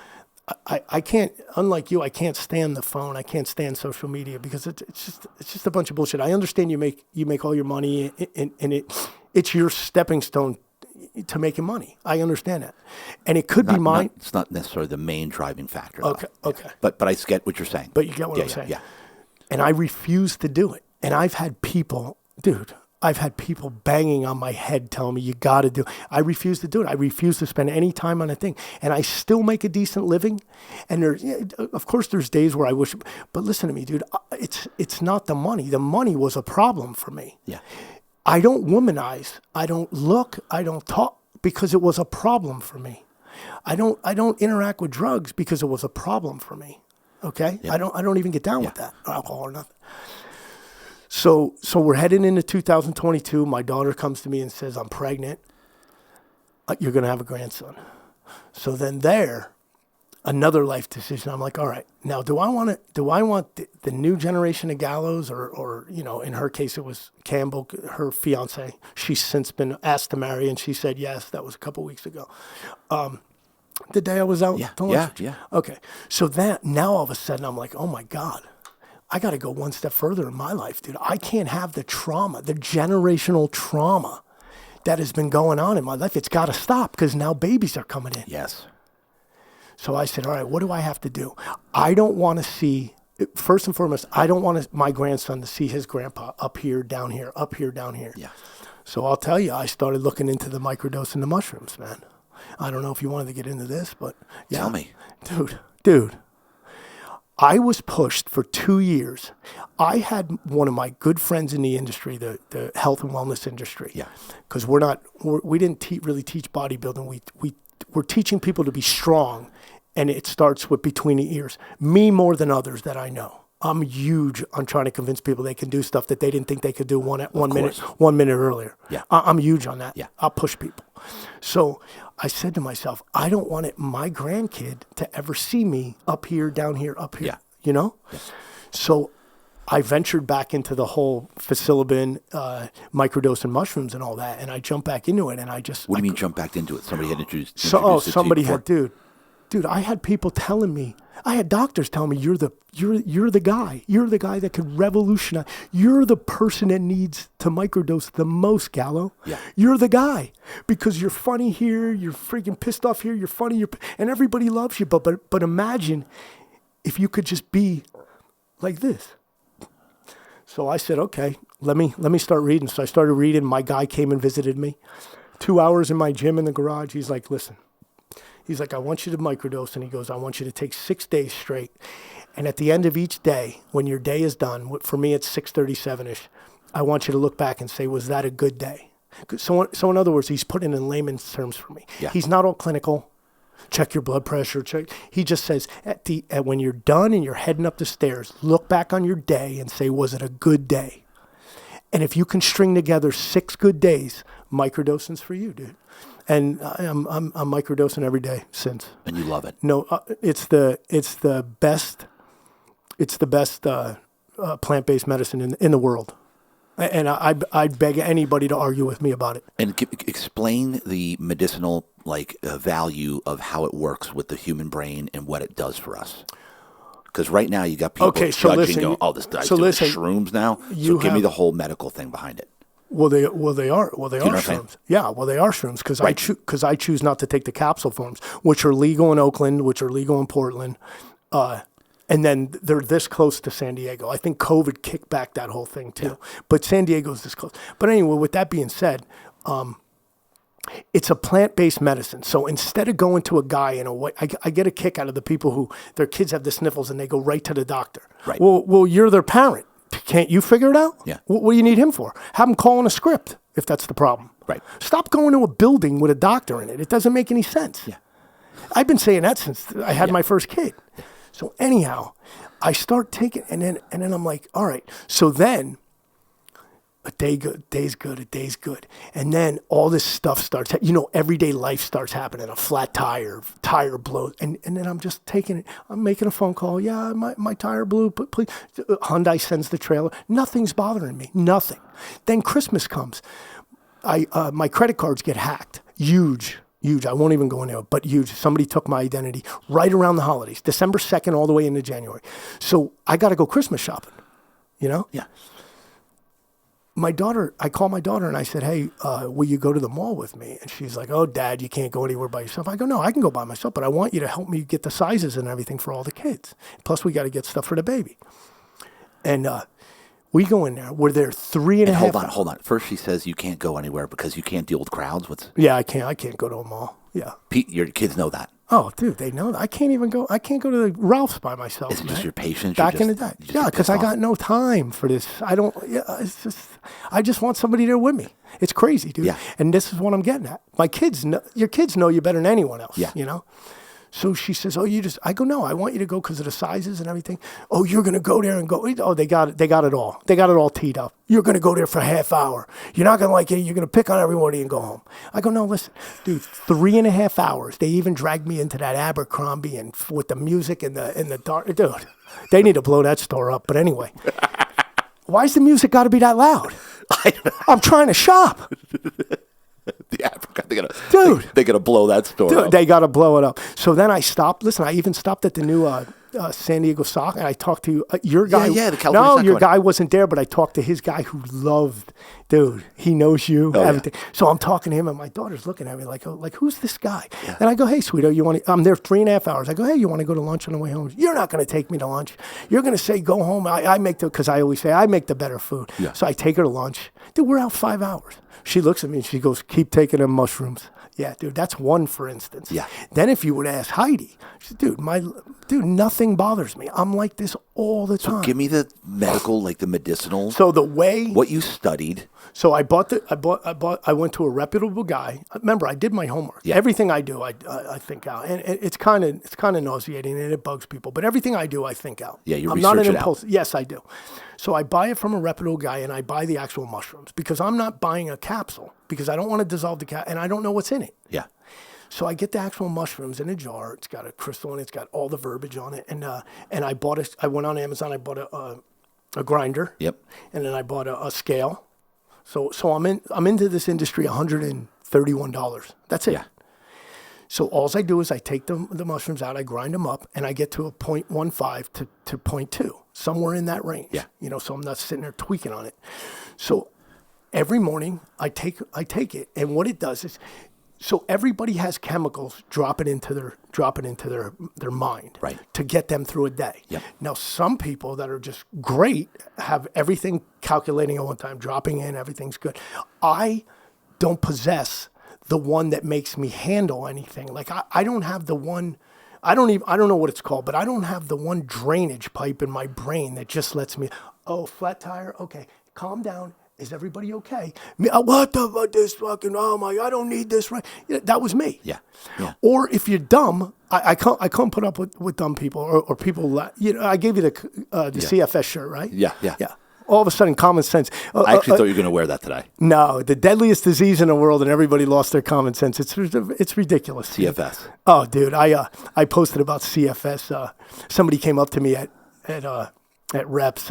I can't, unlike you, I can't stand the phone. I can't stand social media, because it's just a bunch of bullshit. I understand you make all your money, and it's your stepping stone to making money. I understand that. And it could be mine.
It's not necessarily the main driving factor.
Okay.
Though.
Okay.
But I get what you're saying.
But you get what I'm saying.
Yeah.
And I refuse to do it. And I've had people, dude, I've had people banging on my head telling me, you got to do it. I refuse to do it. I refuse to spend any time on a thing. And I still make a decent living. And of course, there's days where I wish, but listen to me, dude, it's not the money. The money was a problem for me.
Yeah.
I don't womanize. I don't look. I don't talk because it was a problem for me. I don't interact with drugs because it was a problem for me. Okay? Yeah. I don't even get down with that, alcohol or nothing. So we're heading into 2022. My daughter comes to me and says, I'm pregnant. You're going to have a grandson. So then another life decision. I'm like, all right, now do I want the new generation of Gallos or in her case, it was Campbell, her fiance. She's since been asked to marry and she said yes. That was a couple weeks ago. The day I was out.
Yeah.
Okay. So that now all of a sudden I'm like, oh my God. I got to go one step further in my life, dude. I can't have the trauma, the generational trauma that has been going on in my life. It's got to stop because now babies are coming in.
Yes.
So I said, all right, what do I have to do? I don't want to see, first and foremost, I don't want my grandson to see his grandpa up here, down here, up here, down here.
Yeah.
So I'll tell you, I started looking into the microdosing the mushrooms, man. I don't know if you wanted to get into this, but yeah.
Tell me.
Dude. I was pushed for 2 years. I had one of my good friends in the industry, the health and wellness industry.
Yeah.
Because we didn't really teach bodybuilding. We're teaching people to be strong, and it starts with between the ears. Me more than others that I know. I'm huge on trying to convince people they can do stuff that they didn't think they could do one minute earlier.
Yeah.
I'm huge on that.
Yeah.
I'll push people. So I said to myself, I don't want my grandkid to ever see me up here, down here, up here.
Yeah.
You know?
Yeah.
So I ventured back into the whole psilocybin, microdosing mushrooms and all that, and I jumped back into it, and I just...
What do you mean jump back into it? Somebody had introduced it
somebody
to you before?
Dude, I had people telling me, I had doctors telling me, you're the guy. You're the guy that could revolutionize. You're the person that needs to microdose the most, Gallo.
Yeah.
You're the guy because you're funny here, you're freaking pissed off here, you're funny, and everybody loves you. But imagine if you could just be like this. So I said, okay, let me start reading. So I started reading. My guy came and visited me. 2 hours in my gym in the garage. He's like, listen. He's like, I want you to microdose. And he goes, I want you to take 6 days straight. And at the end of each day, when your day is done, for me it's 6:37ish, I want you to look back and say, was that a good day? So in other words, he's putting it in layman's terms for me.
Yeah.
He's not all clinical. Check your blood pressure. He just says, when you're done and you're heading up the stairs, look back on your day and say, was it a good day? And if you can string together 6 good days, microdosing's for you, dude. And I'm microdosing every day since.
And you love it.
No, it's the best plant-based medicine in the world. And I'd beg anybody to argue with me about it.
And explain the medicinal value of how it works with the human brain and what it does for us. Because right now you got people judging, going, "Oh, this guy's doing shrooms now." So give me the whole medical thing behind it.
Well, they are shrooms. Yeah, well, they are shrooms because I choose not to take the capsule forms, which are legal in Oakland, which are legal in Portland, and then they're this close to San Diego. I think COVID kicked back that whole thing too, but San Diego's this close. But anyway, with that being said, it's a plant-based medicine. So instead of going to a guy in a way, I get a kick out of the people who their kids have the sniffles and they go right to the doctor.
Right.
Well, you're their parent. Can't you figure it out?
Yeah.
What do you need him for? Have him call in a script if that's the problem.
Right.
Stop going to a building with a doctor in it. It doesn't make any sense.
Yeah.
I've been saying that since I had my first kid. So anyhow, I start taking, and then I'm like, all right. So then a day's good. And then all this stuff starts, everyday life starts happening. A flat tire blows. And then I'm just taking it. I'm making a phone call. Yeah, my tire blew. Please. Hyundai sends the trailer. Nothing's bothering me. Nothing. Then Christmas comes. My credit cards get hacked. Huge. I won't even go into it, but huge. Somebody took my identity right around the holidays, December 2nd all the way into January. So I got to go Christmas shopping,
Yeah.
I called my daughter and I said, hey, will you go to the mall with me? And she's like, oh, Dad, you can't go anywhere by yourself. I go, no, I can go by myself, but I want you to help me get the sizes and everything for all the kids. Plus, we got to get stuff for the baby. And We go in there. We're there 3.5 hours.
Hold on. First she says you can't go anywhere because you can't deal with crowds.
Yeah, I can't go to a mall. Yeah.
Pete, your kids know that.
Oh, dude, they know that. I can't go to the Ralph's by myself.
Is it just your patience?
Back in the day. Yeah, because I got no time for this. I just want somebody there with me. It's crazy, dude.
Yeah.
And this is what I'm getting at. My kids, your kids know you better than anyone else.
Yeah.
You know? So she says, I go, no, I want you to go because of the sizes and everything. Oh, you're going to go there and go. Oh, they got it all. They got it all teed up. You're going to go there for a half hour. You're not going to like it. You're going to pick on everybody and go home. I go, no, listen, dude, 3.5 hours. They even dragged me into that Abercrombie and with the music and the dark. Dude, they need to blow that store up. But anyway, why's the music got to be that loud? I'm trying to shop.
They gotta blow that store up.
They gotta blow it up. So then I stopped. Listen, I even stopped at the new San Diego Sock, and I talked to your guy.
Yeah, the California Sock.
No, your guy wasn't there, but I talked to his guy who loved. Dude, he knows you. Everything. Yeah. So I'm talking to him, and my daughter's looking at me like who's this guy? Yeah. And I go, hey, sweetheart, you want? I'm there 3.5 hours. I go, hey, you want to go to lunch on the way home? You're not going to take me to lunch. You're going to say go home. Because I always say I make the better food. Yeah. So I take her to lunch. Dude, we're out 5 hours. She looks at me and she goes, keep taking them mushrooms. Yeah, dude, that's one, for instance.
Yeah.
Then if you would ask Heidi, she said, dude, nothing bothers me. I'm like this all the time.
So give me the medical, like the medicinal.
So the way.
What you studied.
So I went to a reputable guy. Remember, I did my homework. Yeah. Everything I do, I think out. And it's kind of nauseating and it bugs people. But everything I do, I think out.
Yeah, you
I'm
research
not an
it
impulse.
out.
Yes, I do. So I buy it from a reputable guy and I buy the actual mushrooms because I'm not buying a capsule because I don't want to dissolve the capsule and I don't know what's in it.
Yeah.
So I get the actual mushrooms in a jar. It's got a crystal in it. It's got all the verbiage on it. And I bought it. I went on Amazon. I bought a grinder.
Yep.
And then I bought a scale. So I'm into this industry $131. That's it.
Yeah.
So all I do is I take the mushrooms out, I grind them up, and I get to a 0.15 to 0.2, somewhere in that range.
Yeah.
So I'm not sitting there tweaking on it. So every morning I take it, and what it does is, so everybody has chemicals dropping into their mind,
right,
to get them through a day.
Yep.
Now some people that are just great have everything calculating at one time, dropping in, everything's good. I don't possess the one that makes me handle anything. Like I don't have the one, I don't know what it's called, but I don't have the one drainage pipe in my brain that just lets me, oh, flat tire, okay, calm down. Is everybody okay? What the fuck, this fucking, oh my, I don't need this, right? Yeah, that was me.
Yeah. Yeah.
Or if you're dumb, I can't put up with dumb people or people, I gave you the CFS shirt, right?
Yeah, yeah.
Yeah. All of a sudden, common sense.
I actually thought you were going to wear that today.
No, the deadliest disease in the world, and everybody lost their common sense. It's ridiculous.
CFS.
Oh, dude, I posted about CFS. Somebody came up to me at Reps,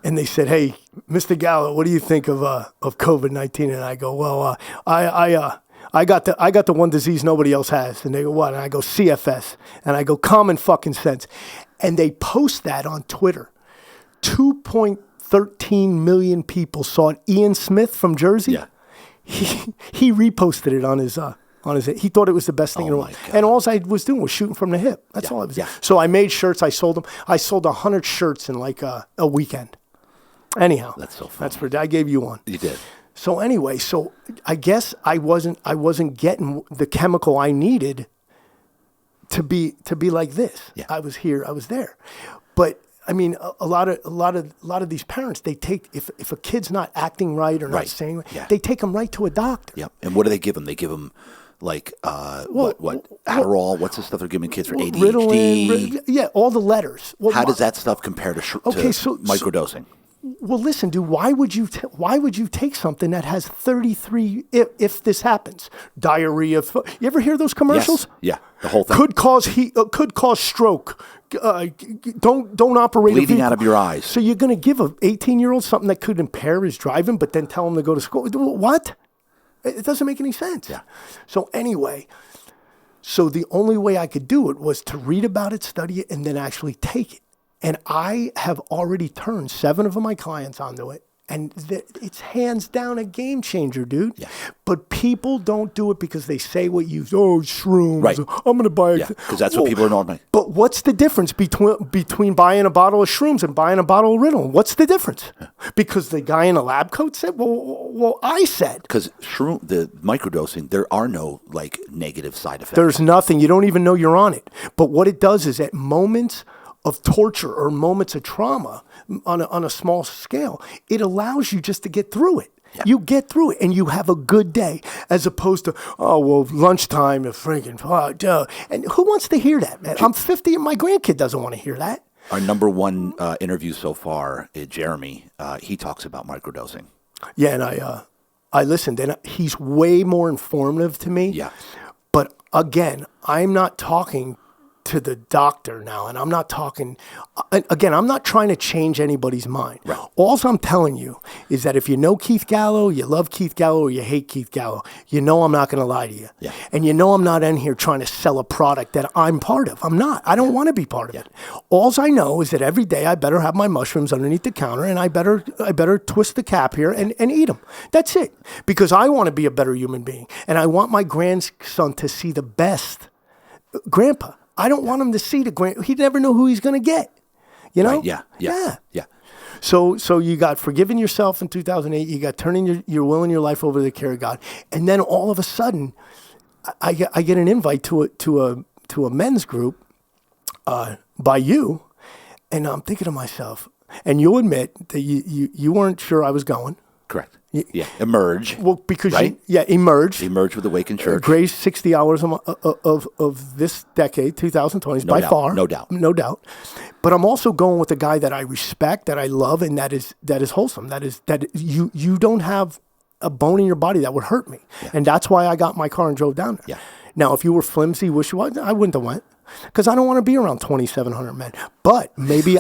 and they said, "Hey, Mr. Gallo, what do you think of COVID-19?" And I go, "Well, I got the one disease nobody else has." And they go, "What?" And I go, "CFS." And I go, "Common fucking sense." And they post that on Twitter. 2.13 million people saw it. Ian Smith from Jersey.
Yeah.
He reposted it on his he thought it was the best thing in the world. And all I was doing was shooting from the hip. That's all I was doing. So I made shirts, I sold them. I sold 100 shirts in like a weekend. Anyhow.
That's so funny.
I gave you one.
You did.
So anyway, I guess I wasn't getting the chemical I needed to be like this.
Yeah.
I was here, I was there. But I mean, a lot of these parents, they take, if a kid's not acting right or not saying right, they take them right to a doctor.
Yep. And what do they give them? They give them like what Adderall? What's the stuff they're giving kids for ADHD?
Ritalin, all the letters. Well,
how does that stuff compare to microdosing?
Well, listen, dude. Why would you take something that has 33? If this happens, diarrhea. You ever hear those commercials?
Yes. Yeah, the whole thing
could cause stroke. Don't operate.
Bleeding out of your eyes.
So you're going to give a 18-year-old something that could impair his driving, but then tell him to go to school. What? It doesn't make any sense.
Yeah.
So anyway, the only way I could do it was to read about it, study it, and then actually take it. And I have already turned 7 of my clients onto it, And it's hands down a game changer, dude.
Yeah.
But people don't do it because they say what you, shrooms.
Right.
I'm going to buy it.
Yeah, because that's what people are normally.
But what's the difference between buying a bottle of shrooms and buying a bottle of Ritalin? What's the difference? Yeah. Because the guy in a lab coat said, well, I said.
Because the microdosing, there are no like negative side effects.
There's nothing. You don't even know you're on it. But what it does is at moments of torture or moments of trauma on a small scale, it allows you just to get through it. Yeah. You get through it and you have a good day as opposed to, lunchtime, and who wants to hear that, man? I'm 50 and my grandkid doesn't want to hear that.
Our number one interview so far, Jeremy, he talks about microdosing.
Yeah, and I listened, and he's way more informative to me.
Yeah.
But again, I'm not talking to the doctor now, and I'm not talking, again, I'm not trying to change anybody's mind.
Right.
All I'm telling you is that if you know Keith Gallo, you love Keith Gallo, or you hate Keith Gallo, you know I'm not going to lie to you.
Yeah.
And you know I'm not in here trying to sell a product that I'm part of. I'm not. I don't want to be part of it. All I know is that every day I better have my mushrooms underneath the counter, and I better twist the cap here and eat them. That's it. Because I want to be a better human being, and I want my grandson to see the best grandpa. I don't want him to see he never know who he's going to get, you know?
Right, yeah.
So you got forgiving yourself in 2008. You got turning your will and your life over to the care of God. And then all of a sudden, I get an invite to a men's group by you. And I'm thinking to myself, and you'll admit that you weren't sure I was going.
Correct. Yeah, emerge.
Well, because
right?
Emerge.
Emerge with Awakened Church.
Greatest 60 hours of this decade, 2020, by far,
no doubt.
But I'm also going with a guy that I respect, that I love, and that is wholesome. That you don't have a bone in your body that would hurt me, and that's why I got my car and drove down there.
Yeah.
Now, if you were flimsy, wishy-washy, I wouldn't have went. Because I don't want to be around 2,700 men. But maybe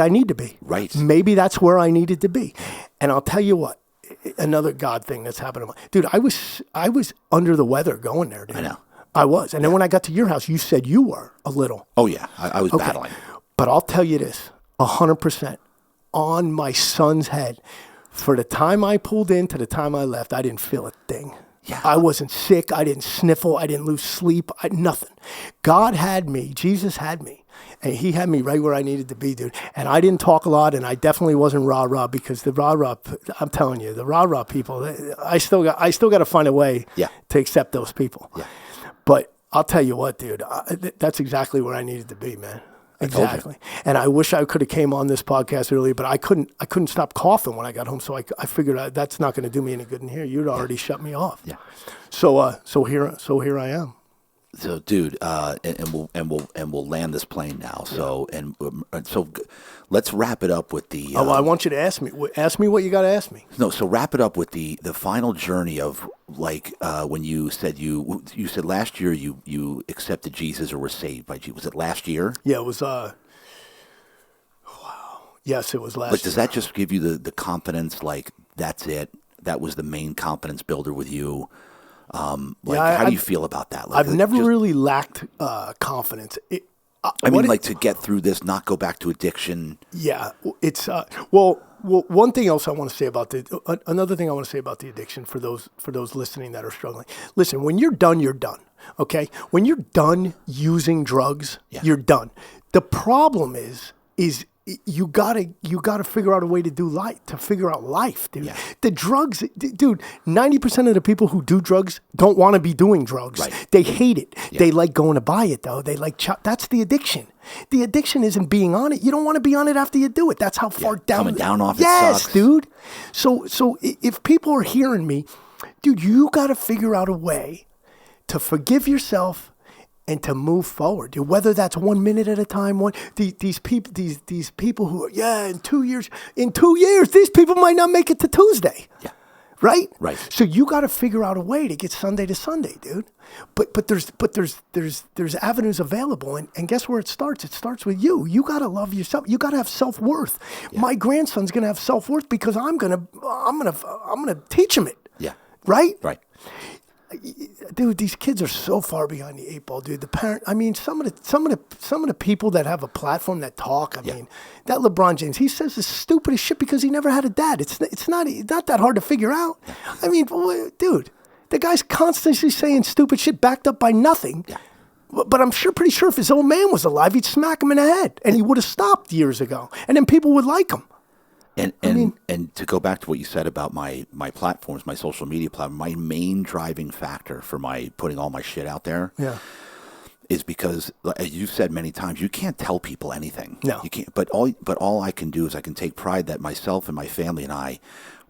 I need to be.
Right.
Maybe that's where I needed to be. And I'll tell you what, another God thing that's happened. Dude, I was under the weather going there, dude.
I know.
I was. And then when I got to your house, you said you were a little.
Oh, yeah. I was battling.
But I'll tell you this, 100% on my son's head. For the time I pulled in to the time I left, I didn't feel a thing.
Yeah.
I wasn't sick. I didn't sniffle. I didn't lose sleep. Nothing. God had me. Jesus had me. And he had me right where I needed to be, dude. And I didn't talk a lot, and I definitely wasn't rah-rah, because the rah-rah, I'm telling you, the rah-rah people, I still got to find a way to accept those people. Yeah. But I'll tell you what, dude, that's exactly where I needed to be, man. Exactly. And I wish I could have came on this podcast earlier, but I couldn't stop coughing when I got home. So I figured that's not going to do me any good in here. You'd already shut me off. Yeah. So here I am.
So, dude, and we'll land this plane now. So so let's wrap it up with the.
I want you to ask me. Ask me what you got to ask me.
No, so wrap it up with the final journey of like when you said last year you accepted Jesus or were saved by Jesus. Was it last year?
Yeah, it was. Wow. Yes, it was last.
But does that just give you the confidence? Like that's it. That was the main confidence builder with you. How do you feel about that? Like,
I've never really lacked confidence.
To get through this, not go back to addiction.
Yeah, it's well, one thing else I want to say about another thing I want to say about the addiction for those listening that are struggling. Listen, when you're done, you're done. Okay, when you're done using drugs, you're done. The problem is you gotta figure out a way to figure out life, dude. Yeah. The drugs, dude, 90% of the people who do drugs don't want to be doing drugs. Right. They hate it. Yeah. They like going to buy it though. They like, that's the addiction. The addiction isn't being on it. You don't want to be on it after you do it. That's how far down.
Coming down off it
yes,
sucks.
Dude. So if people are hearing me, dude, you gotta figure out a way to forgive yourself and to move forward, whether that's 1 minute at a time. These people who are in 2 years, these people might not make it to Tuesday. Yeah. Right?
Right.
So you got to figure out a way to get Sunday to Sunday, dude. But there's avenues available, and guess where it starts? It starts with you. You got to love yourself. You got to have self-worth. Yeah. My grandson's going to have self-worth because I'm going to teach him it.
Yeah.
Right?
Right.
dude, these kids are so far behind the eight ball, dude. The parent, I mean, some of the people that have a platform that talk. I mean, that LeBron James, he says the stupidest shit because he never had a dad. It's not that hard to figure out. I mean, dude, the guy's constantly saying stupid shit backed up by nothing. Yeah. But I'm pretty sure if his old man was alive, he'd smack him in the head, and he would have stopped years ago, and then people would like him.
And to go back to what you said about my platforms, my social media platform, my main driving factor for my putting all my shit out there is because, as you've said many times, you can't tell people anything.
No.
You can't. But all I can do is I can take pride that myself and my family and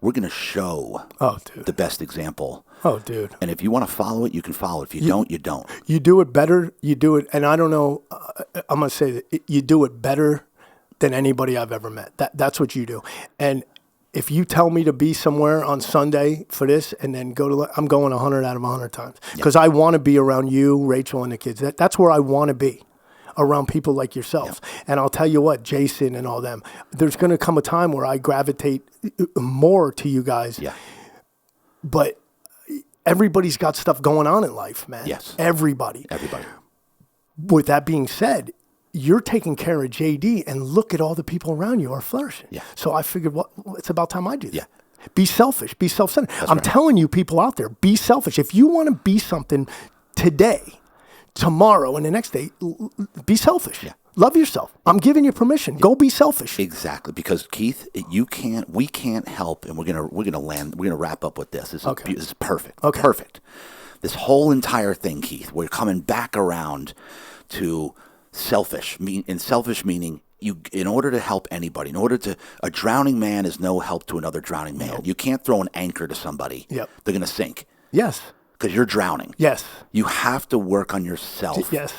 we're going to show the best example.
Oh, dude.
And if you want to follow it, you can follow it. If you don't, you don't.
You do it better. You do it. And I don't know. I'm going to say that you do it better than anybody I've ever met. That's what you do. And if you tell me to be somewhere on Sunday for this and then I'm going 100 out of 100 times. Because I want to be around you, Rachel, and the kids. That's where I want to be, around people like yourselves. And I'll tell you what, Jason and all them, there's going to come a time where I gravitate more to you guys. Yeah. But everybody's got stuff going on in life, man.
Yes.
Everybody. With that being said, you're taking care of JD, and look at all the people around you are flourishing. Yeah. So I figured, it's about time I do that. Yeah. Be selfish. Be self-centered. I'm telling you, people out there, be selfish. If you want to be something today, tomorrow, and the next day, be selfish. Yeah. Love yourself. I'm giving you permission. Go be selfish.
Exactly, because Keith, we can't help, and we're gonna wrap up with this. This is perfect. Okay. Perfect. This whole entire thing, Keith, we're coming back around to selfish. Selfish meaning in order to help anybody, a drowning man is no help to another drowning man. Nope. You can't throw an anchor to somebody. Yep. They're gonna sink. Yes. Because you're drowning. Yes. You have to work on yourself. Yes.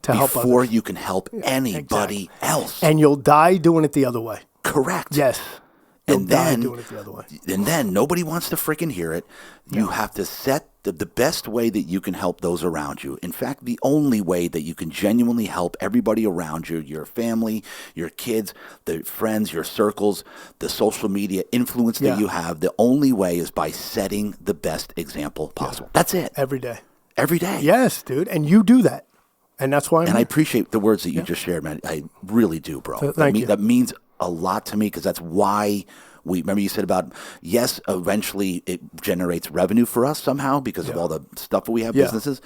To help others. Before you can help anybody else. And you'll die doing it the other way. Correct. Yes. You'll die doing it the other way. And then nobody wants to freaking hear it. You have to set the best way that you can help those around you. In fact, the only way that you can genuinely help everybody around you, your family, your kids, the friends, your circles, the social media influence that you have, the only way is by setting the best example possible. That's it. Every day. Every day. Yes, dude. And you do that. And that's why I appreciate the words that you just shared, man. I really do, bro. Thank you. That means a lot to me, because that's why remember you said about, yes, eventually it generates revenue for us somehow because of all the stuff that we have, businesses.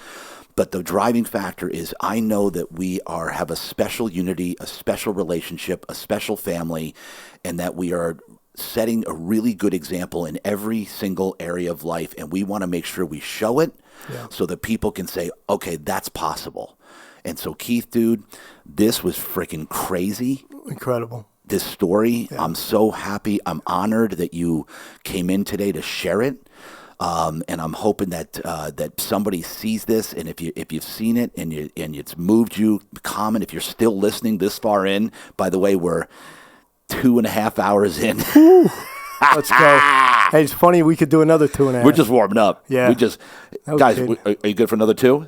But the driving factor is I know that we have a special unity, a special relationship, a special family, and that we are setting a really good example in every single area of life. And we want to make sure we show it so that people can say, okay, that's possible. And so, Keith, dude, this was freaking crazy. Incredible. This story. Yeah. I'm so happy. I'm honored that you came in today to share it. And I'm hoping that somebody sees this, and if you've seen it and it's moved you, comment. If you're still listening this far in, by the way, we're 2.5 hours in. Let's go. Hey, it's funny. We could do another 2.5. We're just warming up. Yeah. Guys, are you good for another 2?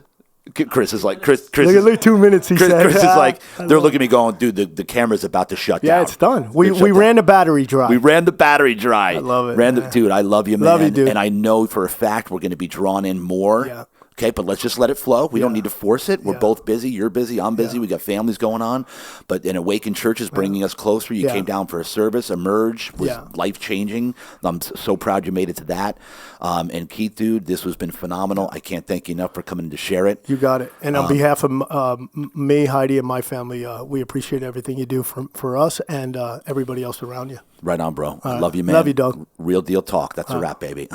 Chris is like, Chris. Look at 2 minutes, he said. Chris is like, they're looking at me going, dude, the camera's about to shut down. Yeah, it's done. We ran the battery dry. I love it. Dude, I love you, man. Love you, dude. And I know for a fact we're going to be drawn in more. Yeah. Okay, but let's just let it flow. We don't need to force it. We're both busy. You're busy. I'm busy. We got families going on. But an Awakened Church is bringing us closer. You came down for a service. Emerge was life-changing. I'm so proud you made it to that. And Keith, dude, this has been phenomenal. I can't thank you enough for coming to share it. You got it. And on behalf of me, Heidi, and my family, we appreciate everything you do for us and everybody else around you. Right on, bro. I love you, man. Love you, dog. Real deal talk. That's a wrap, baby.